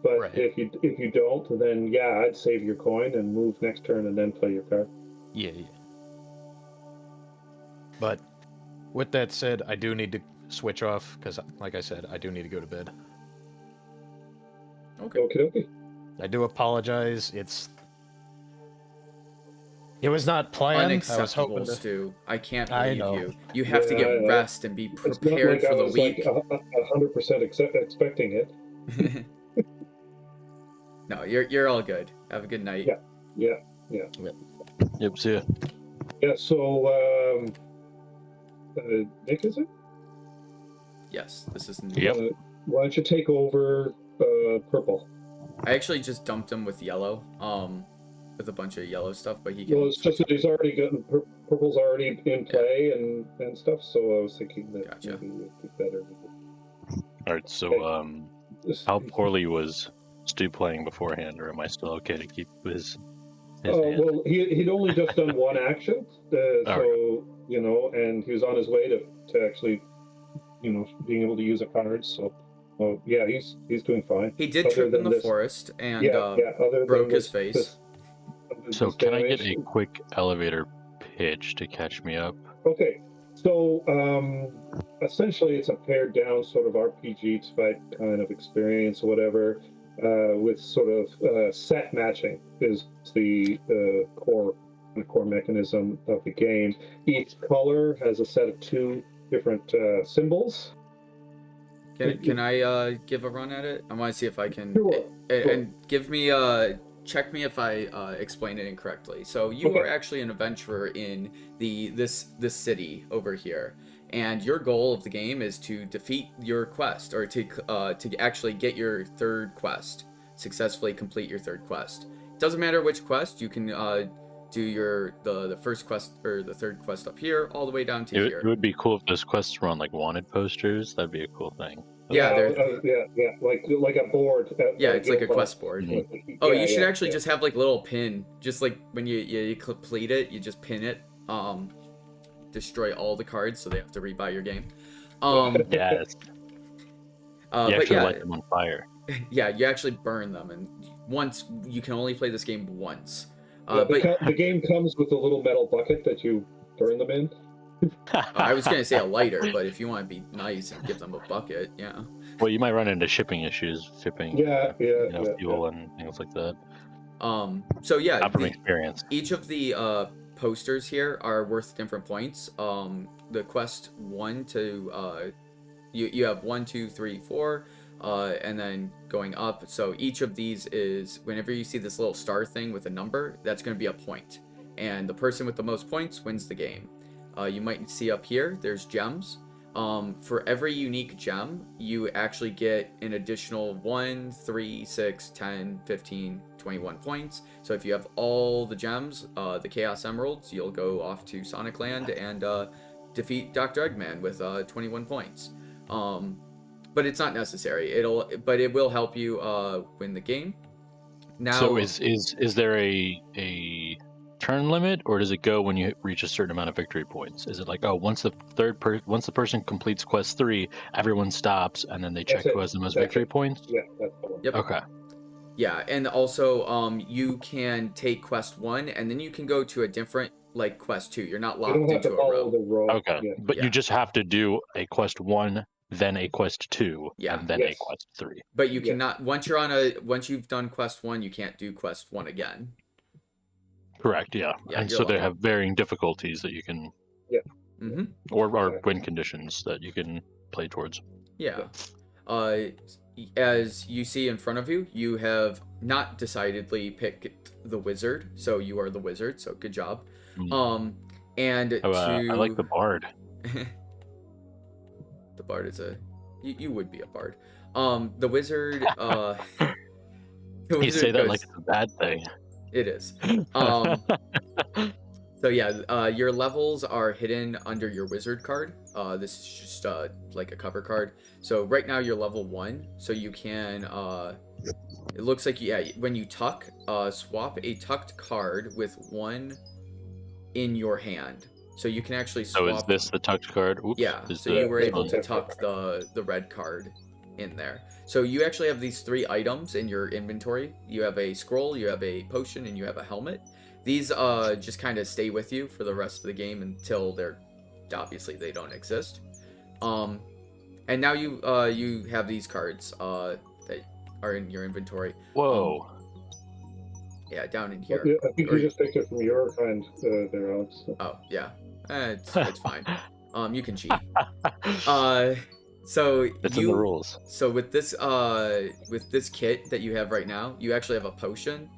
But Right. if you don't, then yeah, I'd save your coin and move next turn and then play your card. Yeah. But with that said, I do need to switch off because, like I said, I do need to go to bed. Okay. Okay. I do apologize. It was not planned. I was Unacceptable, hoping to. Stu. I can't I leave know. you. You have to Yeah, get rest and be It's not prepared like I for the was like week. 100% expecting it. No, you're all good. Have a good night. Yeah. Yep, see ya. Yeah. So, Nick, is it? Yes, this is. Yep. Why don't you take over purple? I actually just dumped him with yellow, with a bunch of yellow stuff, but he can. Well, it's just that he's already gotten purple's already in play and stuff. So I was thinking that Gotcha. maybe it'd be better. All right, so how poorly was Stu playing beforehand, or am I still okay to keep his hand? Well, he'd only just done 1 action, so and he was on his way to actually, being able to use a card. So, yeah, he's doing fine. He did Other trip in than the this- forest and other broke than his face. So this can I get damage. a quick elevator pitch to catch me up? Okay, so essentially it's a pared down sort of RPG type kind of experience or whatever, with sort of set matching is the core mechanism of the game. Each color has a set of 2 different symbols. Can I give a run at it? I want to see if I can. Sure. And give me check me if I explain it incorrectly. So you Okay. are actually an adventurer in this city over here, and your goal of the game is to defeat your quest, or to actually get your 3rd quest, successfully complete your 3rd quest. Doesn't matter which quest, you can do the first quest or the 3rd quest up here, all the way down to here. It would be cool if those quests were on like wanted posters. That'd be a cool thing. Yeah, yeah, like a board. Yeah, it's like a guild quest board. board. Mhm. Oh, you should actually just have like a little pin, just like when you complete it, you just pin it. Destroy all the cards, so they have to rebuy your game. Yes. You But actually yeah, light them on fire. yeah, you actually burn them, and once you can only play this game once. Yeah, But the game comes with a little metal bucket that you burn them in. I was gonna say a lighter, but if you want to be nice and give them a bucket, yeah. Well, you might run into shipping issues, shipping fuel and things like that. So yeah, Not from experience. each of the posters here are worth different points. The quest 1 to you have 1, 2, 3, 4, and then going up. So each of these is, whenever you see this little star thing with a number, that's going to be a point, and the person with the most points wins the game. You might see up here, there's gems. For every unique gem, you actually get an additional 1, 3, 6, 10, 15, 21 points. So if you have all the gems, the Chaos Emeralds, you'll go off to Sonic Land and defeat Dr. Eggman with 21 points. But it's not necessary. But it will help you win the game. Now, so is there a turn limit, or does it go when you reach a certain amount of victory points? Is it like, oh, once the person completes quest 3, everyone stops and then they check who has the most victory points? Yeah, that's the one. Yep. Okay. Yeah, and also you can take quest 1 and then you can go to a different like quest 2. You're not locked into a row. The row. Okay. Yeah. But you just have to do a quest 1, then a quest 2, and then a quest 3. But you cannot once you've done quest 1, you can't do quest 1 again. Correct, yeah. And so they have varying difficulties that you can or win conditions that you can play towards. Yeah. As you see in front of you, you have not decidedly picked the wizard, so you are the wizard, so good job. And I like the bard. The bard is you would be a bard. The wizard the You say that goes, like it's a bad thing. It is. So yeah, your levels are hidden under your wizard card. This is just like a cover card. So right now you're level 1, so you can it looks like when you tuck, swap a tucked card with 1 in your hand. So you can actually swap. So is this the tucked card? Oops, yeah, so you were able to tuck the red card in there. So you actually have these 3 items in your inventory. You have a scroll, you have a potion, and you have a helmet. These just kind of stay with you for the rest of the game until obviously they don't exist. And now you have these cards that are in your inventory. Whoa. Yeah, down in here. I think you just picked it from your kind there, Alex. Oh yeah, it's fine. You can cheat. So it's in the rules. So with this kit that you have right now, you actually have a potion.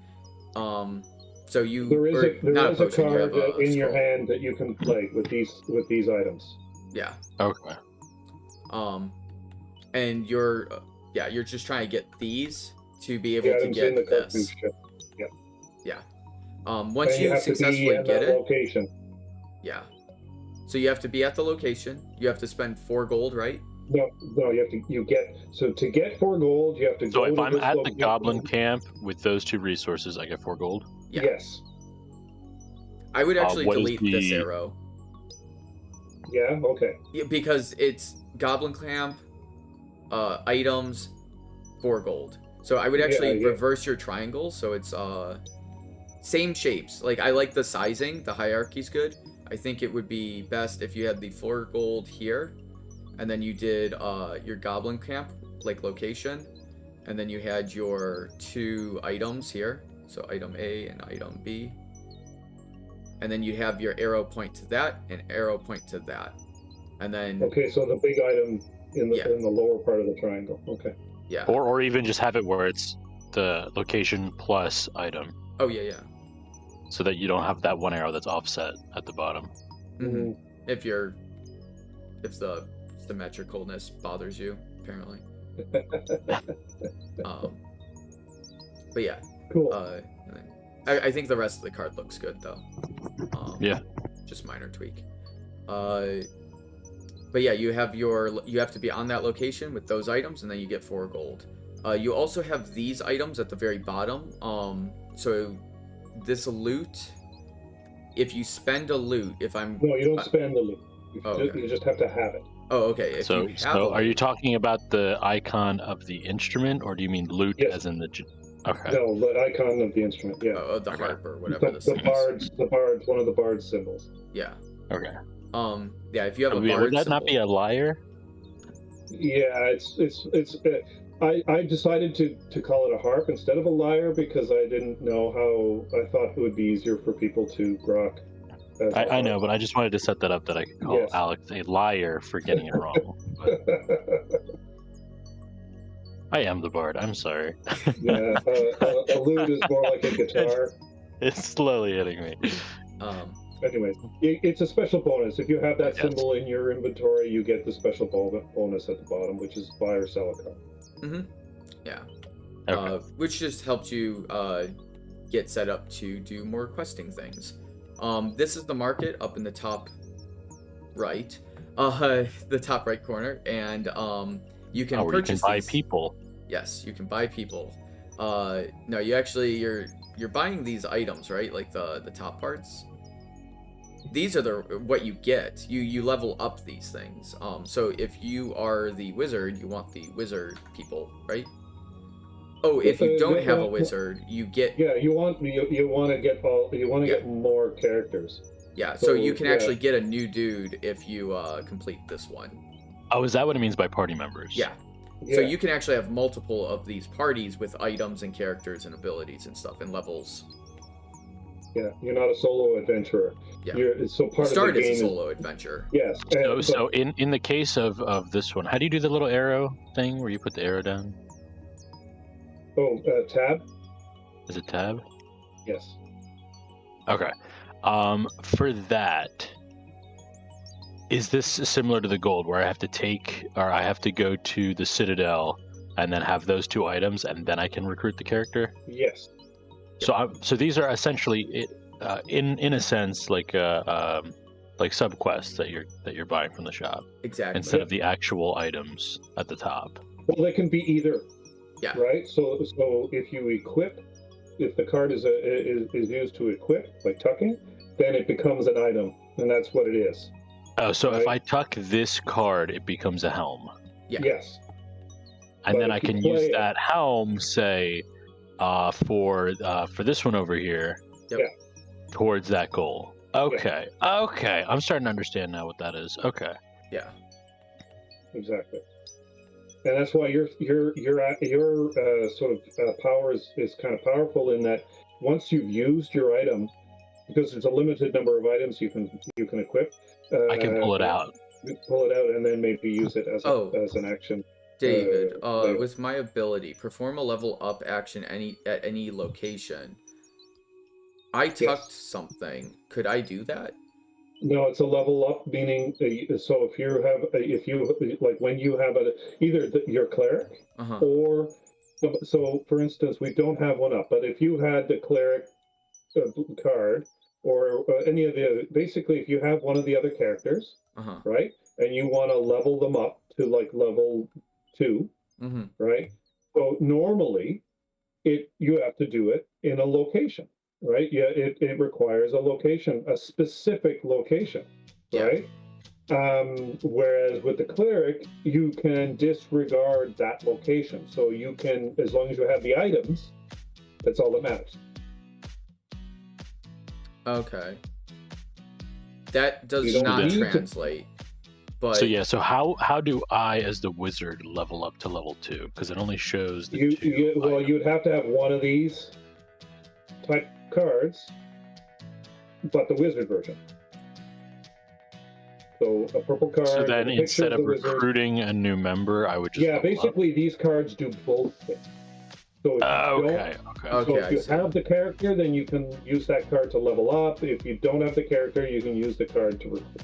So there is a card in your hand that you can play with these items. Yeah. Okay. And you're just trying to get these to be able to get this. Yeah. Once you successfully get it. Location. Yeah. So you have to be at the location. You have to spend 4 gold, right? No, to get 4 gold, you have to go. So if I'm at the location. goblin camp with those 2 resources, I get 4 gold? Yeah. Yes. I would actually delete this arrow. Yeah, okay. Yeah, because it's goblin camp, items, 4 gold. So I would actually reverse your triangle, so it's same shapes. Like I like the sizing, the hierarchy's good. I think it would be best if you had the 4 gold here, and then you did your goblin camp like location, and then you had your 2 items here, so item A and item B, and then you have your arrow point to that and arrow point to that, and then okay, so the big item in the lower part of the triangle. Okay. Yeah. Or even just have it where it's the location plus item. Oh yeah. So that you don't have that one arrow that's offset at the bottom. Mm-hmm. If the symmetricalness bothers you, apparently. But yeah. Cool. I think the rest of the card looks good though. Yeah. Just minor tweak. But yeah, you have to be on that location with those items, and then you get 4 gold. You also have these items at the very bottom. So this loot, if you spend a loot, No, you don't spend the loot. You just have to have it. Oh, okay. So are you talking about the icon of the instrument, or do you mean loot as in the? Okay. No, the icon of the instrument. Yeah. The harp or whatever. The bard's one of the bard's symbols. Yeah. Okay. Yeah. If you have a bard would that symbol, not be a lyre? Yeah, I decided to call it a harp instead of a lyre because I didn't know how. I thought it would be easier for people to grok. I know, but I just wanted to set that up that I could call Alex a liar for getting it wrong. I am the bard. I'm sorry. Yeah, a lute is more like a guitar. It's slowly hitting me. Anyways, it's a special bonus. If you have that Yes. symbol in your inventory, you get the special bonus at the bottom, which is buy or sell a card. Mm-hmm. Yeah. Okay. Which just helps you get set up to do more questing things. This is the market up in the top right, the top right corner, and you can Where you purchase can buy these. people. Yes, you can buy people. No, you're buying these items, right? Like the top parts. These are what you get. You level up these things. So if you are the wizard, you want the wizard people, right? Oh, if you don't have a wizard, you get. Yeah, you want to get more characters. Yeah, so you can actually get a new dude if you complete this one. Oh, is that what it means by party members? Yeah. So you can actually have multiple of these parties with items and characters and abilities and stuff and levels. Yeah, you're not a solo adventurer. Yeah. So part Start of the game as a solo adventure. Yes. So in the case of this one, how do you do the little arrow thing where you put the arrow down? Oh, tab? Is it tab? Yes. Okay. For that, is this similar to the gold where I have to go to the Citadel and then have those two items and then I can recruit the character? Yes. So these are essentially in a sense like sub quests that you're buying from the shop. Exactly. Instead of the actual items at the top. Well, they can be either. Yeah. Right. So if you equip, if the card is used to equip, like tucking, then it becomes an item, and that's what it is. Oh, so if I tuck this card, it becomes a helm. Yeah. Yes. And But then if I can you use play that helm, say, for this one over here, Yep. Yeah. towards that goal. Okay. Okay. I'm starting to understand now what that is. Okay. Yeah. Exactly. And that's why your sort of power is kind of powerful in that once you've used your item, because there's a limited number of items you can equip. I can pull it out. Pull it out and then maybe use it as an action. David, later. with my ability, perform a level up action at any location. I tucked something. Could I do that? No, it's a level up, meaning so if you like when you have either your cleric or so for instance we don't have one up, but if you had the cleric card or any of the basically if you have one of the other characters, right, and you want to level them up to like level 2, right? So normally you have to do it in a location. Right? Yeah, it requires a location, a specific location, right? Whereas with the cleric, you can disregard that location. So you can, as long as you have the items, that's all that matters. Okay. That does not translate. But So how do I, as the wizard, level up to level 2? Because it only shows the two. Well, you'd have to have one of these type cards, but the wizard version. So a purple card. So then instead of wizard, recruiting a new member, I would just basically these cards do both things. So if you have the character, then you can use that card to level up. If you don't have the character, you can use the card to recruit.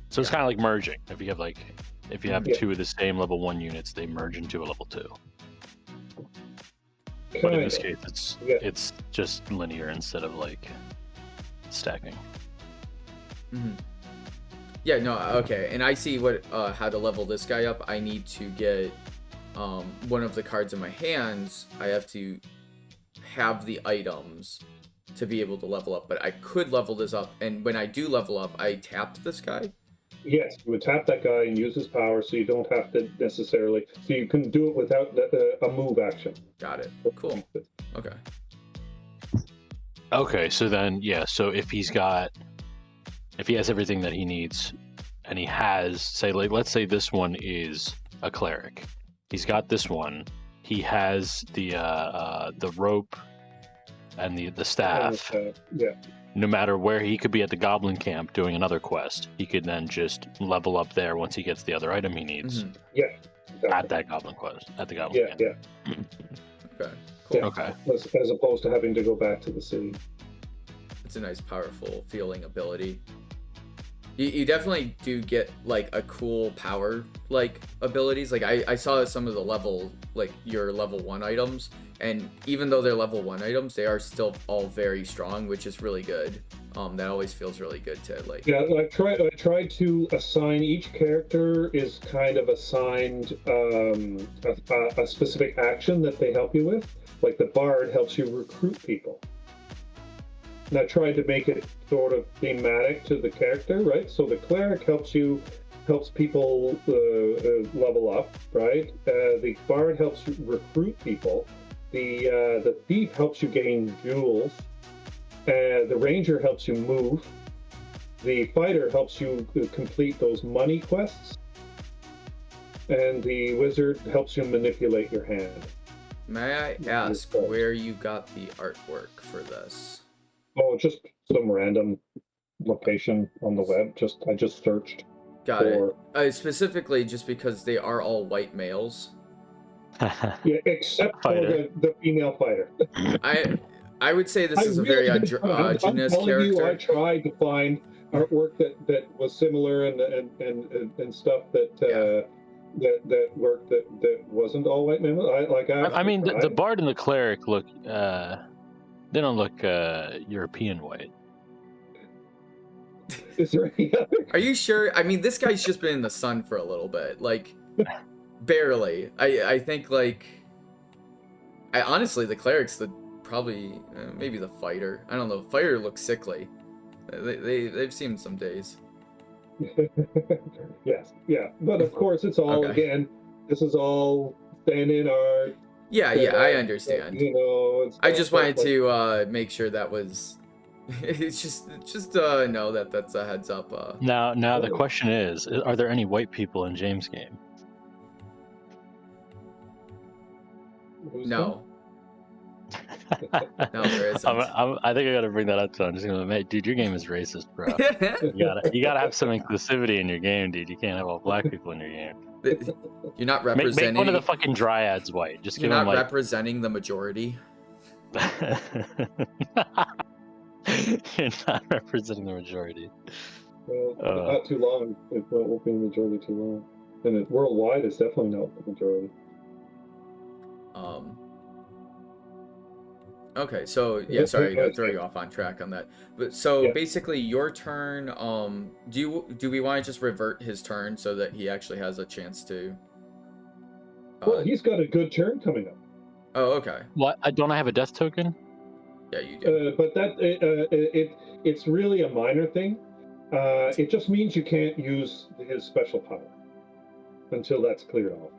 So it's kind of like merging. If you have two of the same level 1 units, they merge into a level 2. But in this case, it's just linear instead of like stacking. Yeah, no, okay. And I see how to level this guy up. I need to get one of the cards in my hands. I have to have the items to be able to level up. But I could level this up, and when I do level up, I tapped this guy. Yes, you would tap that guy and use his power, so you don't have to necessarily. So you can do it without a move action. Got it. Cool. Okay. Okay, so then so if he has everything that he needs, and he has let's say this one is a cleric. He's got this one. He has the rope and the staff. No matter where he could be at the goblin camp doing another quest, he could then just level up there once he gets the other item he needs. Yeah. Exactly. At that goblin quest, at the goblin camp. Okay. Cool. Okay. As opposed to having to go back to the city. It's a nice, powerful feeling ability. You definitely do get like a cool power like abilities. Like I saw some of the level, like your level 1 items, and even though they're level 1 items, they are still all very strong, which is really good. That always feels really good to like. Yeah, I tried to assign each character is kind of assigned a specific action that they help you with. Like the bard helps you recruit people. And I tried to make it sort of thematic to the character, right? So the cleric helps people level up, right? The bard helps you recruit people. The thief helps you gain jewels. The ranger helps you move. The fighter helps you complete those money quests. And the wizard helps you manipulate your hand. May I ask where you got the artwork for this? Oh, just some random location on the web. I just searched. Got it. Specifically, just because they are all white males. Yeah, except for the female fighter. I would say this is a very androgynous character. I tried to find artwork that was similar and stuff that worked that wasn't all white men. I mean, the bard and the cleric look. They don't look European white. Is there any other? Are you sure? I mean, this guy's just been in the sun for a little bit, like barely. I think like. Honestly, the cleric's probably maybe the fighter. I don't know. The fighter looks sickly. They've seen some days. Yes, yeah, but of course it's all again. This is all stand-in art. Yeah, I understand. I just wanted to make sure that was. It's just know that that's a heads up. Now the question is: are there any white people in James' game? No. No, there isn't. I think I gotta bring that up to him. I'm just gonna make, dude, your game is racist, bro. you gotta have some inclusivity in your game, dude. You can't have all black people in your game. You're not representing. Make one of the fucking dryads white. Just you're give not them, representing the majority. You're not representing the majority. Well, not too long. It won't be the majority too long, and worldwide, it's definitely not the majority. Okay, so yeah, sorry, I throw you off on track on that. But so basically, your turn. Do we want to just revert his turn so that he actually has a chance to? Well, he's got a good turn coming up. Oh, okay. What? Don't I have a death token? Yeah, you do. But that it's really a minor thing. It just means you can't use his special power until that's cleared off.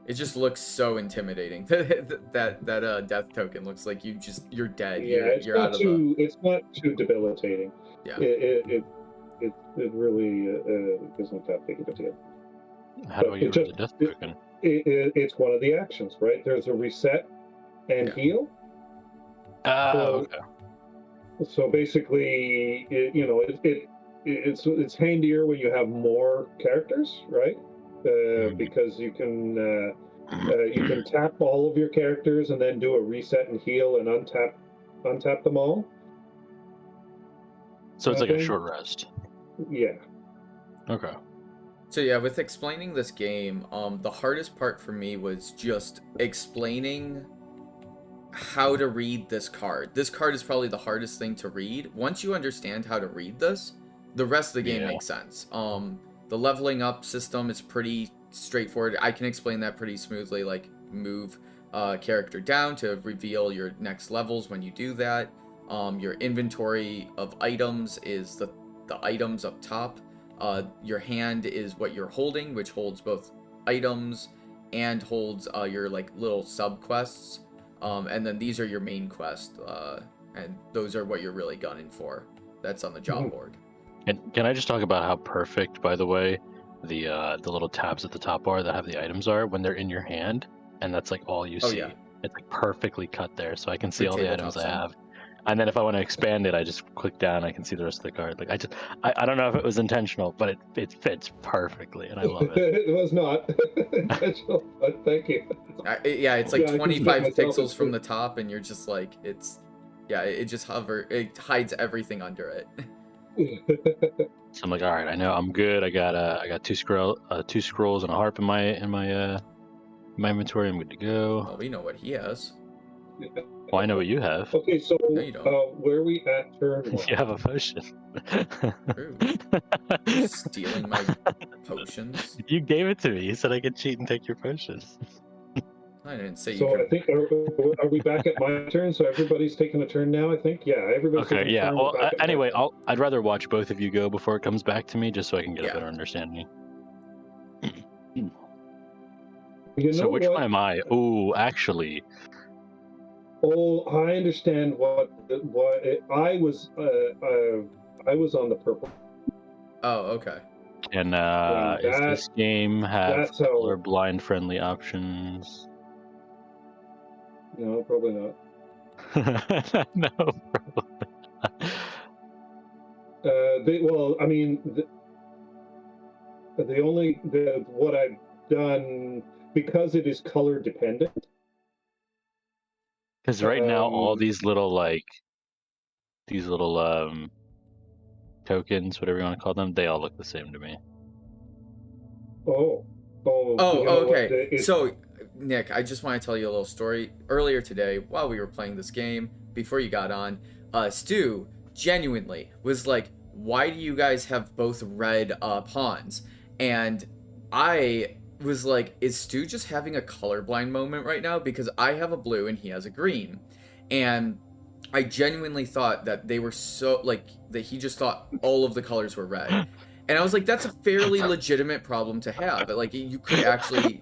It just looks so intimidating. that death token looks like you're dead. Yeah, you're out of it's not too debilitating. Yeah. It really isn't that big of a deal. How do I get rid of the death token? It's one of the actions, right? There's a reset and heal. Okay. So basically, it's handier when you have more characters, right? Because you can tap all of your characters and then do a reset and heal and untap them all. So it's like a short rest. Yeah. Okay. So yeah, with explaining this game, the hardest part for me was just explaining how to read this card. This card is probably the hardest thing to read. Once you understand how to read this, the rest of the game makes sense. The leveling up system is pretty straightforward. I can explain that pretty smoothly, like move character down to reveal your next levels when you do that. Your inventory of items is the items up top. Your hand is what you're holding, which holds both items and holds your like little sub quests. And then these are your main quests, and those are what you're really gunning for. That's on the job board. And can I just talk about how perfect, by the way, the little tabs at the top are that have the items are when they're in your hand, and that's like all you see. Yeah. It's like perfectly cut there, so I can see all the items I sim. have. And then if I want to expand it, I just click down. I can see the rest of the card. Like I don't know if it was intentional, but it fits perfectly, and I love it. It was not intentional, but thank you. Yeah, it's like 25 pixels from the top, and you're just like, it's Yeah, it just it hides everything under it. So I'm like, all right, I know I'm good. I got two scrolls and a harp in my inventory. I'm good to go. Well, we know what he has. Well, I know what you have. Okay, so No, you don't. where are we at turn one? You have a potion. True. Stealing my potions. You gave it to me. You said I could cheat and take your potions. I didn't say you So could. I think are we back at my turn? So everybody's taking a turn now. I think. Yeah, everybody's Okay, taking a yeah. turn. Well, We're back at my anyway, turn. I'd rather watch both of you go before it comes back to me, just so I can get Yeah. a better understanding. You So know which what? one am I? Oh, actually, Oh, I understand what I was. I was on the purple. Oh, okay. and And is this game have that's how- colorblind friendly options? No, probably not. No. Well, I mean, what I've done, because it is color dependent. Because right now, all Um, these little tokens, whatever you want to call them, they all look the same to me. Oh, Oh, you know what, okay. So, Nick, I just want to tell you a little story. Earlier today, while we were playing this game, before you got on, Stu genuinely was like, why do you guys have both red pawns? And I was like, is Stu just having a colorblind moment right now? Because I have a blue and he has a green. And I genuinely thought that they were so, like, that he just thought all of the colors were red. And I was like, that's a fairly legitimate problem to have. Like, you could actually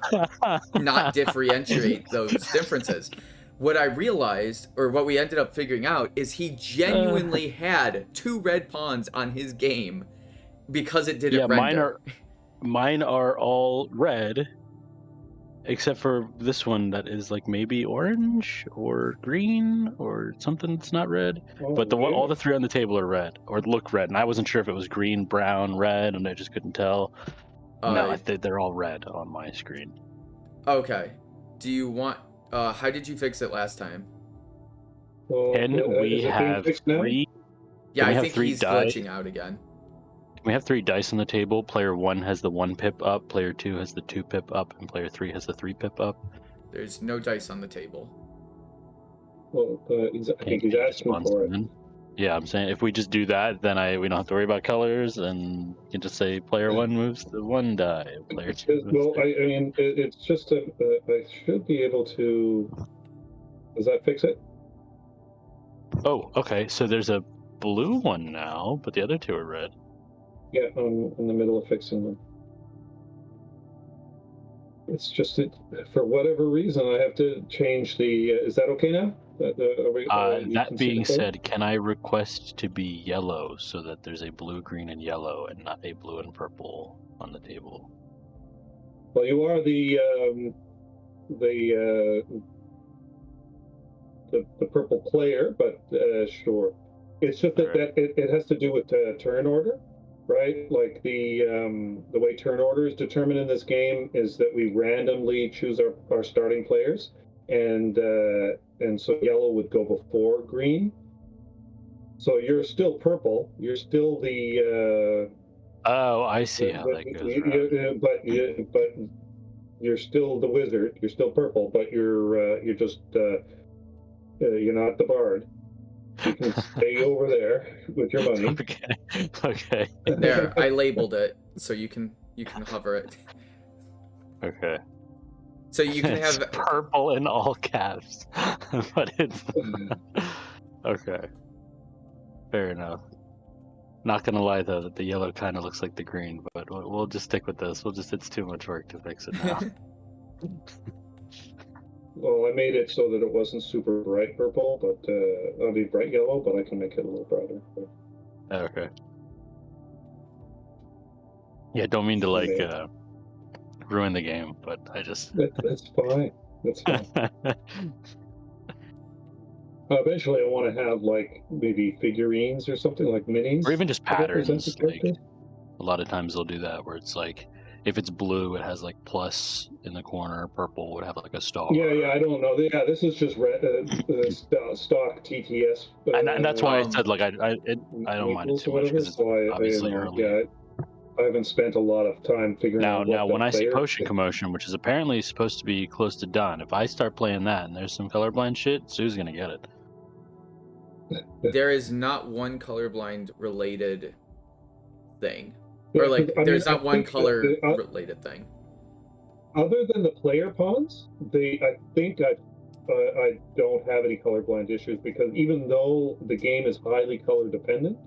not differentiate those differences. What I realized, or what we ended up figuring out, is he genuinely had 2 red pawns on his game because it didn't render. Mine are all red, except for this one that is like maybe orange or green or something that's not red. But all the 3 on the table are red or look red, and I wasn't sure if it was green, brown, red, and I just couldn't tell. No, they're all red on my screen. Okay. Do you want? How did you fix it last time? Can we have 3? Yeah, I think he's glitching out again. We have 3 dice on the table. Player 1 has the 1 pip up, player 2 has the 2 pip up, and player 3 has the 3 pip up. There's no dice on the table. Well, I think he's asking for it. Yeah, I'm saying if we just do that, then we don't have to worry about colors, and you can just say player 1 moves the 1 die, player 2 moves Well, I mean, it's just I should be able to. Does that fix it? Oh, okay. So there's a blue one now, but the other 2 are red. Yeah, I'm in the middle of fixing them. It's just that for whatever reason I have to change the. Is that okay now? That being said, can I request to be yellow so that there's a blue, green, and yellow, and not a blue and purple on the table? Well, you are the purple player, but sure. It's just that, it has to do with turn order, right? Like the way turn order is determined in this game is that we randomly choose our starting players, and so yellow would go before green. So you're still purple. You're still the. Oh, I see how that goes. But you're still the wizard. You're still purple, but you're just you're not the bard. You can stay over there with your money. Okay. There, I labeled it, so you can hover it. Okay. So you can it's have purple in all caps, but it's okay. Fair enough. Not gonna lie though, that the yellow kind of looks like the green, but we'll just stick with this. It's too much work to fix it now. Well, I made it so that it wasn't super bright purple, but I'll be bright yellow, but I can make it a little brighter. Okay. Yeah, don't mean to ruin the game, but I just. That's fine. That's fine. Eventually, I want to have maybe figurines or something, like minis, or even just patterns. Like, a lot of times they'll do that, where it's like if it's blue, it has like plus in the corner. Purple would have like a star. Yeah, I don't know. Yeah, this is just stock TTS. And that's why I said like I don't mind it too much because it's obviously early. Yeah, I haven't spent a lot of time figuring out. Now, when I see Potion Commotion, which is apparently supposed to be close to done, if I start playing that and there's some colorblind shit, Sue's gonna get it. There is not one colorblind related thing, or like there's not one color related thing. Other than the player pawns, I think I don't have any colorblind issues because even though the game is highly color dependent,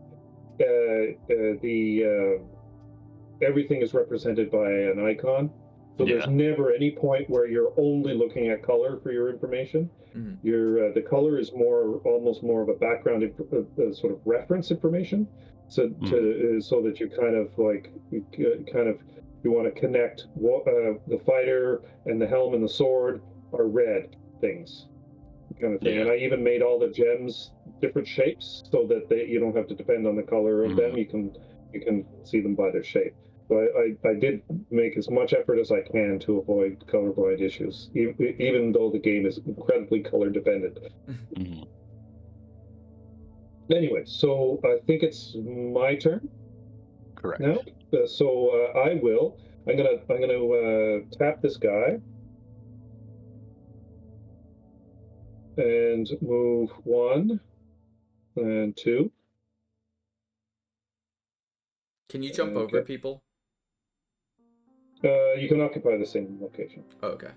everything is represented by an icon. So there's never any point where you're only looking at color for your information. Mm-hmm. The color is almost more of a background sort of reference information. So so that you kind of like you want to connect the fighter and the helm and the sword are red things, kind of thing. Yeah. And I even made all the gems different shapes so that you don't have to depend on the color of them. You can see them by their shape. So I did make as much effort as I can to avoid colorblind issues, even though the game is incredibly color dependent. Mm-hmm. Anyway, so I think it's my turn. Correct. Now, I'm gonna tap this guy and move 1 and 2. Can you jump over people? You can occupy the same location. Oh, okay.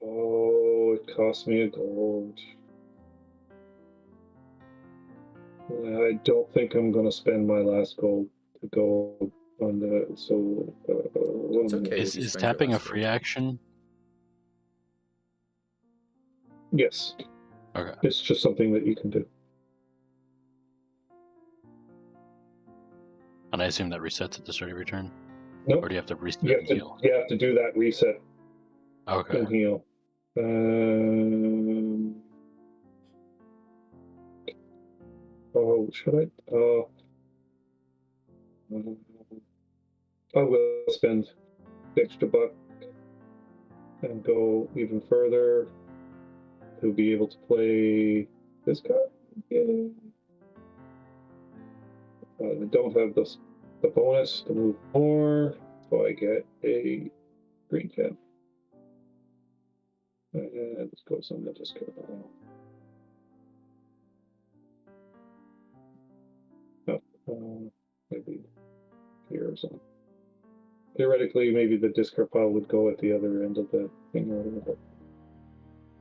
Oh, it cost me a gold. I don't think I'm going to spend my last gold to go on the... So, it's okay. Is tapping a free action? Yes. Okay. It's just something that you can do. And I assume that resets at the start of your turn? Nope. Or do you have to reset and heal? You have to do that reset and heal. Oh, should I? I will spend the extra buck and go even further to be able to play this card. Yay. I don't have the bonus to move more, so I get a green gem. And this goes on the discard. Maybe here or something. Theoretically, maybe the discard pile would go at the other end of the thing or whatever.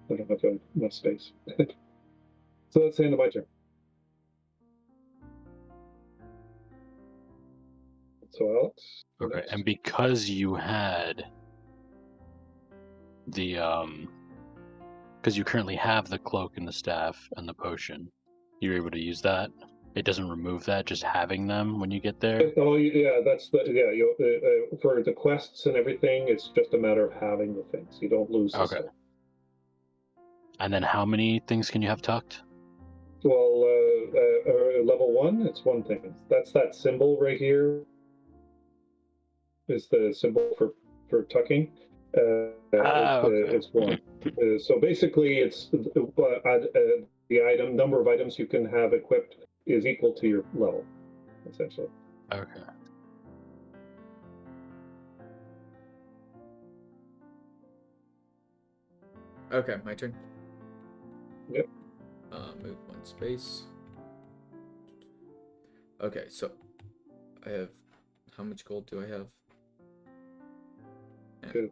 I don't have enough space. So that's the end of my turn. So Alex. Okay, next. And because you had the because you currently have the cloak and the staff and the potion, you're able to use that. It doesn't remove that, just having them when you get there. Oh yeah, that's for the quests and everything. It's just a matter of having the things. You don't lose. Okay. Stuff. And then how many things can you have tucked? Well, level 1, it's 1 thing. That's that symbol right here. Is the symbol for tucking. It's 1. So basically, it's the number of items you can have equipped is equal to your level, essentially. Okay. Okay, my turn. Yep. Move 1 space. Okay, so I have... How much gold do I have? 2.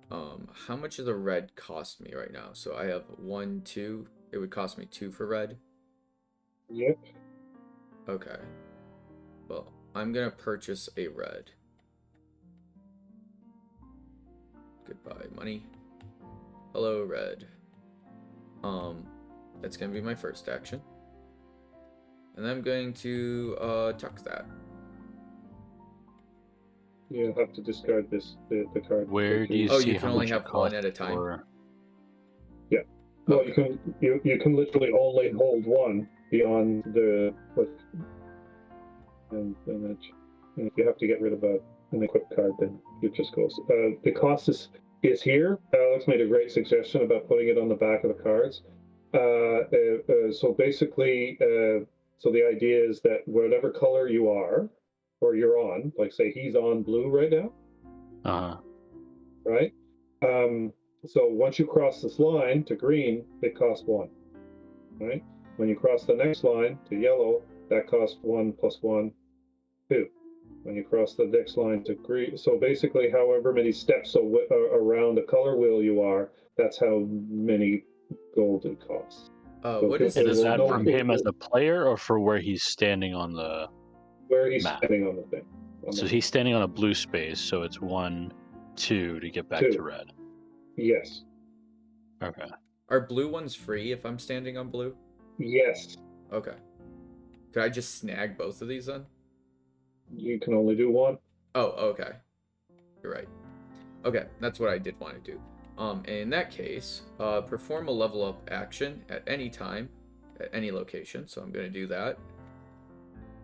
How much does a red cost me right now? So I have 1, 2. It would cost me 2 for red. Yep. Okay. Well, I'm gonna purchase a red. Goodbye, money. Hello, red. That's gonna be my first action. And I'm going to tuck that. You'll have to discard the card. Where do you see you can only have 1 at a time. For... Yeah. Well, okay. you can literally only hold 1 beyond the and And if you have to get rid of an equipped card, then it just goes. The cost is here. Alex made a great suggestion about putting it on the back of the cards. So basically, so the idea is that whatever color you are, or you're on, like say he's on blue right now, right? So once you cross this line to green, it costs 1, right? When you cross the next line to yellow, that costs 1 + 1, 2. When you cross the next line to green, so basically, however many steps around the color wheel you are, that's how many gold it costs. What is And this? is that from him as a player or for where he's standing on the where he's map? standing on the thing? So he's standing on a blue space, so it's 1, 2 to get back 2. to red. Yes. Okay. Are blue ones free if I'm standing on blue? Yes. Okay. Could I just snag both of these then? You can only do 1. Oh, okay. You're right. Okay, that's what I did want to do. In that case, perform a level up action at any time, at any location. So I'm going to do that.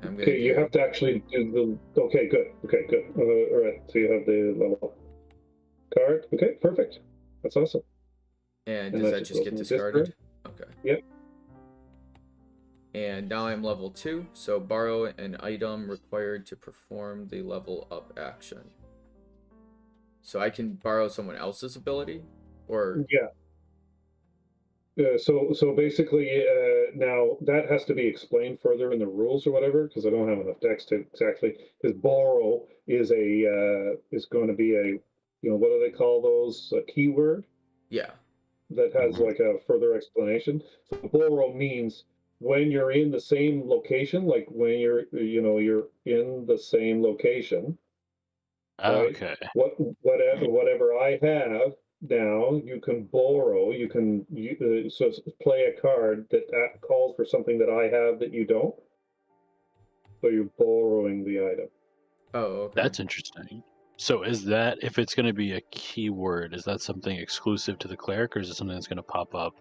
Okay, you have to actually do the. Okay, good. Okay, good. All right, so you have the level up card. Okay, perfect. That's awesome. And does that just get discarded? Okay. Yep. And now I'm level 2, so borrow an item required to perform the level up action. So I can borrow someone else's ability, or yeah. So basically, now that has to be explained further in the rules or whatever, because I don't have enough text to exactly. Because borrow is going to be a, what do they call those? A keyword. Yeah. That has like a further explanation. So borrow means when you're in the same location, like when you're in the same location. Right? Okay. Whatever I have now, you can borrow. You can so play a card that calls for something that I have that you don't. So you're borrowing the item. Oh, okay. That's interesting. So is that, if it's going to be a keyword, is that something exclusive to the cleric, or is it something that's going to pop up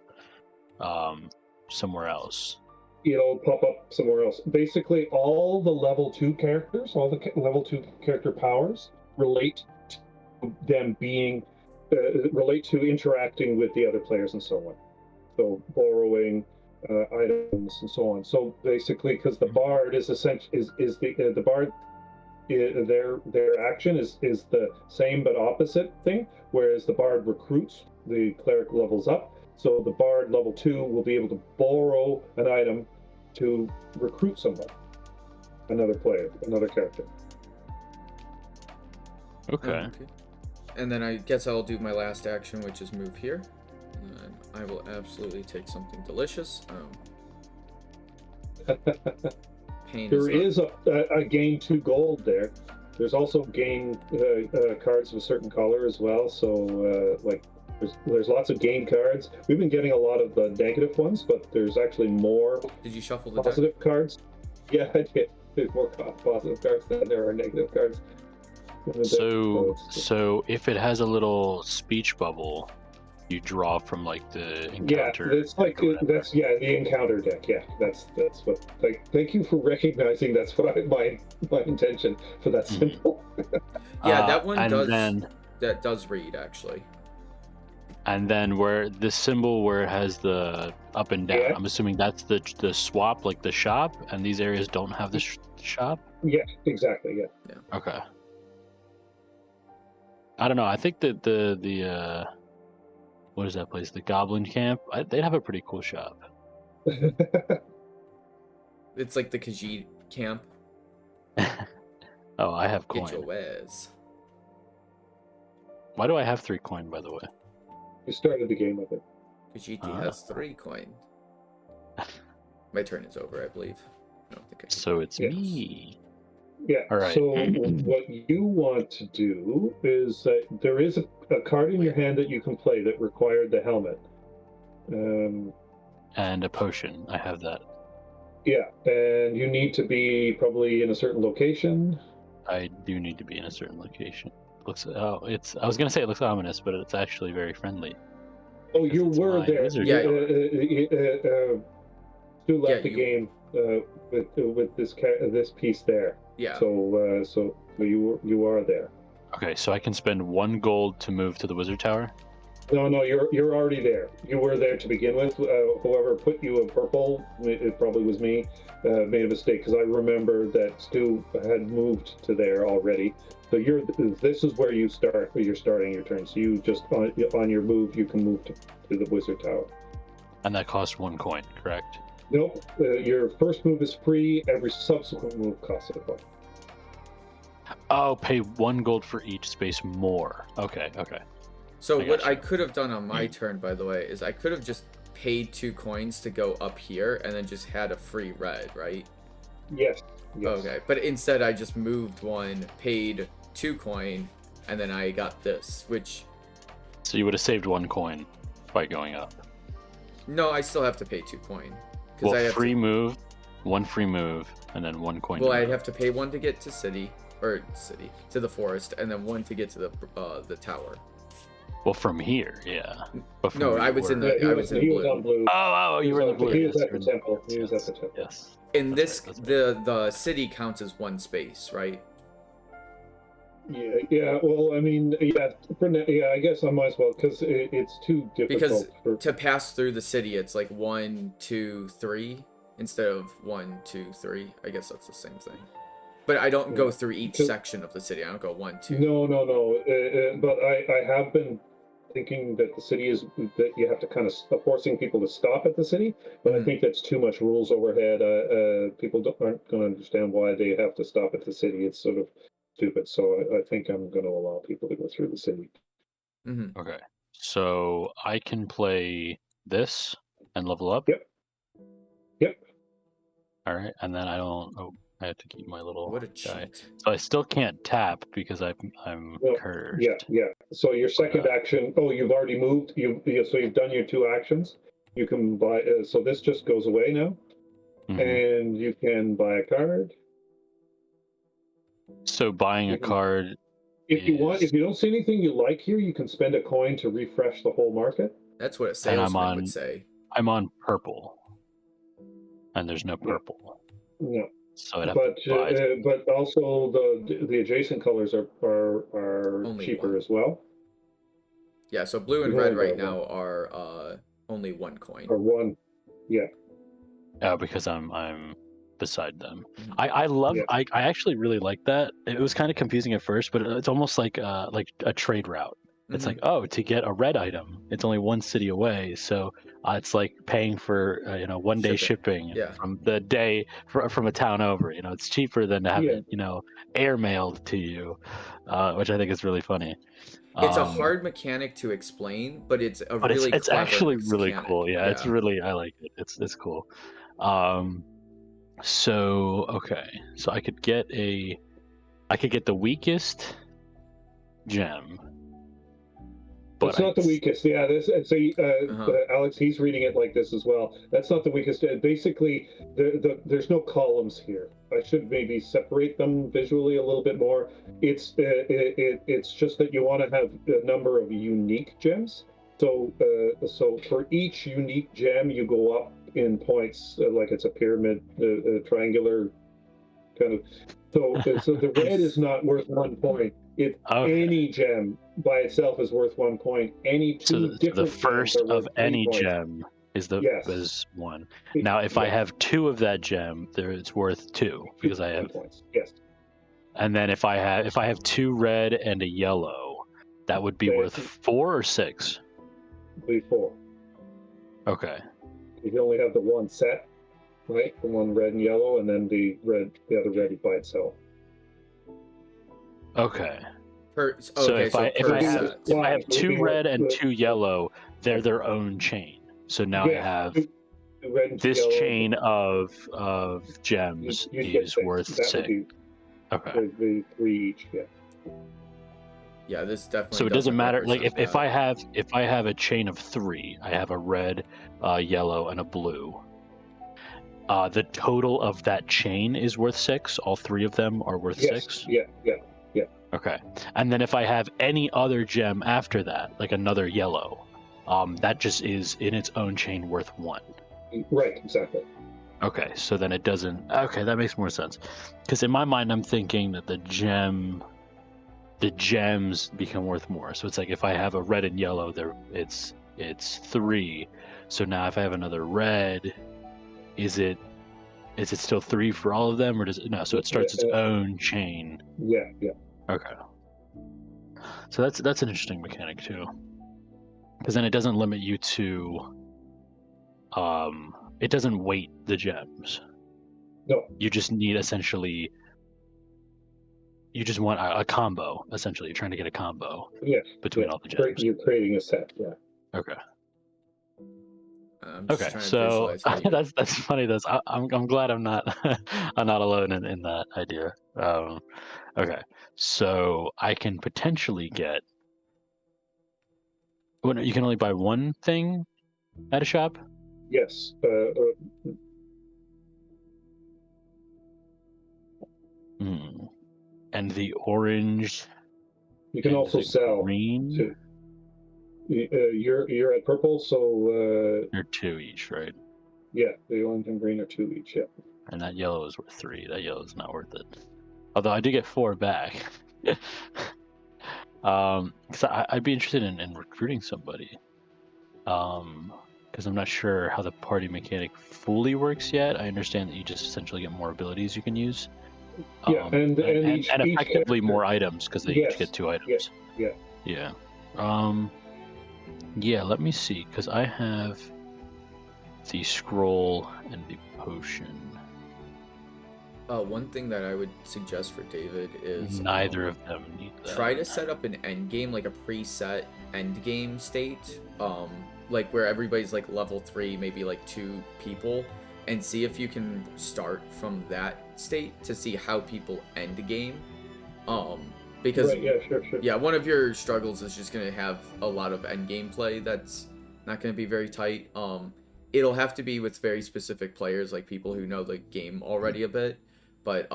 somewhere else? It'll pop up somewhere else. Basically, all the level 2 characters, all the level 2 character powers relate to them being, relate to interacting with the other players and so on. So borrowing items and so on. So basically, because the bard is the bard. Their action is the same but opposite thing, whereas the bard recruits, the cleric levels up. So the bard level 2 will be able to borrow an item to recruit somebody, another player, another character. Okay. And then I guess I'll do my last action, which is move here. And I will absolutely take something delicious. There is a gain 2 gold there. There's also gain cards of a certain color as well. So like there's lots of gain cards. We've been getting a lot of the negative ones, but there's actually more. Did you shuffle the positive cards? Yeah, I did. There's more positive cards than there are negative cards. So if it has a little speech bubble, you draw from like the encounter. Yeah, it's like the encounter deck. Yeah, that's what. Like, thank you for recognizing that's what my intention for that symbol. Yeah, that one does. That does read actually. And then where the symbol where it has the up and down, yeah. I'm assuming that's the swap, like the shop, and these areas don't have the shop. Yeah, exactly. Yeah. Okay. I don't know. I think that the what is that place? The Goblin Camp. They'd have a pretty cool shop. It's like the Khajiit camp. Oh, I have coin. Get your wares. Why do I have 3 coin, by the way? You started the game with it. Khajiit has 3 coin. My turn is over, I believe. I don't think I can. So it's me. Yeah. All right. So what you want to do is that there is a card in your hand that you can play that required the helmet. And a potion. I have that. Yeah, and you need to be probably in a certain location. I do need to be in a certain location. I was gonna say it looks ominous, but it's actually very friendly. Oh, you were there. Wizard. Stu left the game. with this piece there. Yeah. So you are there. Okay, so I can spend 1 gold to move to the wizard tower. No, you're already there. You were there to begin with. Whoever put you in purple, it probably was me, made a mistake because I remember that Stu had moved to there already. So this is where you start. Where you're starting your turn. So you just on your move, you can move to the wizard tower. And that costs 1 coin, correct? Nope. Your first move is free. Every subsequent move costs a coin. Oh, pay 1 gold for each space more. Okay. So I what gotcha. I could have done on my turn, by the way, is I could have just paid 2 coins to go up here and then just had a free red, right? Yes. Okay, but instead I just moved 1, paid 2 coin, and then I got this, which... So you would have saved 1 coin by going up. No, I still have to pay 2 coin. Well, I have free move, 1 free move, and then 1 coin. Well, to I'd move. have to pay 1 to get to to the forest, and then 1 to get to the tower. Well, from here, yeah. But from No, where I you was in were- the He I was was in blue. on blue. Oh, you were in the blue. He was yes, at you the were in temple. He was at the temple. Yes. In That's this, right, that's the city counts as 1 space, right? Yeah. Well, I mean, I guess I might as well because it's too difficult. Because to pass through the city, it's like 1, 2, 3 instead of 1, 2, 3. I guess that's the same thing. But I don't go through each section of the city. I don't go 1, 2. No. But I have been thinking that the city is that you have to kind of forcing people to stop at the city. But I think that's too much rules overhead. People aren't going to understand why they have to stop at the city. It's sort of stupid. So I think I'm going to allow people to go through the city. Mm-hmm. Okay. So I can play this and level up. Yep. All right, and then I don't. Oh, I have to keep my little What a guy. cheat. So I still can't tap because I'm No, cursed. Yeah. So your second action. Oh, you've already moved. So you've done your 2 actions. You can buy. So this just goes away now, Mhm. and you can buy a card. So buying a card. If you want, is- if you don't see anything you like here, you can spend a coin to refresh the whole market. That's what a And salesman would say. I'm on purple, and there's no purple, No, so I'd have to buy. but also the adjacent colors are Only cheaper 1. as well. Yeah, so blue and You've red only right got now are only 1 coin. Or 1. Yeah. Because I'm beside them. Mhm. I love. Yeah. I actually really like that. It was kind of confusing at first, but it's almost like a trade route. It's Mhm. like, oh, to get a red item, it's only 1 city away, so it's like paying for 1 day shipping Yeah. from the day from a town over. It's cheaper than to have it air mailed to you, which I think is really funny. It's a hard mechanic to explain, but it's a really it's clever actually really mechanic. cool. Yeah, it's really, I like it. It's cool. So okay, so I could get the weakest gem. But It's not the weakest. Yeah, Alex, he's reading it like this as well. That's not the weakest. Basically, there's no columns here. I should maybe separate them visually a little bit more. It's just that you want to have a number of unique gems. So for each unique gem, you go up in points, like it's a pyramid, triangular kind of. So the red is not worth 1 point. Any gem by itself is worth 1 point. Any two different the first gems are of worth 3 any points. gem is is 1. Now, if I Yes. have 2 of that gem, it's worth 2 because I have. points. Yes. And then if I have 2 red and a yellow, that would be Okay. worth 4 or 6. Before Okay. you only have the 1 set, right? The 1 red and yellow, and then the other red by itself. Okay. So if I have It would 2 be red and like- 2 yellow, they're their own chain. So now I Yeah, have the red and this yellow, chain of gems you'd get is 6. worth That 6. would Okay. be the 3 each. Yeah. Yeah, this definitely. So it doesn't matter. Like if represent I have a chain of 3, I have a red, yellow, and a blue. The total of that chain is worth 6. All 3 of them are worth Yes. 6. Yeah. Okay. And then if I have any other gem after that, like another yellow, that just is in its own chain worth 1. Right. Exactly. Okay, so then it doesn't. Okay, that makes more sense. Because in my mind, I'm thinking that the gems become worth more. So it's like if I have a red and yellow, it's 3. So now if I have another red, is it still 3 for all of them, or does it no? So it starts its own chain. Yeah. Okay. So that's an interesting mechanic too, because then it doesn't limit you to. It doesn't weight the gems. No. You just need essentially. You just want a combo. Essentially, you're trying to get a combo. Yes. Between all the gems. You're creating a set. Yeah. Okay. I'm just Okay. trying to So visualize how you- that's funny. I'm glad I'm not I'm not alone in that idea. Okay. So I can potentially get. Well, you can only buy one thing at a shop. Yes. And the orange. You can also sell green. too. You're at purple, so They're 2 each, right? yeah, the orange and green are 2 each. Yeah. And that yellow is worth 3. That yellow is not worth it. Although I do get 4 back. Because I'd be interested in recruiting somebody. Because I'm not sure how the party mechanic fully works yet. I understand that you just essentially get more abilities you can use. Yeah, and effectively more items because they each get 2 items. Yeah. Yeah. Yeah, let me see, because I have the scroll and the potion. One thing that I would suggest for David is Neither of them need that. Try to set up an end game, like a preset end game state, like where everybody's like level 3, maybe like 2 people, and see if you can start from that state to see how people end the game. Because right, yeah, sure. Yeah, one of your struggles is just gonna have a lot of end game play that's not gonna be very tight. It'll have to be with very specific players, like people who know the game already a bit, but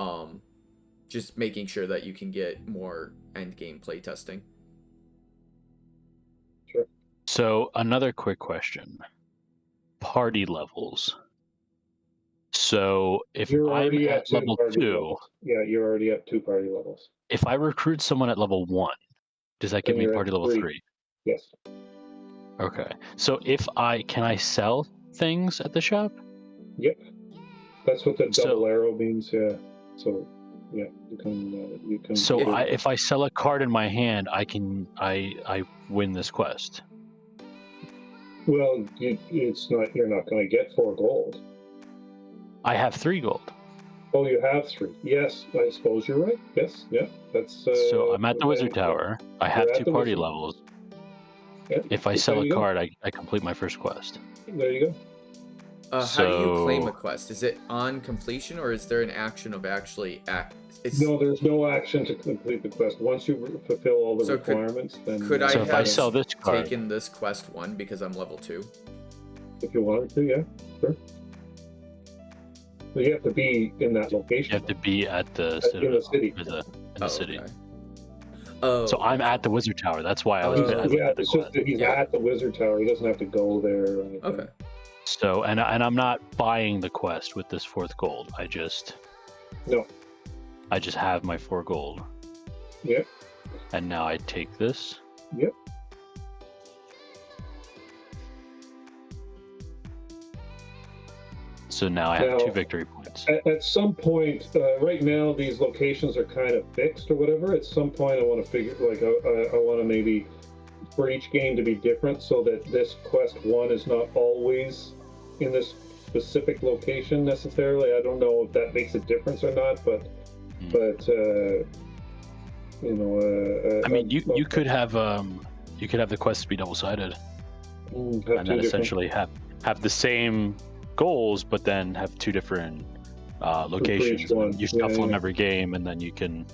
just making sure that you can get more end game play testing. Sure. So another quick question: party levels. So if You're I'm already at level 2, levels. Yeah, you're already at 2 party levels. If I recruit someone at level 1, does that give me party level 3? Yes. Okay. So can I sell things at the shop? Yep. That's what the double arrow means. Yeah. So yeah, you can. So if I sell a card in my hand, I win this quest. Well, it's not. You're not going to get 4 gold. I have 3 gold. Oh, you have 3. Yes, I suppose you're right. Yes, yeah, that's. So I'm at the Wizard Tower. I have 2 party levels. Yeah. If I sell a card, I complete my first quest. There you go. How do you claim a quest? Is it on completion, or is there an action of actually No, there's no action to complete the quest. Once you fulfill all the requirements, then. Could I if I sell this card, taken this quest 1 because I'm level 2? If you wanted to, yeah, sure. So you have to be in that location. You have to be at the city. In the city. Okay. Oh. So I'm at the Wizard Tower. That's why I was. Yeah, it's just that he's at the Wizard Tower. He doesn't have to go there. Or anything. Okay. So and I'm not buying the quest with this 4th gold. I just have my 4 gold. Yep. And now I take this. Yep. So now I have 2 victory points. At some point, right now these locations are kind of fixed or whatever. At some point, I want to figure I want to maybe for each game to be different, so that this quest 1 is not always in this specific location necessarily. I don't know if that makes a difference or not, but I mean, you could have the quest be double-sided, and then essentially have the same goals, but then have 2 different locations. You shuffle them every game, and then you can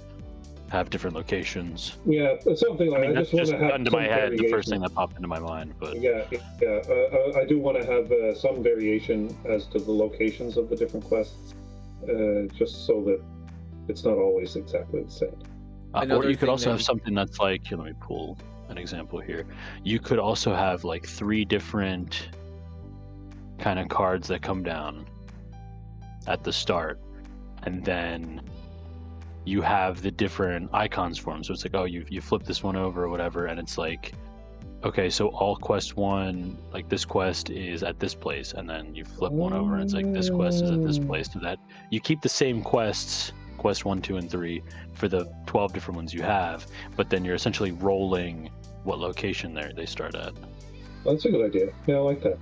have different locations. Yeah, something like that. I just want to have into my head the first thing that popped into my mind. But I do want to have some variation as to the locations of the different quests, just so that it's not always exactly the same. Or you could also have something that's like, here, let me pull an example here. You could also have like 3 different kind of cards that come down, at the start, and then you have the different icons for them. So it's like, oh, you flip this one over or whatever, and it's like, okay, so all quest 1, like this quest is at this place, and then you flip one over and it's like this quest is at this place. So that you keep the same quests, quest 1, 2, and 3, for the 12 different ones you have, but then you're essentially rolling what location they start at. Well, that's a good idea. Yeah, I like that.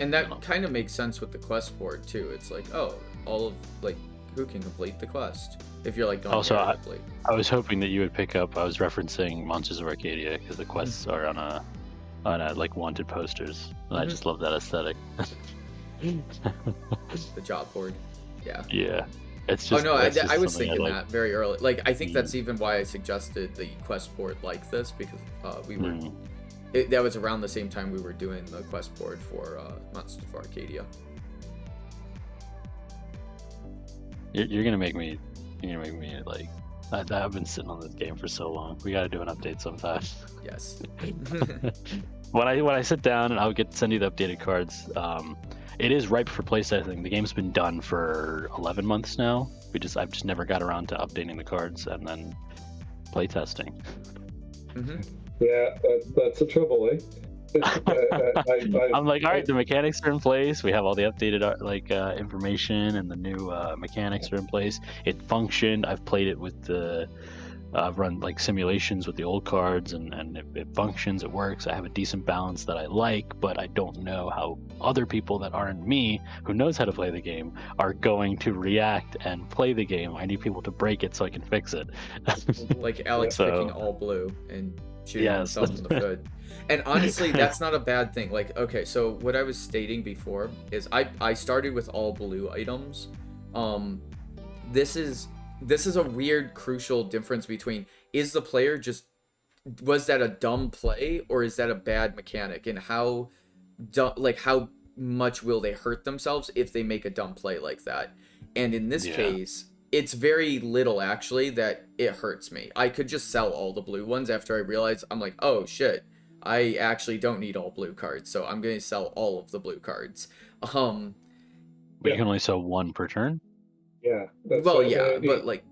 And that kind of makes sense with the quest board too. It's like, oh, all of like who can complete the quest if you're like going Also, directly. I was hoping that you would pick up. I was referencing Monsters of Arcadia because the quests are on a like wanted posters, and I just love that aesthetic. The job board. Yeah. Yeah. It's just. Oh no, it's just I was something thinking like. that very early. Like I think that's even why I suggested the quest board like this, because we were. That was around the same time we were doing the quest board for Monsters of Arcadia. You're gonna make me like. I've been sitting on this game for so long. We gotta do an update sometime. Yes. when I sit down and I'll send you the updated cards. It is ripe for playtesting. The game's been done for 11 months now. I've just never got around to updating the cards and then playtesting. Yeah, that's the trouble, eh? I'm like, all right, the mechanics are in place. We have all the updated information, and the new mechanics are in place. It functioned. I've played it with I've run like simulations with the old cards, and it functions. It works. I have a decent balance that I like, but I don't know how other people that aren't me, who knows how to play the game, are going to react and play the game. I need people to break it so I can fix it. Like Alex picking all blue and shooting himself in the foot. And honestly, that's not a bad thing. Like, okay, so what I was stating before is I started with all blue items. This is a weird, crucial difference between, is the player was that a dumb play, or is that a bad mechanic, and how much will they hurt themselves if they make a dumb play like that? And in this case, it's very little actually that it hurts me. I could just sell all the blue ones after I realized, I'm like, oh shit, I actually don't need all blue cards, so I'm going to sell all of the blue cards. But you can only sell one per turn? Yeah. But like...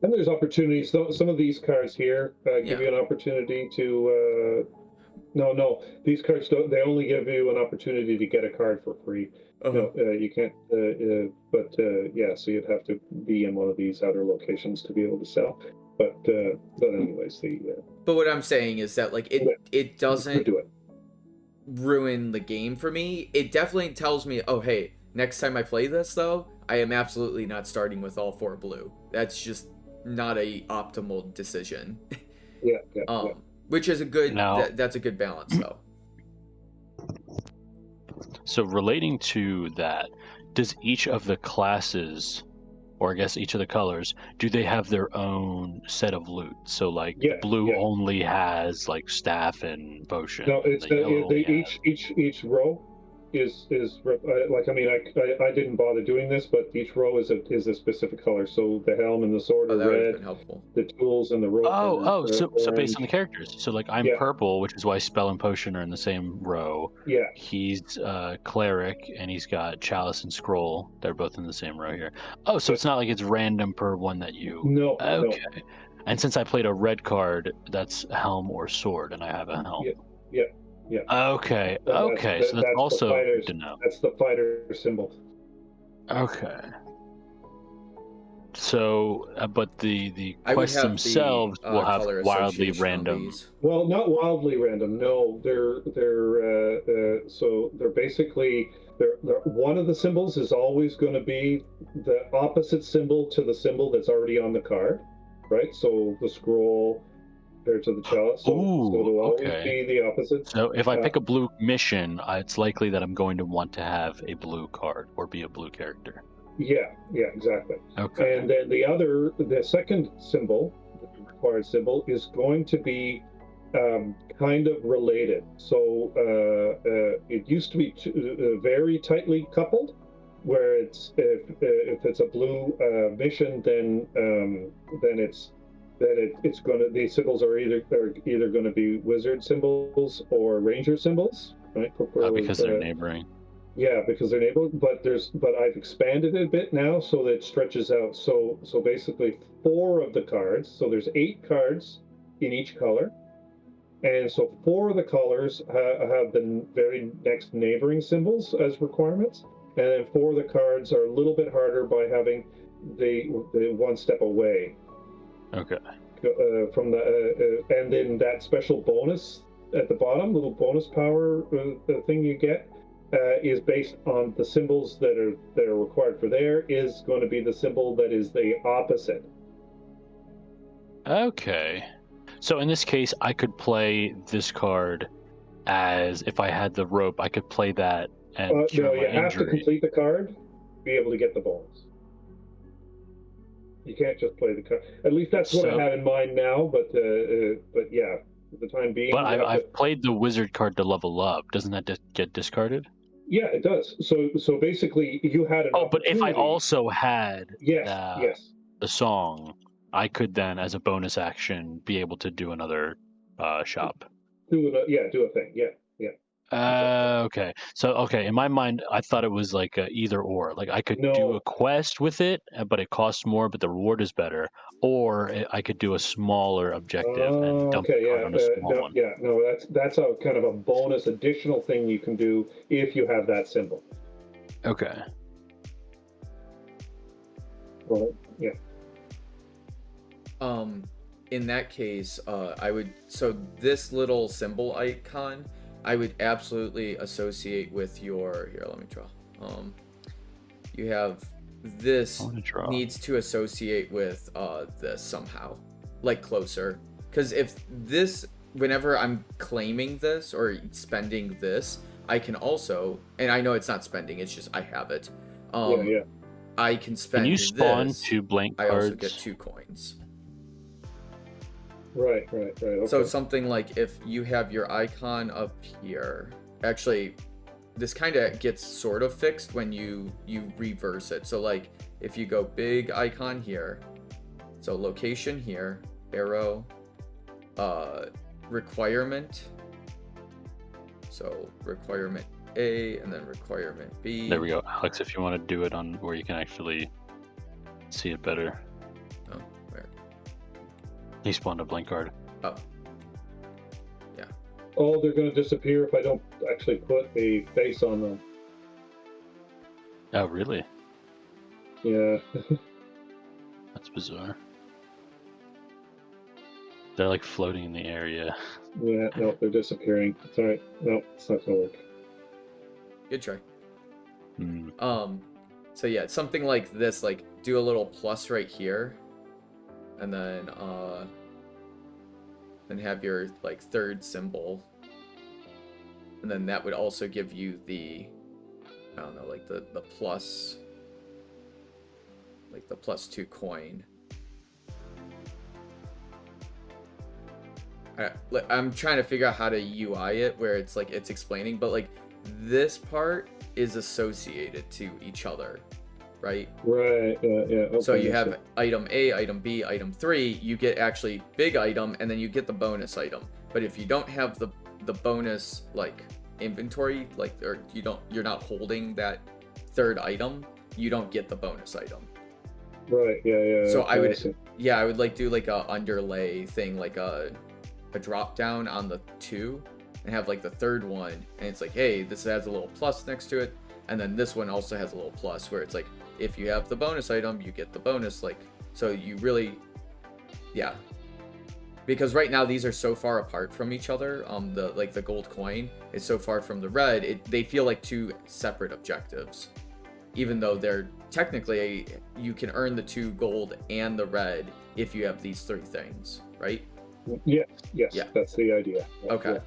And there's opportunities. Some of these cards here give you an opportunity to... No, these cards don't. They only give you an opportunity to get a card for free. No, you can't. So you'd have to be in one of these outer locations to be able to sell. But anyways, But what I'm saying is that like it doesn't ruin the game for me. It definitely tells me, oh hey, next time I play this though, I am absolutely not starting with all 4 blue. That's just not a optimal decision. Which is a good. That's a good balance though. So relating to that, does each of the classes, or I guess each of the colors, do they have their own set of loot? So like blue only has like staff and potion. No, it's each row is like, I mean, I didn't bother doing this, but each row is a specific color. So the helm and the sword are red. The tools and the rope. So based on the characters. So like I'm purple, which is why spell and potion are in the same row. Yeah. He's cleric, and he's got chalice and scroll. They're both in the same row here. Oh, so it's not like it's random per one that you. No. Okay. No. And since I played a red card, that's helm or sword, and I have a helm. Yeah. Okay. So that's also good to know. That's the fighter symbol. Okay. So, but the quests themselves will have wildly random. Well, not wildly random. No, they're basically one of the symbols is always going to be the opposite symbol to the symbol that's already on the card, right? So the scroll compared to the chalice. So it'll always be the opposite. So if I pick a blue mission, it's likely that I'm going to want to have a blue card or be a blue character. Yeah, exactly. Okay. And then the second symbol, the required symbol, is going to be kind of related. So it used to be very tightly coupled, where it's if it's a blue mission, then it's going to, the symbols are either going to be wizard symbols or ranger symbols, right? Because they're neighboring. Yeah, because they're able, but I've expanded it a bit now so that it stretches out. So basically 4 of the cards. So there's 8 cards in each color, and so 4 of the colors have the very next neighboring symbols as requirements, and then 4 of the cards are a little bit harder by having the one step away Okay. from the and then that special bonus at the bottom, little bonus power thing you get is based on the symbols that are required for there is going to be the symbol that is the opposite. Okay. So in this case, I could play this card as if I had the rope. I could play that and cure No, my you have to injury. complete the card to be able to get the bonus. You can't just play the card. At least that's what I have in mind now. But yeah, for the time being. But I've played the wizard card to level up. Doesn't that get discarded? Yeah, it does. So basically, you had an but if I opportunity. Also had yes. the song, I could then, as a bonus action, be able to do another shop. Do a thing. Yeah. Okay. So in my mind, I thought it was like a either or. Like I could do a quest with it, but it costs more, but the reward is better. Or I could do a smaller objective and dump the card on a small one. Yeah, no, that's a kind of a bonus additional thing you can do if you have that symbol. Okay. Well, yeah. In that case, I would, so this little symbol icon, I would absolutely associate with your, here, let me draw. You have this needs to associate with this somehow, like closer. Because if this, whenever I'm claiming this or spending this, I can also, and I know it's not spending, it's just I have it. I can spend. Can you spawn this, 2 blank cards? I also get 2 coins. Right. Okay. So something like if you have your icon up here, actually, this kind of gets sort of fixed when you reverse it. So like if you go big icon here, so location here, arrow, requirement. So requirement A and then requirement B. There we go, Alex. If you want to do it on where you can actually see it better. Oh, where? He spawned a blank card. Oh. Yeah. Oh, they're going to disappear if I don't actually put a face on them. Oh, really? Yeah. That's bizarre. They're like floating in the area. Yeah, no, they're disappearing. It's alright. No, it's not going to work. Good try. So yeah, something like this, like do a little plus right here. And then have your like third symbol, and then that would also give you the, I don't know, like the plus, like the +2 coin. I'm trying to figure out how to UI it where it's like it's explaining, but like this part is associated to each other. Right? Right, yeah. Okay, so you have item A, item B, item 3, you get actually big item, and then you get the bonus item. But if you don't have the bonus like inventory, like, or you're not holding that third item, you don't get the bonus item. Right, yeah. So I would like do like a underlay thing, like a drop down on the 2, and have like the third one, and it's like, hey, this has a little plus next to it, and then this one also has a little plus where it's like, if you have the bonus item, you get the bonus, like, so you really, yeah. Because right now these are so far apart from each other, the gold coin is so far from the red, they feel like 2 separate objectives. Even though they're technically, you can earn the 2 gold and the red if you have these 3 things, right? Yes, yeah. That's the idea. Okay. Yeah.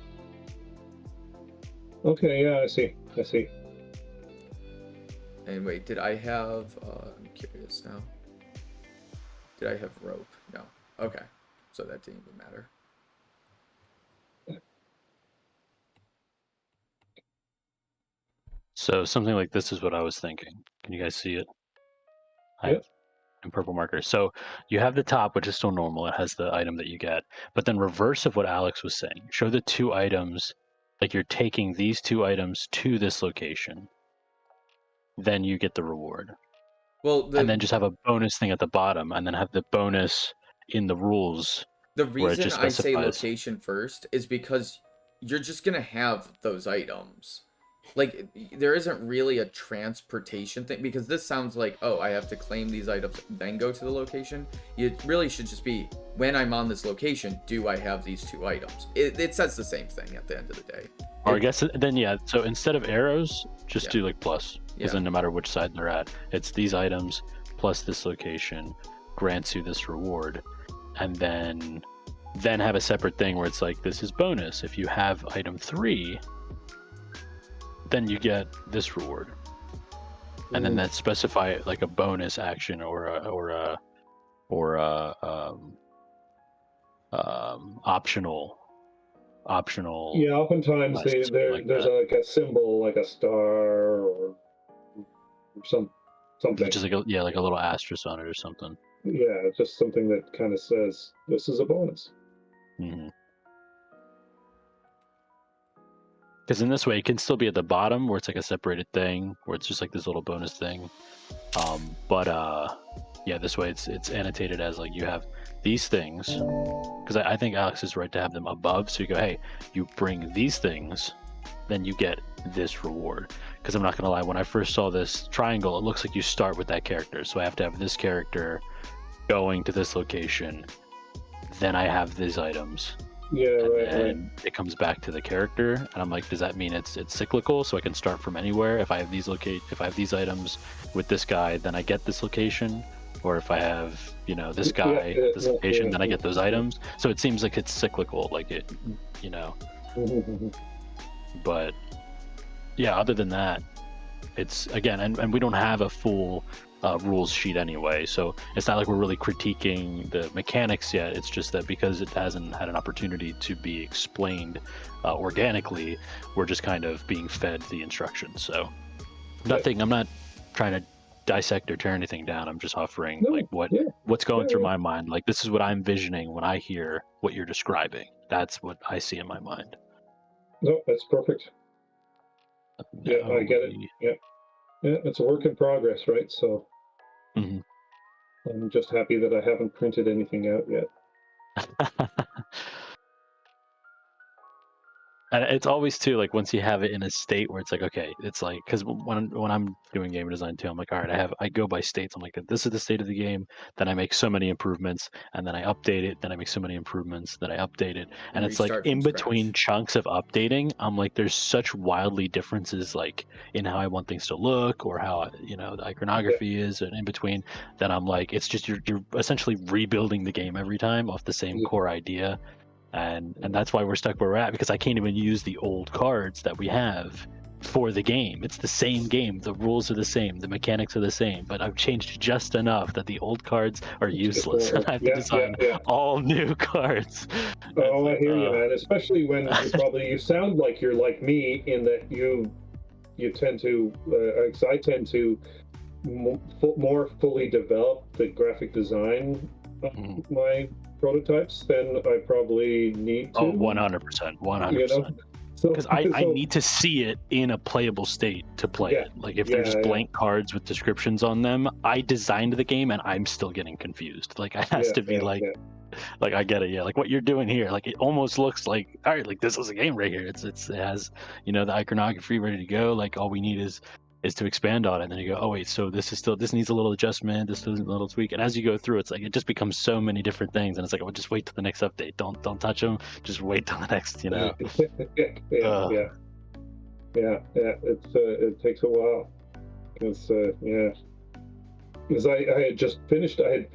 Okay, yeah, I see. And wait, did I have, I'm curious now. Did I have rope? No. Okay. So that didn't even matter. So something like this is what I was thinking. Can you guys see it? Yep. In purple marker. So you have the top, which is still normal. It has the item that you get. But then reverse of what Alex was saying. Show the 2 items, like you're taking these 2 items to this location. then you get the reward. Well, And then just have a bonus thing at the bottom, and then have the bonus in the rules. the where it reason just I say specifies. location first is because you're just gonna have those items. Like, there isn't really a transportation thing, because this sounds like, oh, I have to claim these items, then go to the location. It really should just be, when I'm on this location, do I have these 2 items? It says the same thing at the end of the day. Or I guess then, yeah, so instead of arrows, just Yeah. do like plus. Because then no matter which side they're at, it's these items plus this location grants you this reward. And then have a separate thing where it's like, this is bonus. If you have item 3, then you get this reward. And then that specify like a bonus action or a optional. Yeah, oftentimes something like there's that. like a symbol, like a star or something. Just like a little asterisk on it or something. Yeah, just something that kind of says this is a bonus. Because in this way, it can still be at the bottom where it's like a separated thing, where it's just like this little bonus thing. Yeah, this way it's annotated as like you have these things. Because I think Alex is right to have them above. So you go, hey, you bring these things, then you get this reward. Because I'm not gonna lie, when I first saw this triangle, it looks like you start with that character. So I have to have this character going to this location, then I have these items. Yeah, right. And it comes back to the character, and I'm like, does that mean it's cyclical? So I can start from anywhere. If I have these items with this guy, then I get this location. Or if I have, this guy, this location, then I get those items. So it seems like it's cyclical, like it, But yeah, other than that, it's again, and we don't have a full rules sheet anyway, so it's not like we're really critiquing the mechanics yet. It's just that because it hasn't had an opportunity to be explained organically, we're just kind of being fed the instructions. So nothing, I'm not trying to dissect or tear anything down. I'm just offering what's going through my mind. Like, this is what I'm envisioning when I hear what you're describing. That's what I see in my mind. No, that's perfect. Yeah, I get it. Yeah, it's a work in progress, right? So I'm just happy that I haven't printed anything out yet. And it's always too, like, once you have it in a state where it's like, okay, it's like, because when I'm doing game design too, I'm like, all right, I go by states. I'm like, this is the state of the game, then I make so many improvements, and then I update it, then I make so many improvements, then I update it, and it's like in between chunks of updating, I'm like, there's such wildly differences, like in how I want things to look, or how the iconography is, and in between, that I'm like, it's just you're essentially rebuilding the game every time off the same core idea. And that's why we're stuck where we're at, because I can't even use the old cards that we have for the game. It's the same game. The rules are the same. The mechanics are the same. But I've changed just enough that the old cards are useless. And I have to design all new cards. Oh, I hear you, man. Especially when you sound like you're like me in that you tend to, I tend to more fully develop the graphic design of my prototypes than I probably need to. 100%. Because I need to see it in a playable state to play it. Like, if there's blank cards with descriptions on them, I designed the game and I'm still getting confused. Like, it has to be like I get it, like what you're doing here, like it almost looks like, all right, like this is a game right here. It has the iconography ready to go. Like, all we need is to expand on it, and then you go, oh wait, so this needs a little adjustment, this needs a little tweak, and as you go through, it's like it just becomes so many different things, and it's like, oh, just wait till the next update, don't touch them, just wait till the next, it takes a while, because I had just finished, and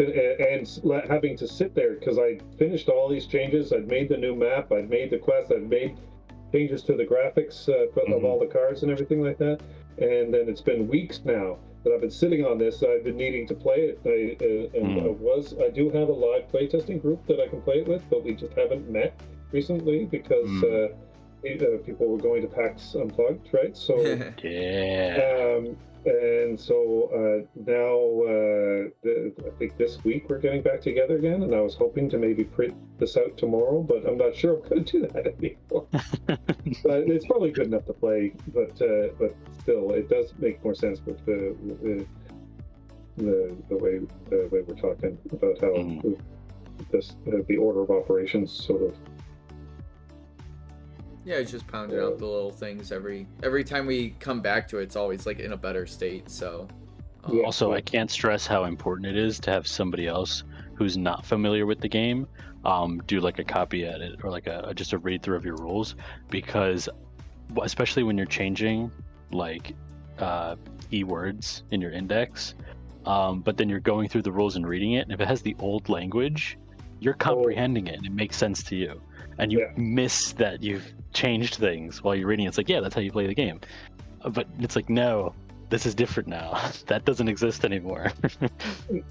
having to sit there because I finished all these changes. I'd made the new map, I'd made the quest, I'd made changes to the graphics of all the cards and everything like that. And then it's been weeks now that I've been sitting on this. I've been needing to play it, I do have a live playtesting group that I can play it with, but we just haven't met recently because people were going to PAX Unplugged, right? So and and so now I think this week we're getting back together again, and I was hoping to maybe print this out tomorrow, but I'm not sure I'm going to do that anymore. But it's probably good enough to play, but still, it does make more sense with the way we're talking about how the order of operations sort of. Yeah, it's just pounding out the little things every time we come back to it. It's always like in a better state. So also, I can't stress how important it is to have somebody else who's not familiar with the game do like a copy edit or like just a read through of your rules, because especially when you're changing like keywords in your index, but then you're going through the rules and reading it, and if it has the old language, you're comprehending it and it makes sense to you, and you miss that you've changed things while you're reading it. It's like, yeah, that's how you play the game, but it's like, no, this is different now. That doesn't exist anymore. And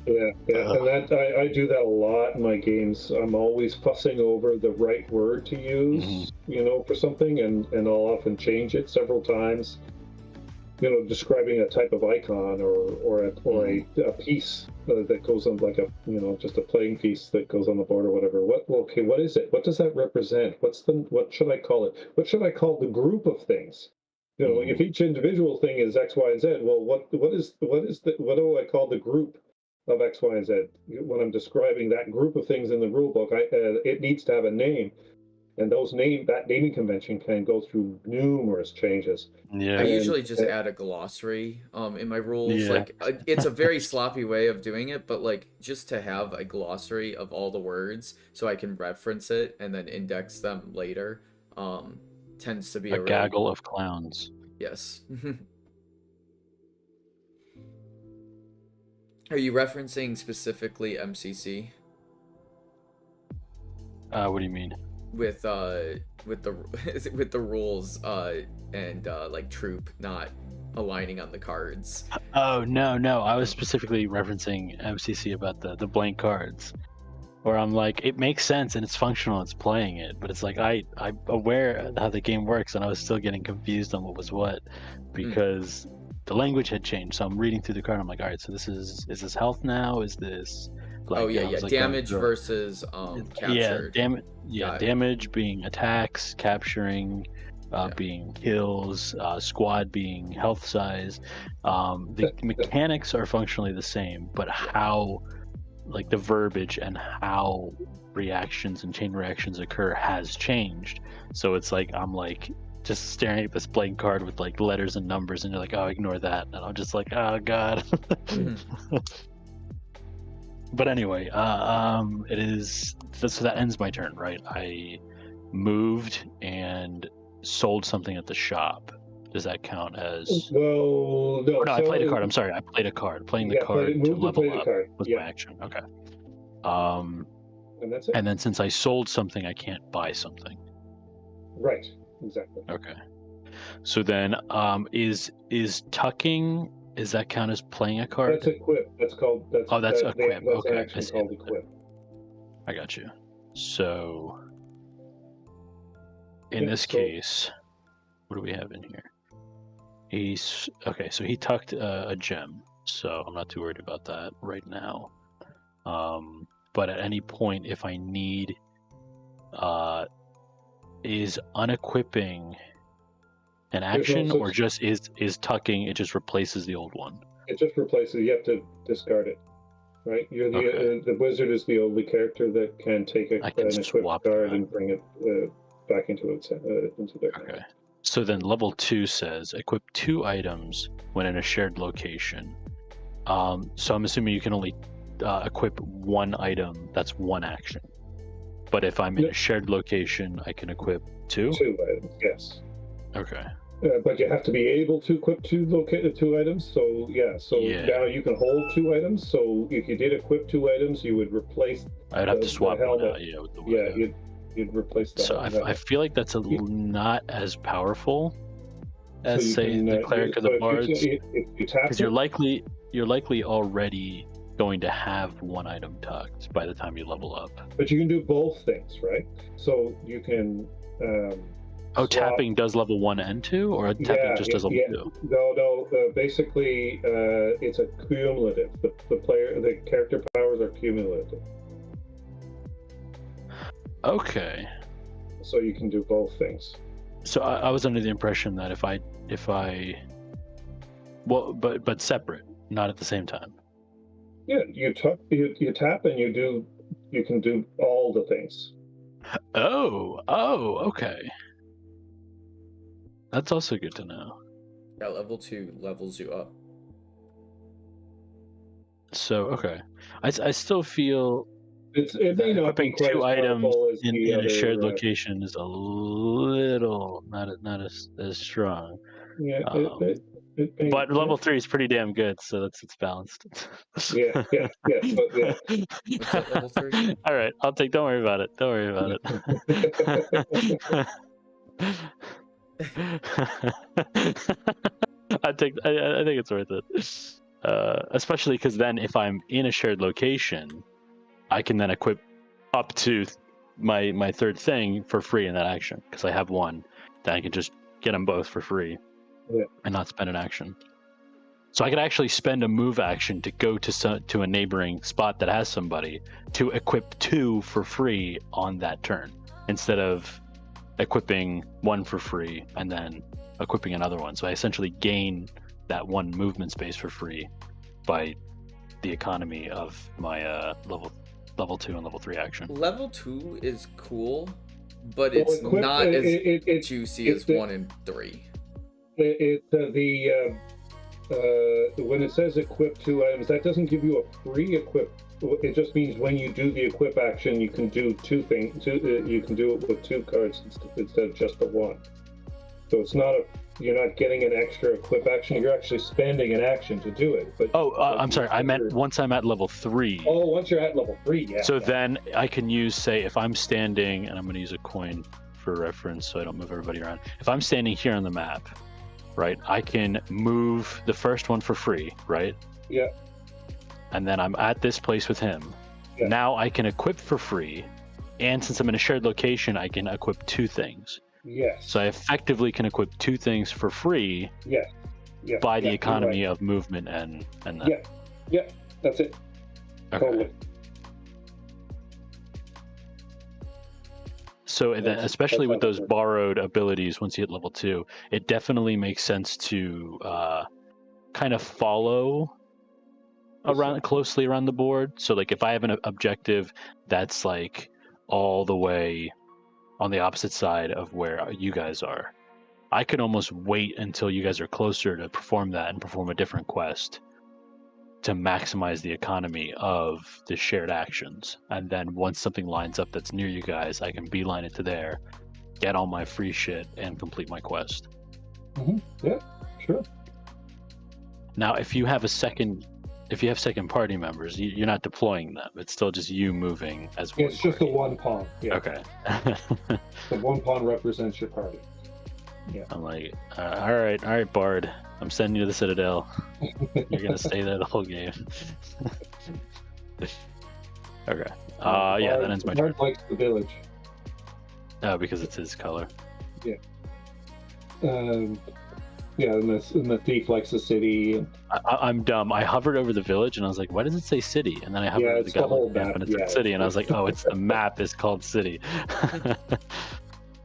that I do that a lot in my games. I'm always fussing over the right word to use, for something, and I'll often change it several times. Describing a type of icon or a piece that goes on, like just a playing piece that goes on the board or whatever. What is it? What does that represent? What should I call it? What should I call the group of things? If each individual thing is X, Y, and Z, well, what do I call the group of X, Y, and Z? When I'm describing that group of things in the rule book, it needs to have a name. And that naming convention can go through numerous changes. Yeah, I usually just add a glossary in my rules. Yeah. Like it's a very sloppy way of doing it, but like just to have a glossary of all the words so I can reference it and then index them later tends to be a gaggle of clowns. Yes. Are you referencing specifically MCC? What do you mean? With the with the rules and like troop not aligning on the cards. Oh no, I was specifically referencing MCC about the blank cards, where I'm like, it makes sense and it's functional, it's playing it, but it's like I'm aware how the game works, and I was still getting confused on what was what because the language had changed. So I'm reading through the card, and I'm like, all right, so is this health now? Is this like, like damage versus captured. Damage being attacks, capturing being kills, squad being health size. The mechanics are functionally the same, but how, like the verbiage and how reactions and chain reactions occur has changed. So it's like I'm like just staring at this blank card with like letters and numbers, and you're like, oh, ignore that, and I'm just like, oh god. But anyway, it is so that ends my turn, right? I moved and sold something at the shop. Does that count as? Well, no. I played a card. I'm sorry, I played a card. Playing the card to level up was my action. Okay. And that's it. And then since I sold something, I can't buy something. Right. Exactly. Okay. So then, is tucking? Does that count as playing a card? That's equip. That's called. That's equip. That's okay. an action called equip. I got you. So, in this case, what do we have in here? He's okay. So he tucked a gem. So I'm not too worried about that right now. But at any point, if I need, is unequipping an action, or just is tucking? It just replaces the old one. It just replaces. You have to discard it, right? You're the wizard is the only character that can take an equipped card and bring it back into their hand. Okay. So then level 2 says equip 2 items when in a shared location. So I'm assuming you can only equip 1 item. That's 1 action. But if I'm in a shared location, I can equip 2? 2 items, yes. Okay. But you have to be able to equip 2 items. So now you can hold 2 items. So if you did equip 2 items, you would replace. I'd have to swap one out. With the you'd replace that. So I feel like that's not as powerful as the cleric or the bards, because you're likely already going to have 1 item tucked by the time you level up. But you can do both things, right? So you can Oh, swap. tapping does level 1 and 2, or tapping just does level 2? No. Basically, it's a cumulative. The character powers are cumulative. Okay. So you can do both things. So I was under the impression that if I, well, but separate, not at the same time. Yeah, you tap and you can do all the things. Oh, okay. That's also good to know. Yeah, level 2 levels you up. So okay, I still feel It may not be equipping quite 2 as items powerful as in the a other. shared location is a little not as strong. Yeah, But level 3 is pretty damn good, so it's balanced. yeah, but yeah. What's that, level 3? All right, I'll take. Don't worry about it. Don't worry about it. I think it's worth it, especially because then if I'm in a shared location, I can then equip up to my third thing for free in that action because I have one. Then I can just get them both for free, and not spend an action. So I could actually spend a move action to go to a neighboring spot that has somebody to equip 2 for free on that turn, instead of equipping 1 for free and then equipping another one. So I essentially gain that 1 movement space for free by the economy of my level 2 and level 3 action. Level 2 is cool, but it's not as juicy as 1 and 3. When it says equip 2 items, that doesn't give you a free equip. It just means when you do the equip action, you can do 2 things. You can do it with 2 cards instead of just the 1. So it's not you're not getting an extra equip action. You're actually spending an action to do it. But I'm sorry. I meant once I'm at level 3. Oh, once you're at level 3, yeah. So then I can use, say, if I'm standing, and I'm going to use a coin for reference so I don't move everybody around. If I'm standing here on the map, right, I can move the first one for free, right? Yeah. And then I'm at this place with him. Yeah. Now I can equip for free, and since I'm in a shared location, I can equip 2 things. Yes. So I effectively can equip 2 things for free. Yeah. By the economy of movement and that. Yeah. That's it. Okay. Totally. So especially with those borrowed abilities, once you hit level 2, it definitely makes sense to kind of follow closely around the board. So like if I have an objective that's like all the way on the opposite side of where you guys are, I could almost wait until you guys are closer to perform that and perform a different quest to maximize the economy of the shared actions. And then once something lines up that's near you guys, I can beeline it to there, get all my free shit, and complete my quest. Mm-hmm. Yeah, sure. Now, if you have second party members, you're not deploying them. It's still just you moving as one. It's just the 1 pawn. Yeah. Okay. The 1 pawn represents your party. Yeah. I'm like, all right, Bard. I'm sending you to the Citadel. You're gonna stay there the whole game. Okay. Yeah, that ends my turn. Bard likes the village. Oh, because it's his color. Yeah. And the thief likes the city. I'm dumb. I hovered over the village and I was like, why does it say city? And then I hovered over the whole map and it said city, and I was like, oh, it's the map is called city.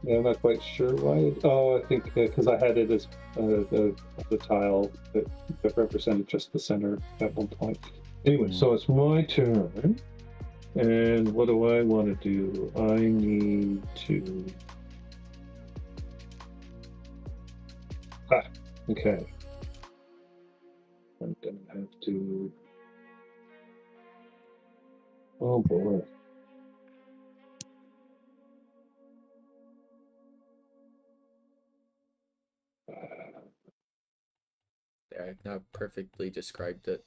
Yeah, I'm not quite sure why. I think because I had it as the tile that represented just the center at one point. Anyway, so it's my turn. And what do I want to do? I need to... okay. I'm going to have to... Oh, boy. There, I've now perfectly described it.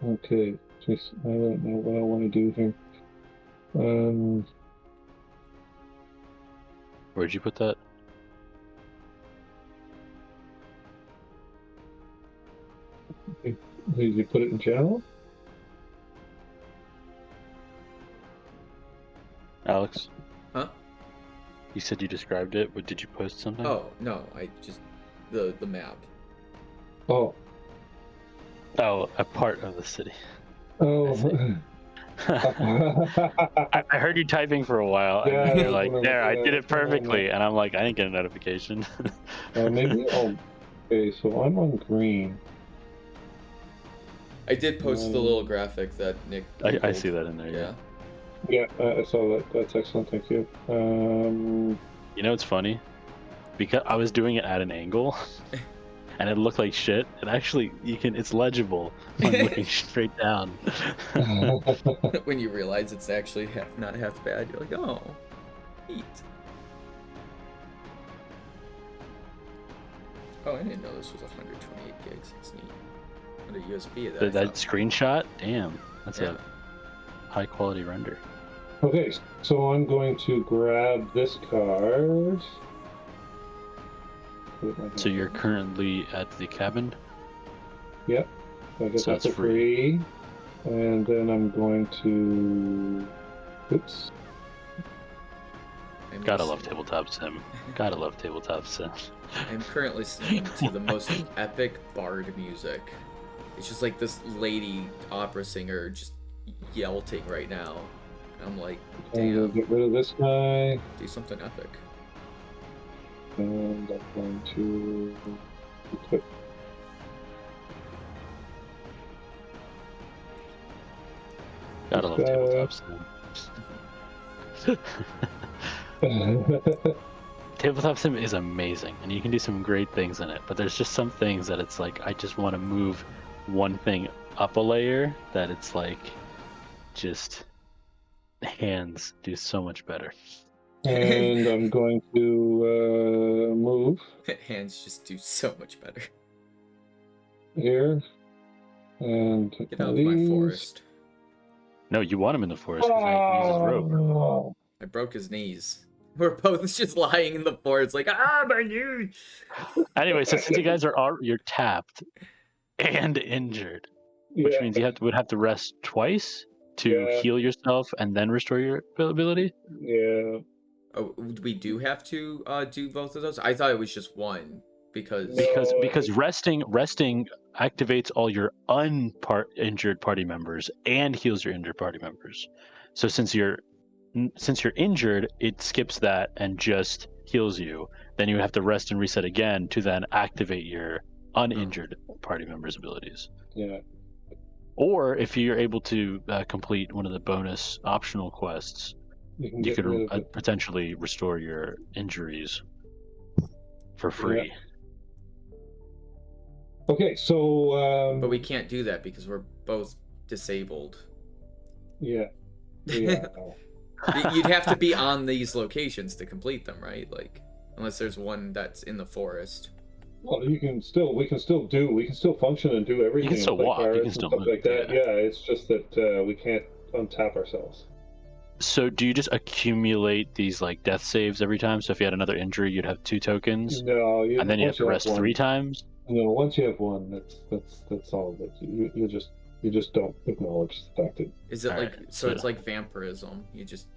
Okay, just I don't know what I want to do here. Where'd you put that? Did you put it in general? Alex, Huh? you said you described it, but did you post something? Oh no, I just the map. Oh. Oh, a part of the city. Oh. I heard you typing for a while, and Yeah, then I you're was like, gonna "There, I look did at it perfectly," and I'm like, "I didn't get a notification." Maybe. Oh. Okay, so I'm on green. I did post the little graphic that Nick. I Googled. see that in there. Yeah. Yeah, I saw that. That's excellent. Thank you. You know, it's funny because I was doing it at an angle, and it looked like shit. And actually, it's legible when looking straight down. When you realize it's actually not half bad, you're like, oh, neat. Oh, I didn't know this was 128 gigs. It's neat. What a USB that screenshot, damn, that's Yeah. a high quality render. Okay, so I'm going to grab this card. So you're currently at the cabin? Yep. I get So that that's for free. And then I'm going to... Oops. Gotta love tabletop sim. Gotta love tabletop sim. I'm currently listening to the most epic bard music. It's just like this lady opera singer just yelting right now. I'm like, I'm going damn, to get rid of this guy. do something epic. And I'm going to equip. Gotta love tabletop sim. Tabletop sim is amazing, and you can do some great things in it, but there's just some things that it's like, I just want to move one thing up a layer that it's like, just hands do so much better. And I'm going to move Hands just do so much better. here. And Get out of my forest. No, you want him in the forest because now you can use his rope. Oh. I broke his knees. We're both just lying in the forest like, my knee! Anyway, so since you guys you're tapped and injured, which means you would have to rest twice to heal yourself and then restore your ability. Yeah. Oh, we do have to do both of those? I thought it was just one because resting activates all your injured party members and heals your injured party members. So since you're injured, it skips that and just heals you. Then you have to rest and reset again to then activate your uninjured party members' abilities. Yeah. Or if you're able to complete one of the bonus optional quests, you could potentially restore your injuries for free. Yeah. Okay, so... But we can't do that because we're both disabled. Yeah. You'd have to be on these locations to complete them, right? Like, unless there's one that's in the forest. Well, we can still function and do everything. You can still walk. You can still move. Like that. Yeah, it's just that we can't untap ourselves. So do you just accumulate these like death saves every time? So if you had another injury, you'd have 2 tokens. No, and then you have to rest 3 times. No, once you have one, that's all of it. You just don't acknowledge the fact that. Is it like so? It's like vampirism. You just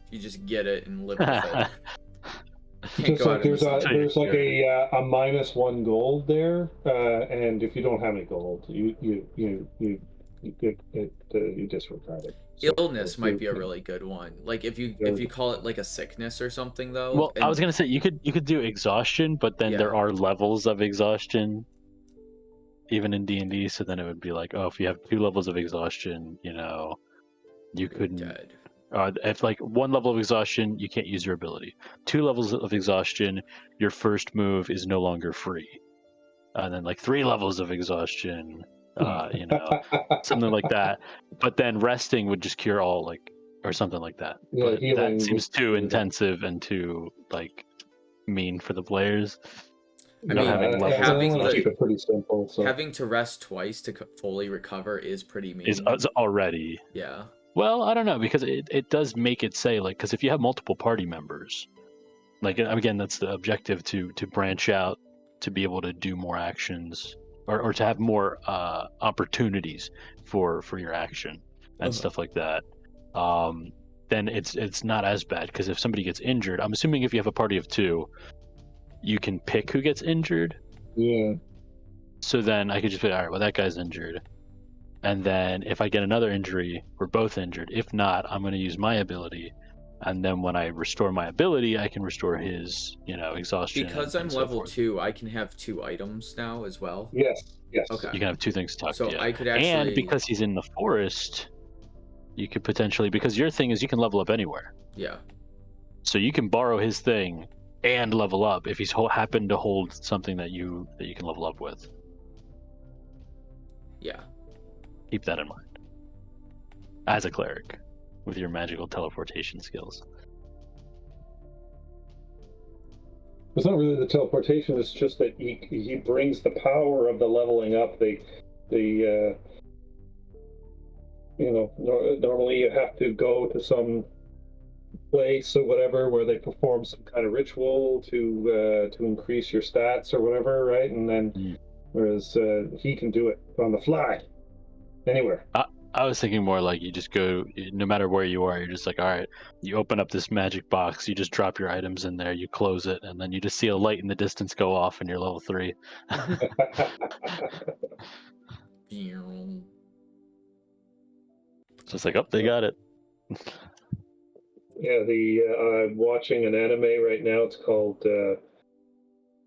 get it and live with it. Just like there's like a -1 gold there, and if you don't have any gold, you disregard it. Illness might be a really good one. Like if you call it like a sickness or something though. Well, I was gonna say you could do exhaustion, but then there are levels of exhaustion, even in D&D. So then it would be like, oh, if you have 2 levels of exhaustion, you couldn't. Dead. If like 1 level of exhaustion, you can't use your ability. 2 levels of exhaustion, your first move is no longer free. And then like 3 levels of exhaustion, something like that. But then resting would just cure all, like, or something like that. Yeah, but that seems too intensive and too like mean for the players. I mean, pretty simple. So. Having to rest twice to fully recover is pretty mean. Is already. Yeah. Well, I don't know, because it does make it say, like, because if you have multiple party members, like, again, that's the objective, to branch out, to be able to do more actions or to have more opportunities for your action and stuff like that, then it's not as bad, because if somebody gets injured, I'm assuming if you have a party of 2, you can pick who gets injured. Yeah. So then I could just be, all right, well, that guy's injured. And then if I get another injury, we're both injured. If not, I'm going to use my ability. And then when I restore my ability, I can restore his, exhaustion. Because I'm level 2, I can have 2 items now as well. Yes. Okay. You can have 2 things tucked. So yeah. I could actually. And because he's in the forest, you could potentially, because your thing is you can level up anywhere. Yeah. So you can borrow his thing and level up if he's happened to hold something that you can level up with. Yeah. Keep that in mind. As a cleric, with your magical teleportation skills. It's not really the teleportation. It's just that he brings the power of the leveling up. Normally you have to go to some place or whatever where they perform some kind of ritual to increase your stats or whatever, right? And then whereas he can do it on the fly, anywhere. I was thinking more like you just go, no matter where you are, you're just like, all right, you open up this magic box, you just drop your items in there, you close it, and then you just see a light in the distance go off and you're level 3. Just like, oh, they got it. Yeah, I'm watching an anime right now. It's called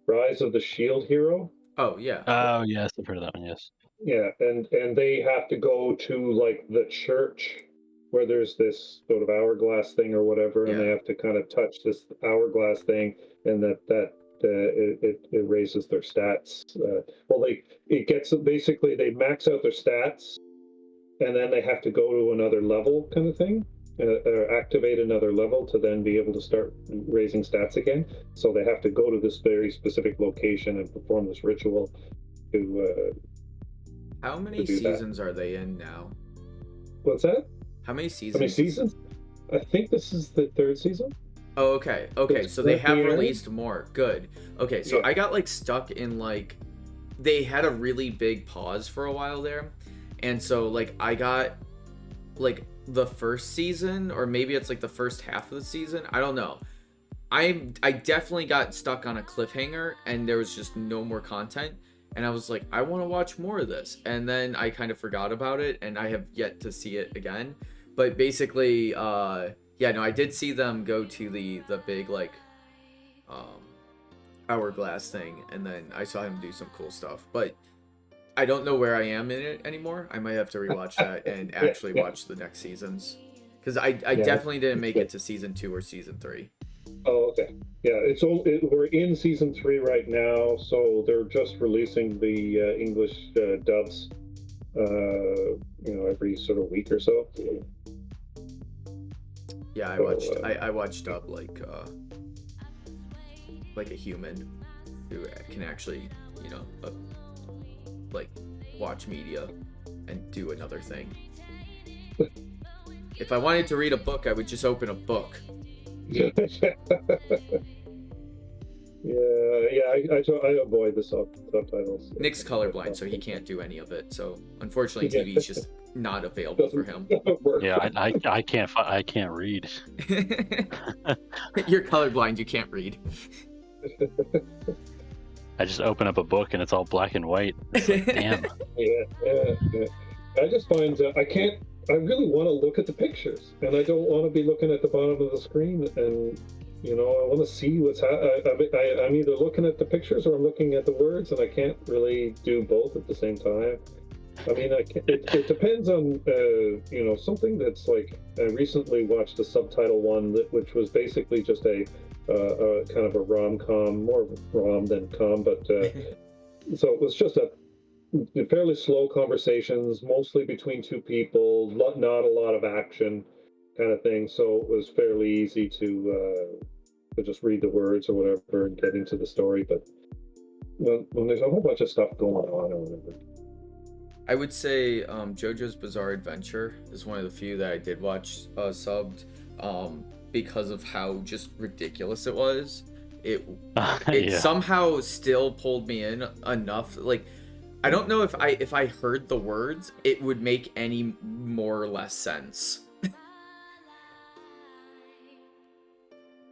Rise of the Shield Hero. Oh, yeah. Oh, yes, I've heard of that one, yes. Yeah, and they have to go to like the church where there's this sort of hourglass thing or whatever, and they have to kind of touch this hourglass thing, and it raises their stats. They max out their stats, and then they have to go to another level kind of thing, or activate another level to then be able to start raising stats again. So they have to go to this very specific location and perform this ritual to. How many seasons are they in now? What's that? How many seasons? How many seasons? I think this is the 3rd season. Oh, okay. So they have released more. Good. Okay, so I got like stuck in like, they had a really big pause for a while there, and so like I got like the first season, or maybe it's like the first half of the season. I don't know. I definitely got stuck on a cliffhanger, and there was just no more content. And I was like, I want to watch more of this. And then I kind of forgot about it, and I have yet to see it again. But basically, I did see them go to the big, like, hourglass thing. And then I saw him do some cool stuff. But I don't know where I am in it anymore. I might have to rewatch that and actually watch the next seasons. Because I definitely didn't make it to season 2 or season 3. Oh, okay. Yeah, we're in season 3 right now, so they're just releasing the English dubs, every sort of week or so. Yeah, I watched dub like a human who can actually, like watch media and do another thing. If I wanted to read a book, I would just open a book. Yeah, I avoid the subtitles. Nick's colorblind, so he can't do any of it. So unfortunately, TV's just not available for him. Yeah, I can't read. You're colorblind. You can't read. I just open up a book and it's all black and white. It's like, damn. Yeah. I just find I really want to look at the pictures, and I don't want to be looking at the bottom of the screen. And I want to see what's I'm either looking at the pictures or I'm looking at the words, and I can't really do both at the same time. I mean, it depends on something that's like, I recently watched a subtitle one which was basically just a kind of a rom-com, more rom than com, but so it was just a fairly slow conversations, mostly between two people, not a lot of action kind of thing. So it was fairly easy to just read the words or whatever and get into the story. But when there's a whole bunch of stuff going on or whatever. I would say JoJo's Bizarre Adventure is one of the few that I did watch subbed because of how just ridiculous it was. It somehow still pulled me in enough. Like, I don't know if I heard the words, it would make any more or less sense.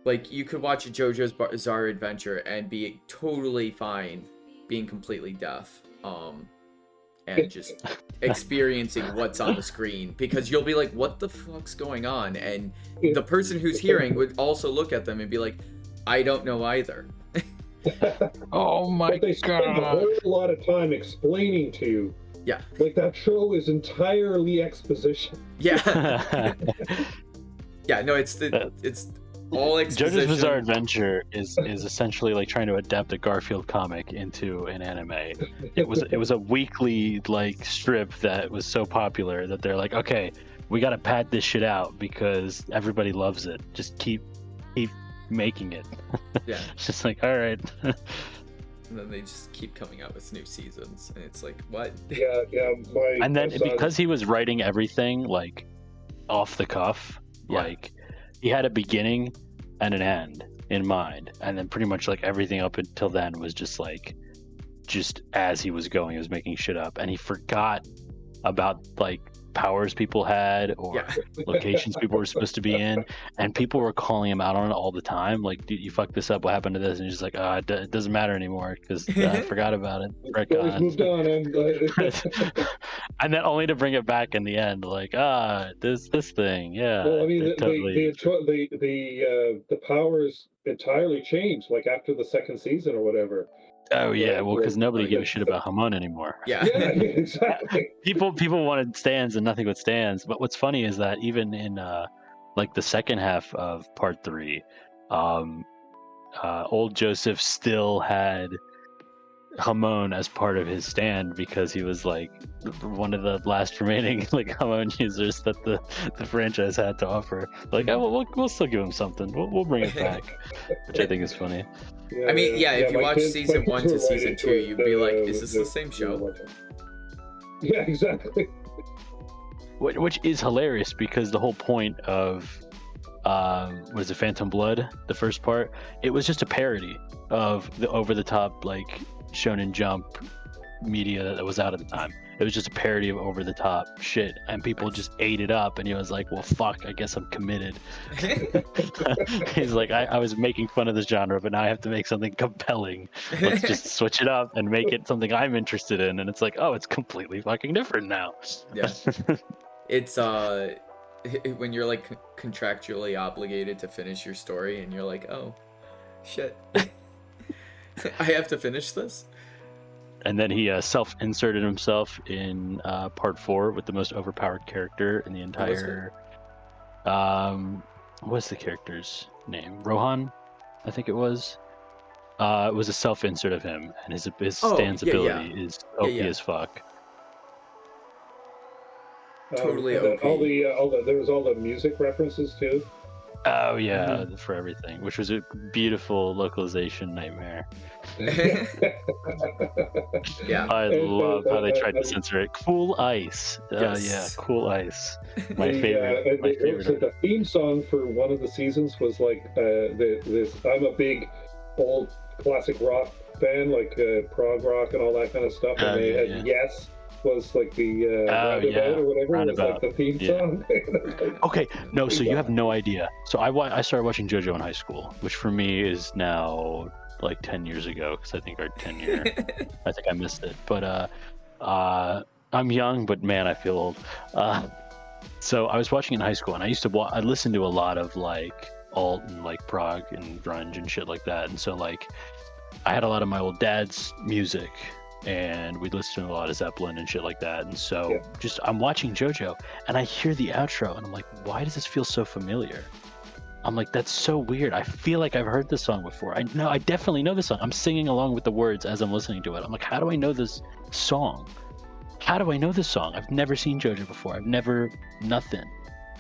Like, you could watch a JoJo's Bizarre Adventure and be totally fine being completely deaf, and just experiencing what's on the screen, because you'll be like, what the fuck's going on? And the person who's hearing would also look at them and be like, I don't know either. Oh my But they spend a god. whole lot of time explaining to you. Yeah. Like, that show is entirely exposition. Yeah. Yeah, no, it's all exposition. JoJo's Bizarre Adventure is essentially like trying to adapt a Garfield comic into an anime. It was a weekly like strip that was so popular that they're like, okay, we got to pad this shit out because everybody loves it. Just keep making it. Yeah. It's just like, all right. And then they just keep coming out with new seasons, and it's like, what? Yeah. And then my son- because he was writing everything like off the cuff, Yeah. like he had a beginning and an end in mind, and then pretty much like everything up until then was just as he was going, he was making shit up, and he forgot about like powers people had or Yeah. locations people were supposed to be in, and people were calling him out on it all the time, like, dude, you fucked this up, what happened to this? And he's just like, it doesn't matter anymore because I forgot about it. Frick Always on. moved on, and And then only to bring it back in the end, like, this thing, yeah. well, I mean, it totally... the powers entirely changed, like after the second season or whatever. Oh yeah, well, because nobody like- gave a shit about Hamon anymore. Yeah. Yeah, exactly. People wanted stands and nothing but stands. But what's funny is that even in like the second half of part 3, old Joseph still had Hamon as part of his stand because he was like one of the last remaining like Hamon users that the franchise had to offer. Like, oh, we'll still give him something. We'll bring it back, which I think is funny. Yeah, I mean, yeah, if you my watch kids- season my 1 kids to were right season into 2, it. you'd be like, is this the same show? Yeah, exactly. Which is hilarious because the whole point of was it Phantom Blood, the first part? It was just a parody of the over-the-top like Shonen Jump media that was out at the time. It was just a parody of over-the-top shit, and people just ate it up. And he was like, "Well, fuck, I guess I'm committed." He's like, I was making fun of this genre, but now I have to make something compelling. Let's just switch it up and make it something I'm interested in. And it's like, oh, it's completely fucking different now. Yeah. It's when you're like contractually obligated to finish your story, and you're like, oh shit, I have to finish this. And then he self-inserted himself in part 4 with the most overpowered character in the entire. What's the character's name? Rohan, I think it was. It was a self-insert of him, and his stance ability is OP as fuck. Totally and then OP. there was all the music references too. Oh yeah, for everything, which was a beautiful localization nightmare. Yeah. I love how they tried to censor it. Cool Ice. Yes. Yeah, Cool Ice. My favorite. And My it was like favorite. the theme song for one of the seasons was like this. I'm a big old classic rock fan, like prog rock and all that kind of stuff. And they had Yes was like the roundabout or whatever. Roundabout. It was like the theme song. Okay, no, so you have no idea. So I started watching JoJo in high school, which for me is now like 10 years ago, because I think our 10 year, I think I missed it. But I'm young, but man, I feel old. So I was watching in high school, and I used to I listened to a lot of like alt and like prog and grunge and shit like that. And so like I had a lot of my old dad's music, and we'd listen to a lot of Zeppelin and shit like that. And so just I'm watching JoJo, and I hear the outro, and I'm like, why does this feel so familiar? I'm like, that's so weird. I feel like I've heard this song before. I definitely know this song. I'm singing along with the words as I'm listening to it. I'm like, how do I know this song? How do I know this song? I've never seen JoJo before. I've never nothing.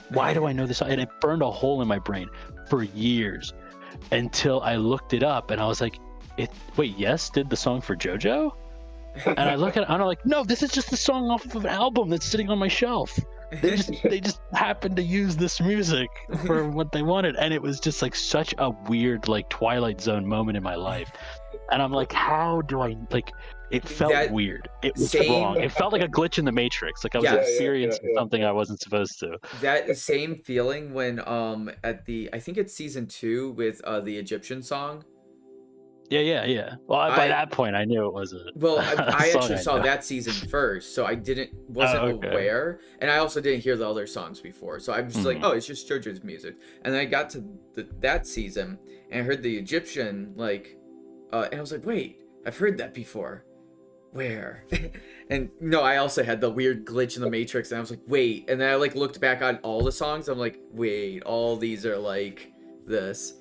Why do I know this song? And it burned a hole in my brain for years until I looked it up, and I was like, wait, Yes did the song for JoJo? And I look at it and I'm like, no, this is just the song off of an album that's sitting on my shelf. They just happened to use this music for what they wanted. And it was just like such a weird like Twilight Zone moment in my life. And I'm like, how do I like? It felt That weird. It was same- wrong. It felt like a glitch in the Matrix. Like I was Yeah. experiencing something I wasn't supposed to. That same feeling when at the I think it's season 2 with the Egyptian song. Yeah. Well, by that point, I knew it was a. Well, I song actually saw know. that season first, so I wasn't okay. aware, and I also didn't hear the other songs before, so I'm just like, oh, it's just JoJo's music. And then I got to that season and I heard the Egyptian and I was like, wait, I've heard that before. Where? And no, I also had the weird glitch in the Matrix, and I was like, wait. And then I looked back on all the songs. I'm like, wait, all these are like this.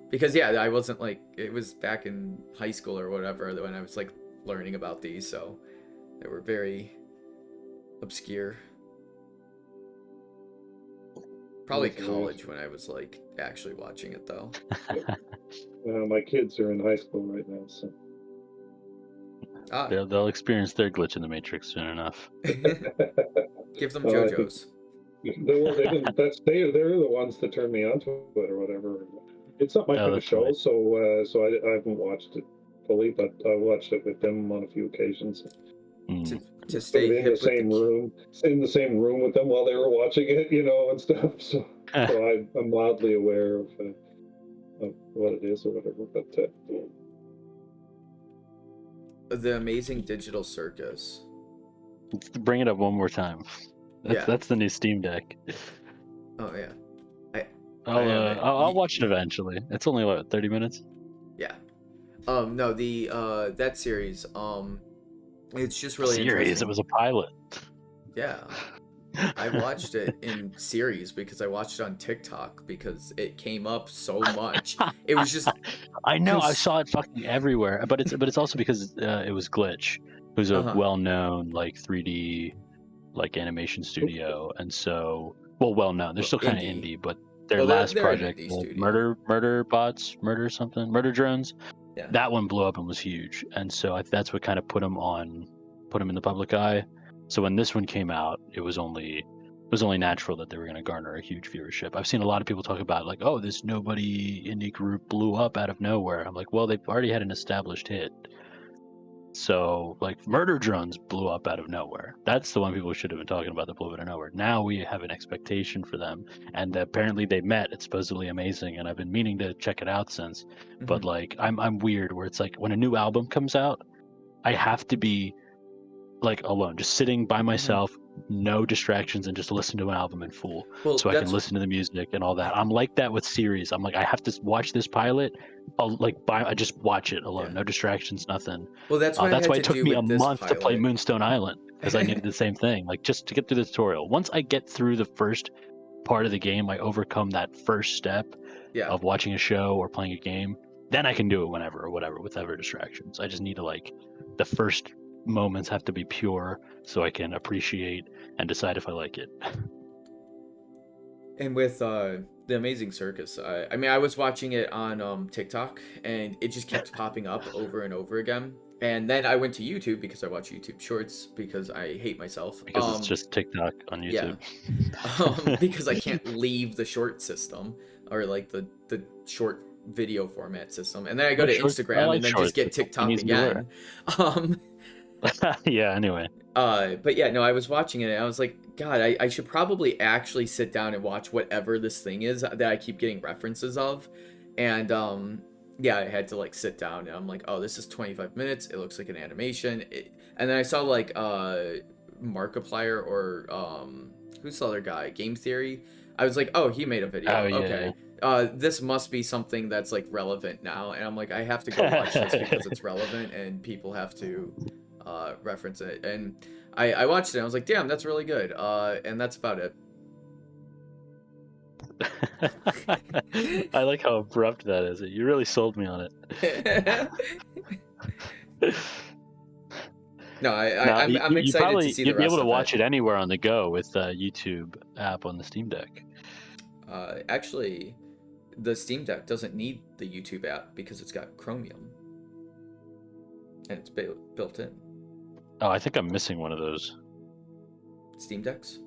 Because yeah, I wasn't it was back in high school or whatever when I was learning about these, so they were very obscure. Probably college when I was actually watching it though. My kids are in high school right now, so. They'll experience their glitch in the Matrix soon enough. Give them JoJo's. They're the ones that turned me onto it or whatever. It's not my kind of show, so I haven't watched it fully, but I watched it with them on a few occasions. To stay in the same room with them while they were watching it, and stuff. So I'm mildly aware of what it is or whatever. But The Amazing Digital Circus. Bring it up one more time. That's the new Steam Deck. Oh yeah. I'll watch it eventually. It's only 30 minutes. Yeah. No, the that series. It's just really Series. It was a pilot. Yeah. I watched it in series because I watched it on TikTok because it came up so much. It was just. I know. I saw it fucking everywhere, but it's also because it was Glitch, who's a well-known 3D animation studio, and so well known. They're still kind of indie, but their last project, Murder Drones. Yeah. That one blew up and was huge, and so that's what kind of put him in the public eye. So when this one came out, it was only natural that they were going to garner a huge viewership. I've seen a lot of people talk about this nobody indie group blew up out of nowhere. I'm like, well, they've already had an established hit. So Murder Drones blew up out of nowhere. That's the one people should have been talking about that blew out of nowhere. Now we have an expectation for them, and apparently they met. It's supposedly amazing, and I've been meaning to check it out since. Mm-hmm. But I'm weird where it's when a new album comes out, I have to be alone, just sitting by myself, no distractions, and just listen to an album in full, so I can listen to the music and all that. I'm like that with series. I'm I have to watch this pilot. I just watch it alone, no distractions, nothing. Well, that's why it took me a month to play Moonstone Island, because I needed the same thing, just to get through the tutorial. Once I get through the first part of the game, I overcome that first step of watching a show or playing a game. Then I can do it whenever or whatever, without distractions. I just need to the first moments have to be pure so I can appreciate and decide if I like it. And with The Amazing Circus, I was watching it on TikTok, and it just kept popping up over and over again. And then I went to YouTube because I watch YouTube Shorts because I hate myself. Because it's just TikTok on YouTube. Yeah. Because I can't leave the short system or the short video format system. And then I go to Instagram and then just get TikTok again. Yeah, anyway. But yeah, no, I was watching it and I was like, God, I should probably actually sit down and watch whatever this thing is that I keep getting references of. And yeah, I had to sit down and I'm like, oh, this is 25 minutes. It looks like an animation. And then I saw Markiplier or who's the other guy? Game Theory. I was like, oh, he made a video. Oh, yeah, okay. Yeah. This must be something that's relevant now. And I'm like, I have to go watch this because it's relevant and people have to reference it. And I watched it and I was like, damn, that's really good. And that's about it. I like how abrupt that is. You really sold me on it. No, I'm excited to see the rest of it. You'd be able to watch it anywhere on the go with the YouTube app on the Steam Deck. Actually, the Steam Deck doesn't need the YouTube app because it's got Chromium. And it's built in. Oh, I think I'm missing one of those. Steam Decks?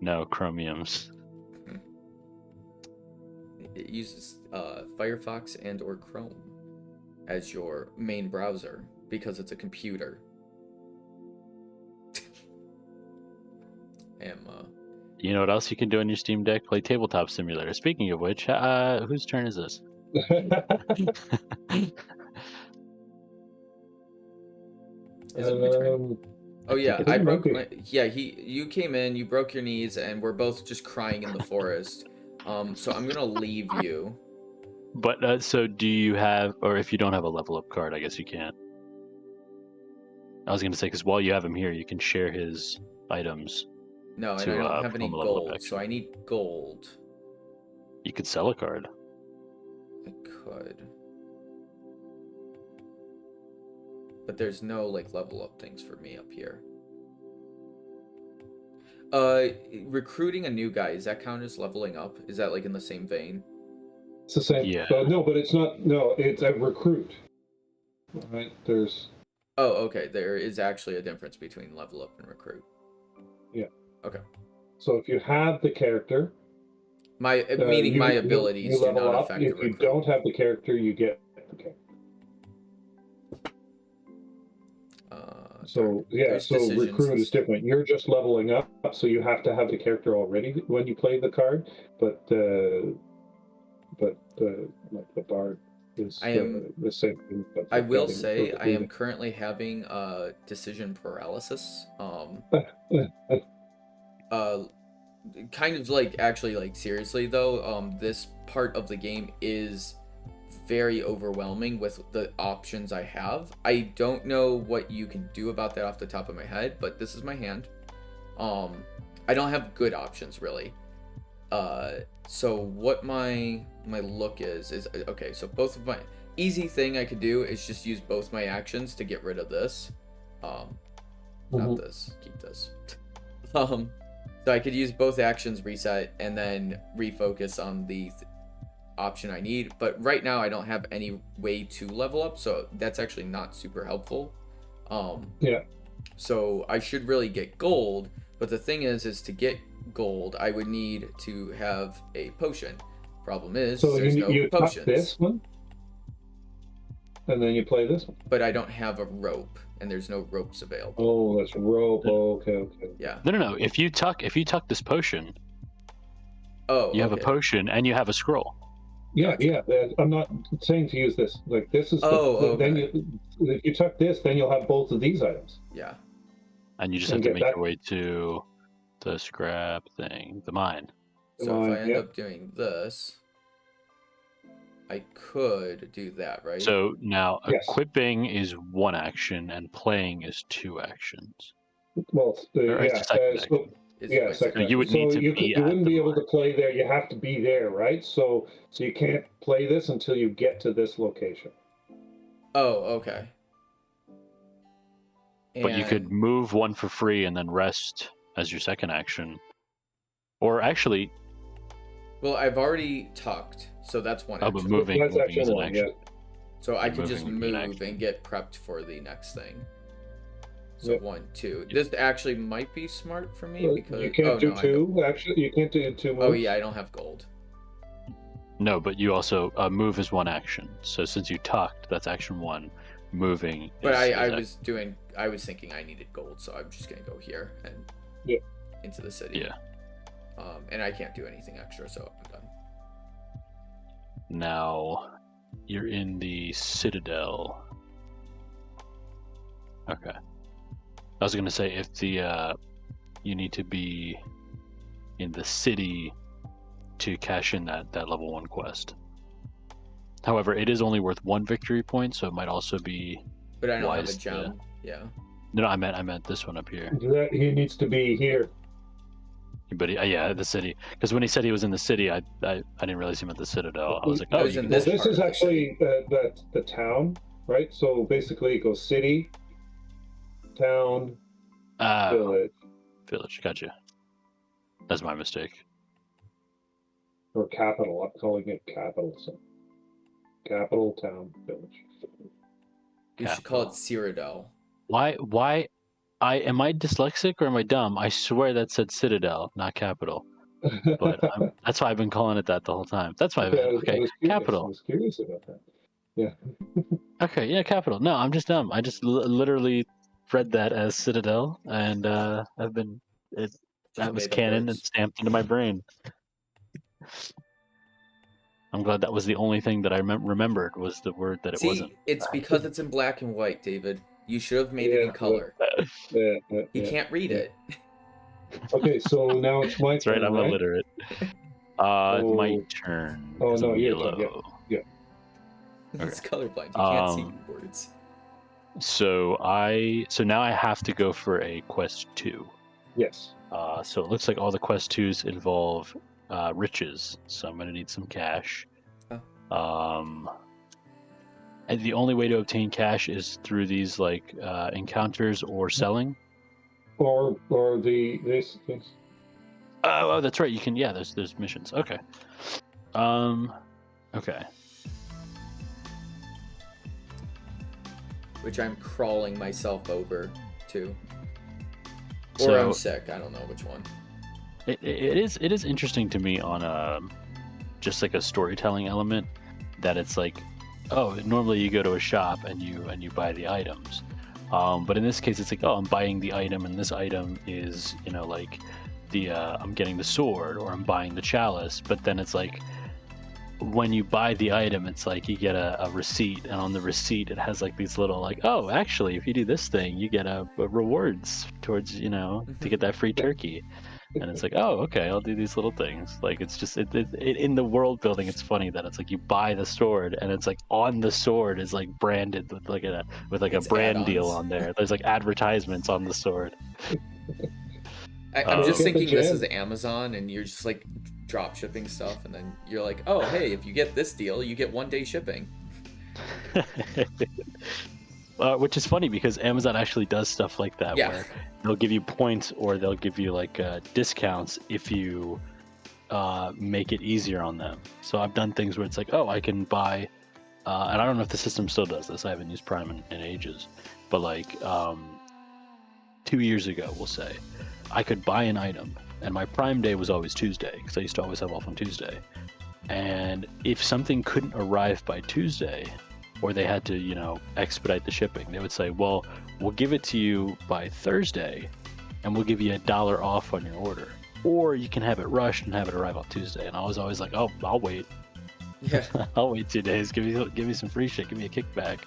No, Chromiums. It uses Firefox and or Chrome, as your main browser because it's a computer. You know what else you can do on your Steam Deck? Play Tabletop Simulator. Speaking of which, whose turn is this? Is it my turn? Oh yeah, I broke my. Yeah, you came in, you broke your knees, and we're both just crying in the forest. So I'm gonna leave you. But so do you have, or if you don't have a level up card, I guess you can't. I was gonna say, because while you have him here, you can share his items. No, and I don't have any gold, so I need gold. You could sell a card. I could. But there's no like level up things for me up here. Recruiting a new guy, does that count as leveling up? Is that like in the same vein? It's the same. Yeah. No, but it's not. No, it's a recruit. Right? There's. Oh, okay. There is actually a difference between level up and recruit. Yeah. Okay. So if you have the character, meaning my abilities do not affect the recruit. recruit. If you don't have the character, you get the character. So yeah, so recruit is different. You're just leveling up, so you have to have the character already when you play the card. But like the bard is the same thing. But I will say I am currently having decision paralysis. Kind of like actually like seriously though. This part of the game is very overwhelming with the options I have. I don't know what you can do about that off the top of my head, but this is my hand. I don't have good options really. So what my look is okay, so both of my easy thing I could do is just use both my actions to get rid of this. Not this, keep this. So I could use both actions, reset, and then refocus on the option I need, but right now I don't have any way to level up, so that's actually not super helpful. Yeah. So I should really get gold, but the thing is to get gold I would need to have a potion. Problem is so there's you no potions. Tuck this one, and then you play this one. But I don't have a rope, and there's no ropes available. Oh, that's rope. Oh, okay. Yeah. No. If you tuck this potion, you have a potion and you have a scroll. Yeah, yeah. I'm not saying to use this. Like this is. Then if you tuck this, then you'll have both of these items. Yeah. And you just have to make your way to the scrap thing, the mine. So if I end up doing this, I could do that, right? So now equipping is one action and playing is two actions. Well, second. You would need to be. You wouldn't be able to play there. You have to be there, right? So you can't play this until you get to this location. Oh, okay. But you could move one for free and then rest as your second action. Or actually. Well, I've already tucked, so that's one action. But moving is an action. Yeah. So I could just move and get prepped for the next thing. So 1, 2. This actually might be smart for me because you can't do two. Actually, you can't do two moves. Oh yeah, I don't have gold. No, but you also move is one action. So since you tucked, that's action 1. Moving. But I was thinking I needed gold, so I'm just gonna go here and into the city. Yeah. And I can't do anything extra, so I'm done. Now, you're in the Citadel. Okay. I was gonna say if the you need to be in the city to cash in that level 1 quest. However, it is only worth 1 victory point, so it might also be. But I don't have a gem. Yeah. No, I meant this one up here. He needs to be here. But the city. Because when he said he was in the city, I didn't realize he meant the Citadel. I was like, oh, this is actually the town, right? So basically, it goes city, town, village. Village, gotcha. That's my mistake. Or capital. I'm calling it capital. So capital, town, village. You should call it Cyrodiil. Why? Am I dyslexic or am I dumb? I swear that said Citadel, not capital. But that's why I've been calling it that the whole time. That's why. Okay, capital. I was curious about that. Yeah. Okay, yeah, capital. No, I'm just dumb. I just literally read that as Citadel, and I've been it. That was made up canon and words. stamped into my brain. I'm glad that was the only thing that I remembered was the word that it wasn't. See, it's because it's in black and white, David. You should have made it in color. He can't read it. Okay, so now it's my That's turn, right, I'm right? illiterate. My turn. Oh, is no, a your yellow. turn, yeah. He's colorblind. He can't see words. So now I have to go for a quest 2. Yes. So it looks like all the quest 2s involve riches. So I'm gonna need some cash. Oh. And the only way to obtain cash is through these like encounters or selling. Or this. Oh, that's right. You can. Yeah, there's missions. Okay. Okay. Which I'm crawling myself over to. Or So, I'm sick. I don't know which one. It is interesting to me on just like a storytelling element that it's like, oh, normally you go to a shop and you buy the items, but in this case it's like, oh, I'm buying the item and this item is like the I'm getting the sword or I'm buying the chalice, but then it's like when you buy the item it's like you get a receipt, and on the receipt it has like these little like, oh, actually if you do this thing you get a rewards towards to get that free turkey. And it's like, oh, okay, I'll do these little things. Like, it's just it in the world building. It's funny that it's like you buy the sword, and it's like on the sword is like branded with like a brand add-ons. deal on there. There's like advertisements on the sword. I'm just thinking this is Amazon, and you're just like drop shipping stuff, and then you're like, oh, hey, if you get this deal, you get 1 day shipping. Which is funny because Amazon actually does stuff like that, where they'll give you points or they'll give you like discounts if you make it easier on them. So I've done things where it's like, oh, I can buy, and I don't know if the system still does this. I haven't used Prime in ages, but like 2 years ago, we'll say, I could buy an item, and my Prime Day was always Tuesday because I used to always have off on Tuesday. And if something couldn't arrive by Tuesday, or they had to, expedite the shipping, they would say, well, we'll give it to you by Thursday, and we'll give you $1 off on your order. Or you can have it rushed and have it arrive on Tuesday. And I was always like, oh, I'll wait. Yeah. I'll wait 2 days. Give me some free shit. Give me a kickback.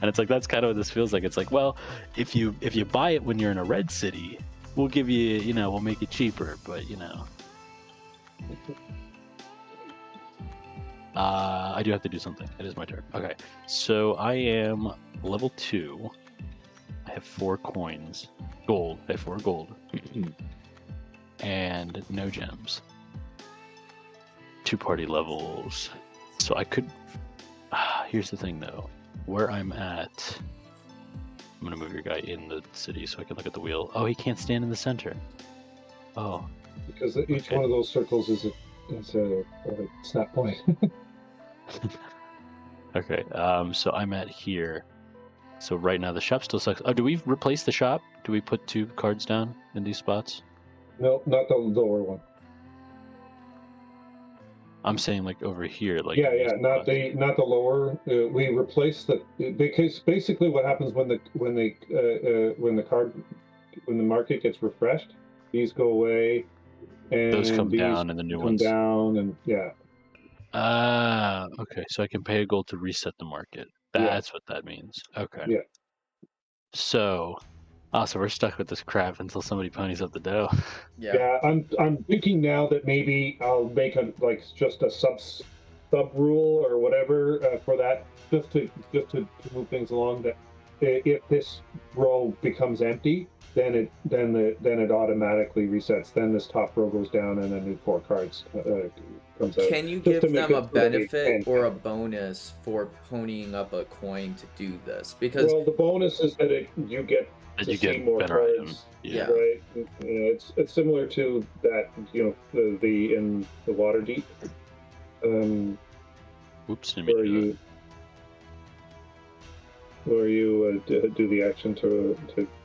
And it's like, that's kind of what this feels like. It's like, well, if you buy it when you're in a red city, we'll give you, we'll make it cheaper, but I do have to do something. It is my turn. Okay, so I am level 2. I have 4 coins. Gold. I have 4 gold. And no gems. 2 party levels. So I could... here's the thing, though. Where I'm at... I'm going to move your guy in the city so I can look at the wheel. Oh, he can't stand in the center. Oh. Because each one of those circles is a snap point. Okay, so I'm at here. So right now the shop still sucks. Oh, do we replace the shop? Do we put 2 cards down in these spots? No, not the lower one. I'm saying like over here, like not the lower. We replace because basically what happens when the market gets refreshed, these go away, and those come down, and the new ones come down, and yeah. Okay, so I can pay a gold to reset the market. That's what that means. Okay. Yeah. So we're stuck with this crap until somebody ponies up the dough. Yeah, I'm thinking now that maybe I'll make just a sub rule or whatever for that, just to move things along. That if this row becomes empty, then it automatically resets. Then this top row goes down, and then 4 cards comes out. Can you give them a benefit or a bonus for ponying up a coin to do this? Because the bonus is that you get more better cards. items. Yeah. Right. It's similar to that. The in the water deep. Oops. Where you do the action to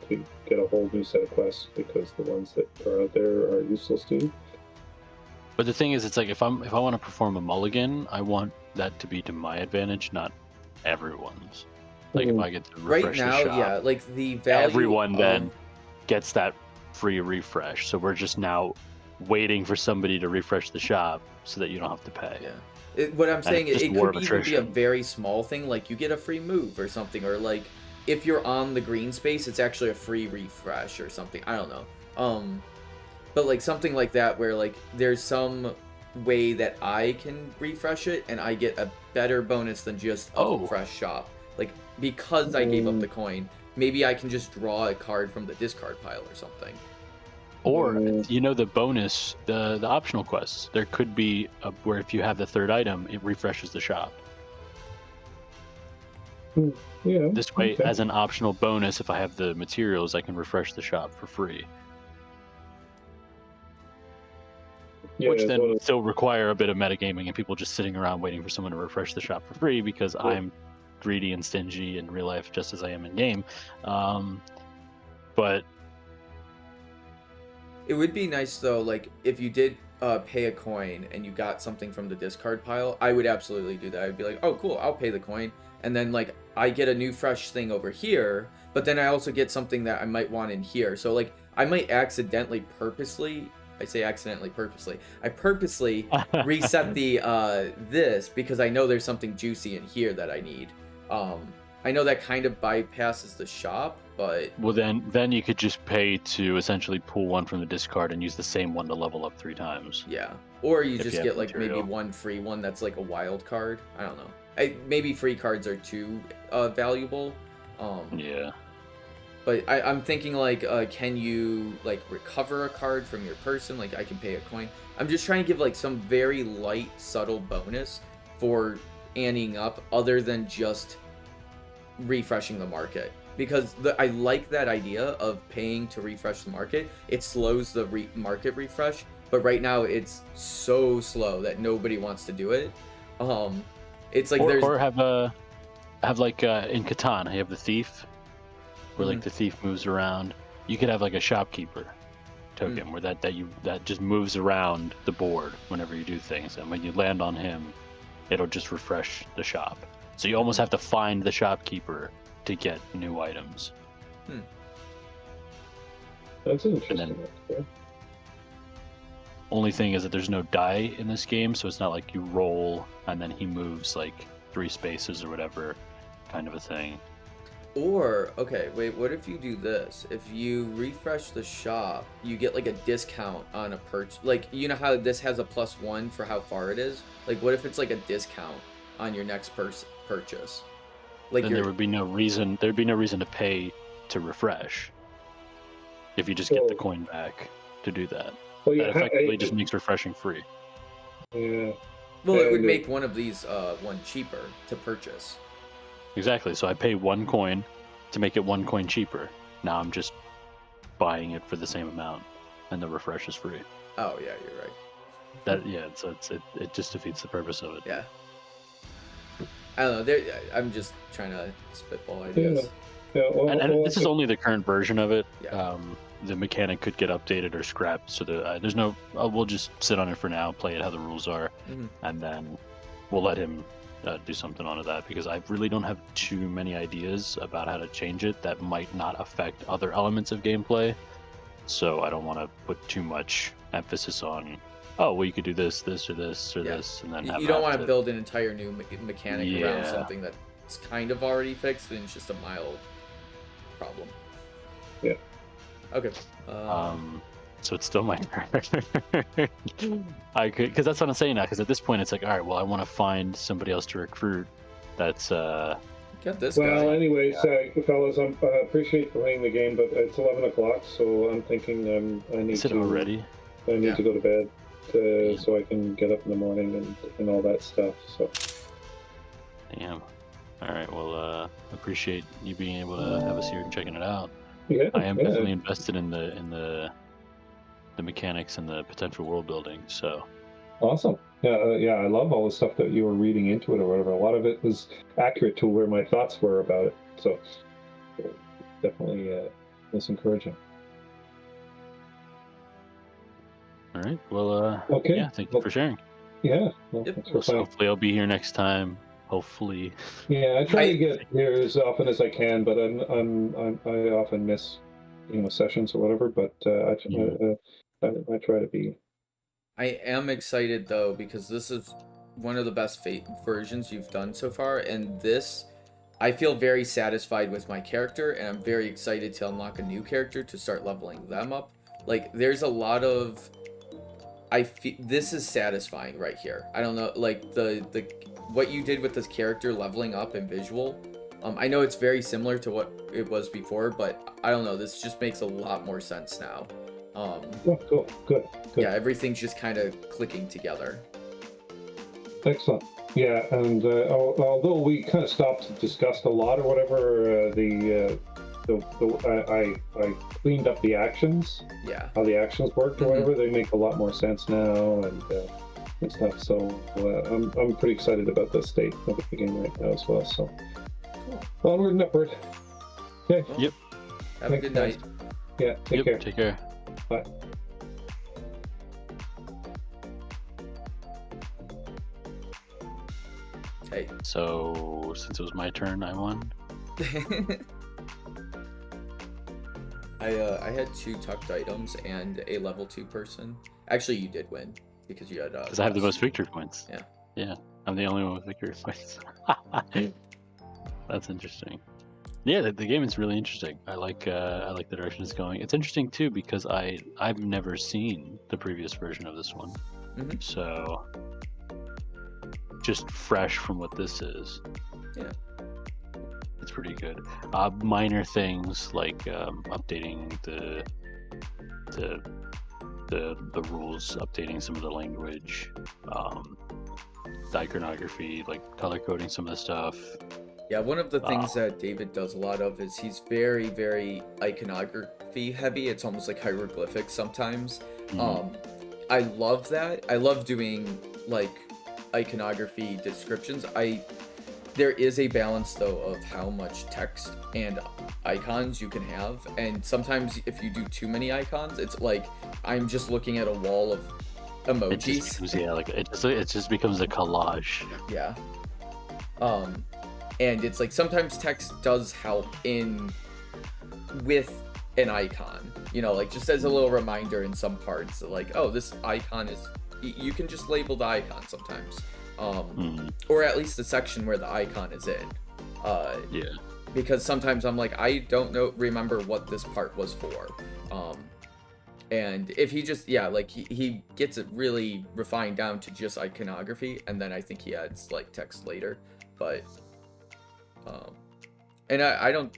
get a whole new set of quests because the ones that are out there are useless to you. But the thing is, it's like if I want to perform a mulligan, I want that to be to my advantage, not everyone's. Like if I get to Right refresh now, the shop, yeah, like the value everyone then of gets that free refresh. So we're just now waiting for somebody to refresh the shop so that you don't have to pay. yeah. What I'm saying, it's just it war could of even be a attrition. very small thing, like you get a free move or something, or like if you're on the green space, it's actually a free refresh or something. I don't know. But like something like that where like there's some way that I can refresh it and I get a better bonus than just a fresh shop. Like because I gave up the coin, maybe I can just draw a card from the discard pile or something. Or the bonus, the optional quests. There could be where if you have the third item, it refreshes the shop. Yeah. This way, as an optional bonus, if I have the materials, I can refresh the shop for free. Yeah, Which then would still require a bit of metagaming and people just sitting around waiting for someone to refresh the shop for free because I'm greedy and stingy in real life just as I am in game. But it would be nice though, like if you did pay a coin and you got something from the discard pile, I would absolutely do that. I'd be like, oh cool, I'll pay the coin, and then like I get a new fresh thing over here, but then I also get something that I might want in here. So like I might accidentally purposely, I say accidentally purposely, I purposely reset the this because I know there's something juicy in here that I need. I know that kind of bypasses the shop, but well then you could just pay to essentially pull one from the discard and use the same one to level up 3 times. Yeah, or you just you get like material. maybe one free one that's like a wild card. I don't know. Maybe free cards are too valuable. Yeah. But I'm thinking like, can you like recover a card from your person? Like I can pay a coin. I'm just trying to give like some very light, subtle bonus for anteing up, other than just refreshing the market. Because I like that idea of paying to refresh the market. It slows the market refresh, but right now it's so slow that nobody wants to do it. It's like or have like in Catan, you have the thief. Where like the thief moves around, you could have like a shopkeeper token where that just moves around the board whenever you do things, and when you land on him, it'll just refresh the shop. So you almost have to find the shopkeeper to get new items. That's interesting. And then, only thing is that there's no die in this game, so it's not like you roll and then he moves like 3 spaces or whatever, kind of a thing. Or, okay, wait, what if you do this? If you refresh the shop, you get like a discount on a purchase. Like, you know how this has a +1 for how far it is? Like, what if it's like a discount on your next purchase? Like, then there'd be no reason to pay to refresh if you just get the coin back to do that. Well, that effectively just makes refreshing free. Yeah. Well, it would make one of these one cheaper to purchase. Exactly. So I pay 1 coin to make it 1 coin cheaper. Now I'm just buying it for the same amount, and the refresh is free. Oh yeah, you're right. It just defeats the purpose of it. Yeah. I don't know. I'm just trying to spitball ideas. Yeah. And this is only the current version of it. Yeah. The mechanic could get updated or scrapped, so there's no. We'll just sit on it for now, play it how the rules are, and then we'll let him do something onto that, because I really don't have too many ideas about how to change it that might not affect other elements of gameplay. So I don't want to put too much emphasis on, oh, well, you could do this, or this, or this, and then you don't want to build an entire new mechanic around something that's kind of already fixed, and it's just a mild problem. Yeah. Okay. So it's still my turn. I could, because that's what I'm saying now. Because at this point, it's like, all right, well, I want to find somebody else to recruit. That's got this well, guy. anyways, fellas, I appreciate playing the game, but it's 11 o'clock, so I'm thinking I need to already. I need to go to bed so I can get up in the morning and all that stuff. So. Damn. All right. Well, appreciate you being able to have us here and checking it out. Yeah. I am definitely invested in the mechanics and the potential world building. So. Awesome. Yeah, I love all the stuff that you were reading into it or whatever. A lot of it was accurate to where my thoughts were about it. So definitely was encouraging. All right. Well, okay. yeah, thank you for sharing. Yeah. Well, Yep. thanks for playing. Hopefully I'll be here next time hopefully. Yeah, I try to get here as often as I can, but I often miss, sessions or whatever. But I try to be. I am excited though because this is one of the best Fate versions you've done so far, and this I feel very satisfied with my character, and I'm very excited to unlock a new character to start leveling them up. Like, there's a lot of I feel this is satisfying right here. I don't know, like the what you did with this character leveling up and visual. I know it's very similar to what it was before, but I don't know. This just makes a lot more sense now. Cool, good. Yeah, everything's just kind of clicking together. Excellent. Yeah, and although we kind of stopped to discuss a lot or whatever, I cleaned up the actions. Yeah. How the actions worked or whatever. They make a lot more sense now and stuff. So I'm pretty excited about the state of the game right now as well. So onward and upward. Okay. Well, Yep. Have a good night. Yeah. Take care. Take care. Bye. Hey. So since it was my turn, I won. I had 2 tucked items and a level 2 person. Actually, you did win because you had. Because I have the most victory points. Yeah. Yeah, I'm the only one with victory points. That's interesting. Yeah, the game is really interesting. I like the direction it's going. It's interesting too because I've never seen the previous version of this one, so just fresh from what this is. Yeah. It's pretty good. Minor things like updating the rules, updating some of the language, the iconography, like color coding some of the stuff. Yeah, one of the things that David does a lot of is he's very, very iconography heavy. It's almost like hieroglyphics sometimes. I love that. I love doing like iconography descriptions. There is a balance though of how much text and icons you can have, and sometimes if you do too many icons, it's like I'm just looking at a wall of emojis. It just becomes a collage. Yeah. And it's like sometimes text does help with an icon, like just as a little reminder in some parts, like, oh, this icon is, you can just label the icon sometimes. Or at least the section where the icon is in. Yeah. Because sometimes I'm like, I don't remember what this part was for. And if he just, he gets it really refined down to just iconography, and then I think he adds like text later. But, and I don't,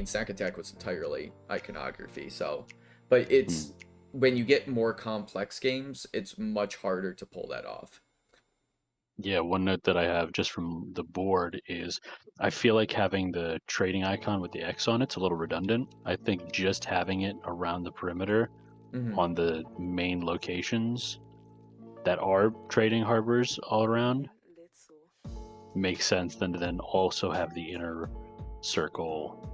Snack Attack was entirely iconography, so, but it's, when you get more complex games, it's much harder to pull that off. Yeah, one note that I have just from the board is I feel like having the trading icon with the X on it's a little redundant. I think just having it around the perimeter on the main locations that are trading harbors all around makes sense than to then also have the inner circle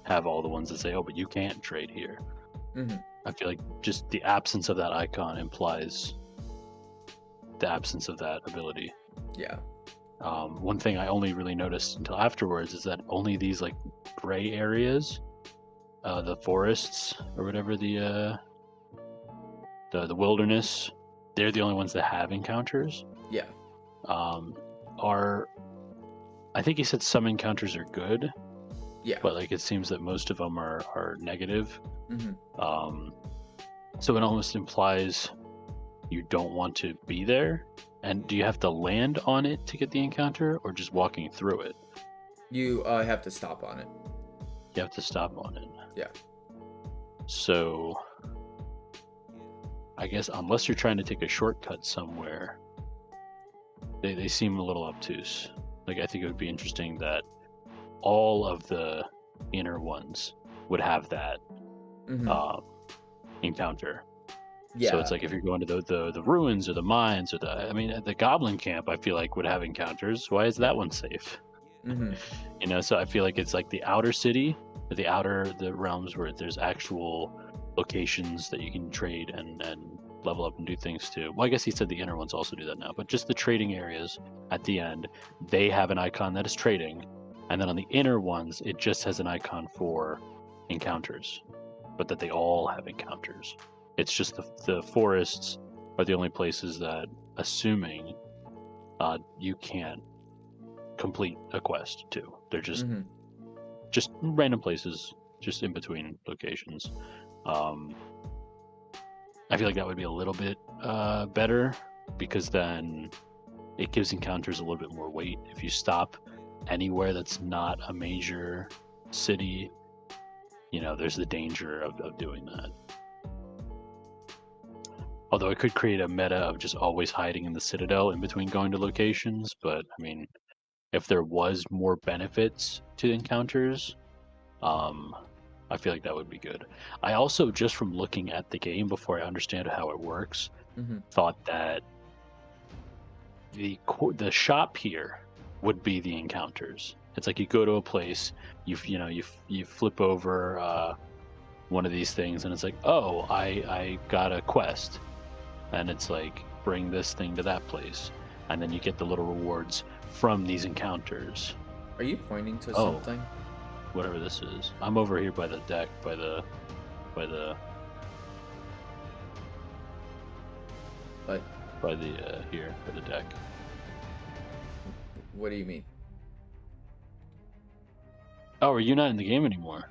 have all the ones that say, oh, but you can't trade here. I feel like just the absence of that icon implies the absence of that ability. Yeah. One thing I only really noticed until afterwards is that only these like gray areas, the forests or whatever, the wilderness, they're the only ones that have encounters. Yeah. I think he said some encounters are good. Yeah. But like it seems that most of them are negative. So it almost implies you don't want to be there. And do you have to land on it to get the encounter, or just walking through it? You have to stop on it. You have to stop on it. Yeah. So I guess unless you're trying to take a shortcut somewhere, they seem a little obtuse. Like I think it would be interesting that all of the inner ones would have that encounter. Yeah. So it's like if you're going to the ruins or the mines or the goblin camp, I feel like would have encounters. Why is that one safe? So I feel like it's like the outer city, or the realms where there's actual locations that you can trade and level up and do things too. Well, I guess he said the inner ones also do that now, but just the trading areas at the end, they have an icon that is trading, and then on the inner ones, it just has an icon for encounters, but that they all have encounters. It's just the forests are the only places that, assuming you can't complete a quest to. They're just random places, just in between locations. I feel like that would be a little bit better, because then it gives encounters a little bit more weight. If you stop anywhere that's not a major city, there's the danger of doing that. Although it could create a meta of just always hiding in the Citadel in between going to locations, but I mean, if there was more benefits to encounters, I feel like that would be good. I also, just from looking at the game before I understand how it works, thought that the shop here would be the encounters. It's like you go to a place, you flip over one of these things, and it's like, oh, I got a quest, and it's like, bring this thing to that place, and then you get the little rewards from these encounters. Are you pointing to something? Whatever this is. I'm over here by the deck, by the deck. What do you mean? Oh, are you not in the game anymore?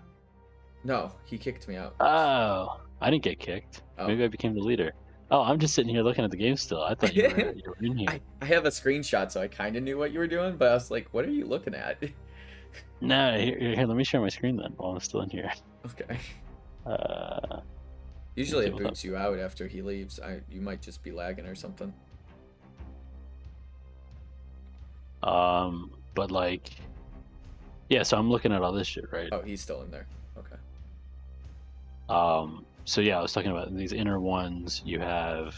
No, he kicked me out. Oh, I didn't get kicked. Oh. Maybe I became the leader. Oh, I'm just sitting here looking at the game still. I thought you were in here. I have a screenshot, so I kind of knew what you were doing, but I was like, what are you looking at? No, here, let me share my screen then while I'm still in here. Okay. Usually it boots you out after he leaves. You might just be lagging or something. But like, yeah, so I'm looking at all this shit, right? Oh, he's still in there. Okay. So yeah, I was talking about these inner ones. You have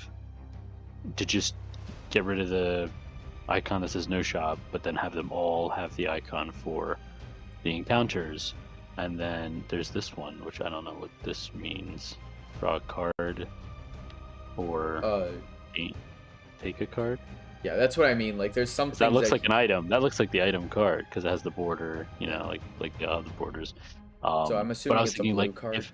to just get rid of the icon that says no shop, but then have them all have the icon for the encounters. And then there's this one, which I don't know what this means. Draw a card or take a card. Yeah, that's what I mean. Like, there's something that looks like an item. That looks like the item card because it has the border, like the borders. So I'm assuming but I was it's thinking, a blue like, card.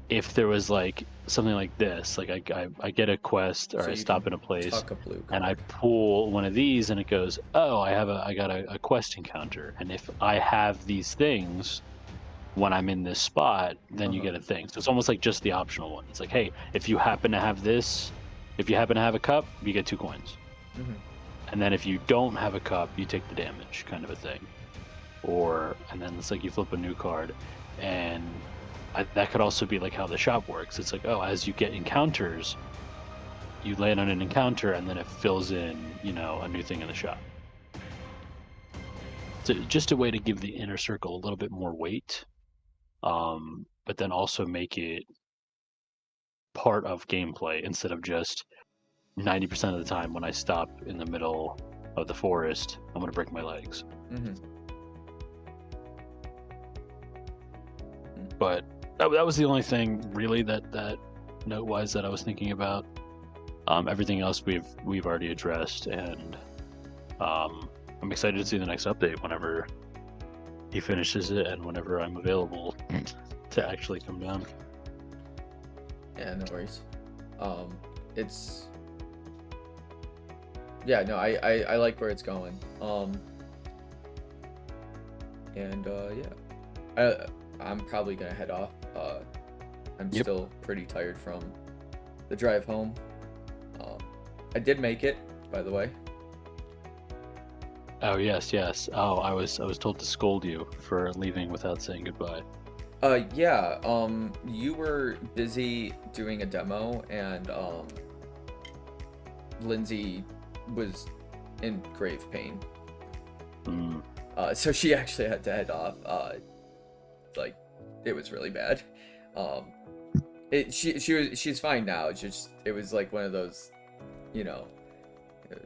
If there was like something like this, like I get a quest or I stop in a place and I pull one of these and it goes, oh, I got a quest encounter, and if I have these things when I'm in this spot, then you get a thing. So it's almost like just the optional one. It's like, hey, if you happen to have this, if you happen to have a cup, you get 2 coins. And then if you don't have a cup, you take the damage, kind of a thing. And then it's like you flip a new card, and that could also be like how the shop works. It's like, oh, as you get encounters, you land on an encounter, and then it fills in, a new thing in the shop. So just a way to give the inner circle a little bit more weight, but then also make it part of gameplay instead of just 90% of the time when I stop in the middle of the forest, I'm going to break my legs. But that was the only thing really that note-wise that I was thinking about. Everything else we've already addressed, and I'm excited to see the next update whenever he finishes it and whenever I'm available to actually come down. Yeah, no worries. I like where it's going. I'm probably gonna head off. I'm still pretty tired from the drive home. I did make it, by the way. Oh yes. Oh, I was told to scold you for leaving without saying goodbye. You were busy doing a demo, and Lindsay was in grave pain. So she actually had to head off. It was really bad. She's fine now. It was like one of those,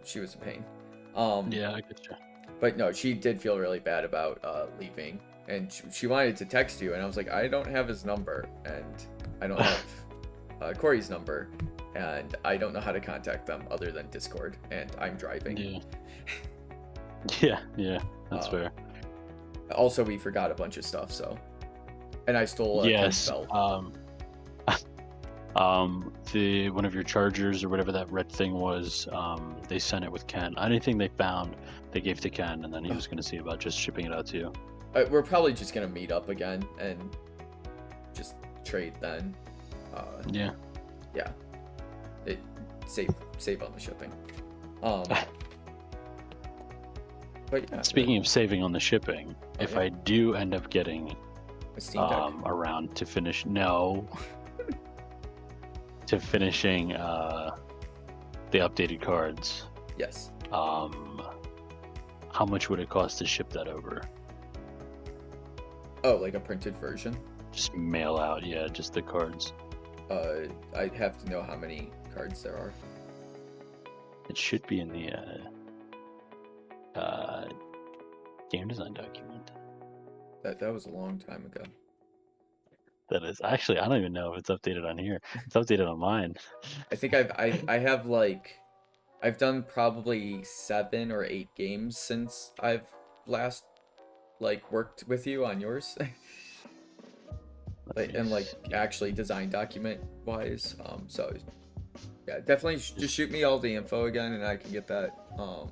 she was in pain. Yeah, I get you. But no, she did feel really bad about leaving, and she wanted to text you, and I was like, I don't have his number, and I don't have Corey's number, and I don't know how to contact them other than Discord, and I'm driving. Yeah, that's fair. Also, we forgot a bunch of stuff, so. And I stole a Yes. spell. One of your chargers or whatever that red thing was, they sent it with Ken. Anything they found, they gave to Ken, and then he was going to see about just shipping it out to you. We're probably just gonna meet up again and just trade then. Yeah. It save on the shipping. But yeah. Speaking of saving on the shipping, if I do end up getting a Steam Deck. around to finish to finishing the updated cards, Yes. how much would it cost to ship that over? Oh, like a printed version? Just mail out, yeah, just the cards. I'd have to know how many cards there are. It should be in the game design document. That was a long time ago. That is actually, I don't even know if it's updated on here. It's updated on mine. I think I have like I've done probably 7 or 8 games since I've last like worked with you on yours. And like actually design document wise. So yeah, definitely just shoot me all the info again and I can get that Oh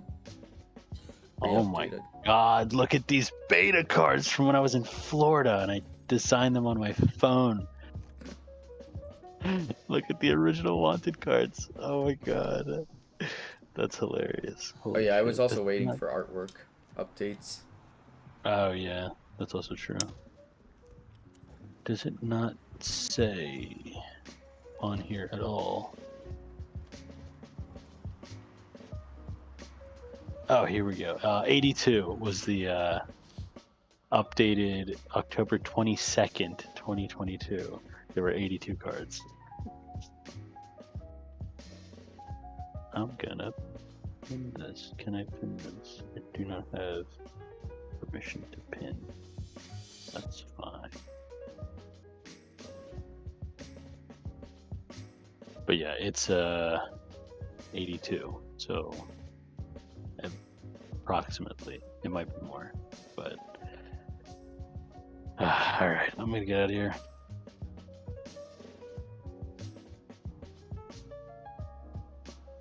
my re-updated. god, look at these beta cards from when I was in Florida and I designed them on my phone. Look at the original Wanted cards. Oh my god. That's hilarious. Oh yeah, I was shit. also That's waiting not- for artwork updates. Oh yeah, that's also true. Does it not say on here at all? Oh, here we go. 82 was the updated October 22nd, 2022. There were 82 cards. I'm gonna pin this. Can I pin this? I do not have permission to pin. That's fine. But yeah, it's 82. So approximately, it might be more, but all right, I'm gonna get out of here.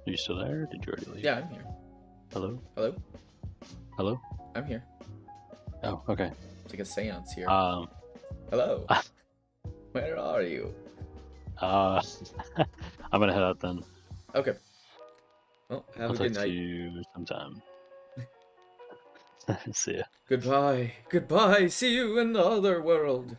Are you still there? Or did you already leave? Yeah, I'm here. Hello? Hello? Hello? I'm here. Oh, okay. It's like a seance here. Hello. Where are you? I'm gonna head out then. Okay. Well, have I'll a good talk to night. you sometime. See ya. Goodbye. Goodbye. See you in the other world.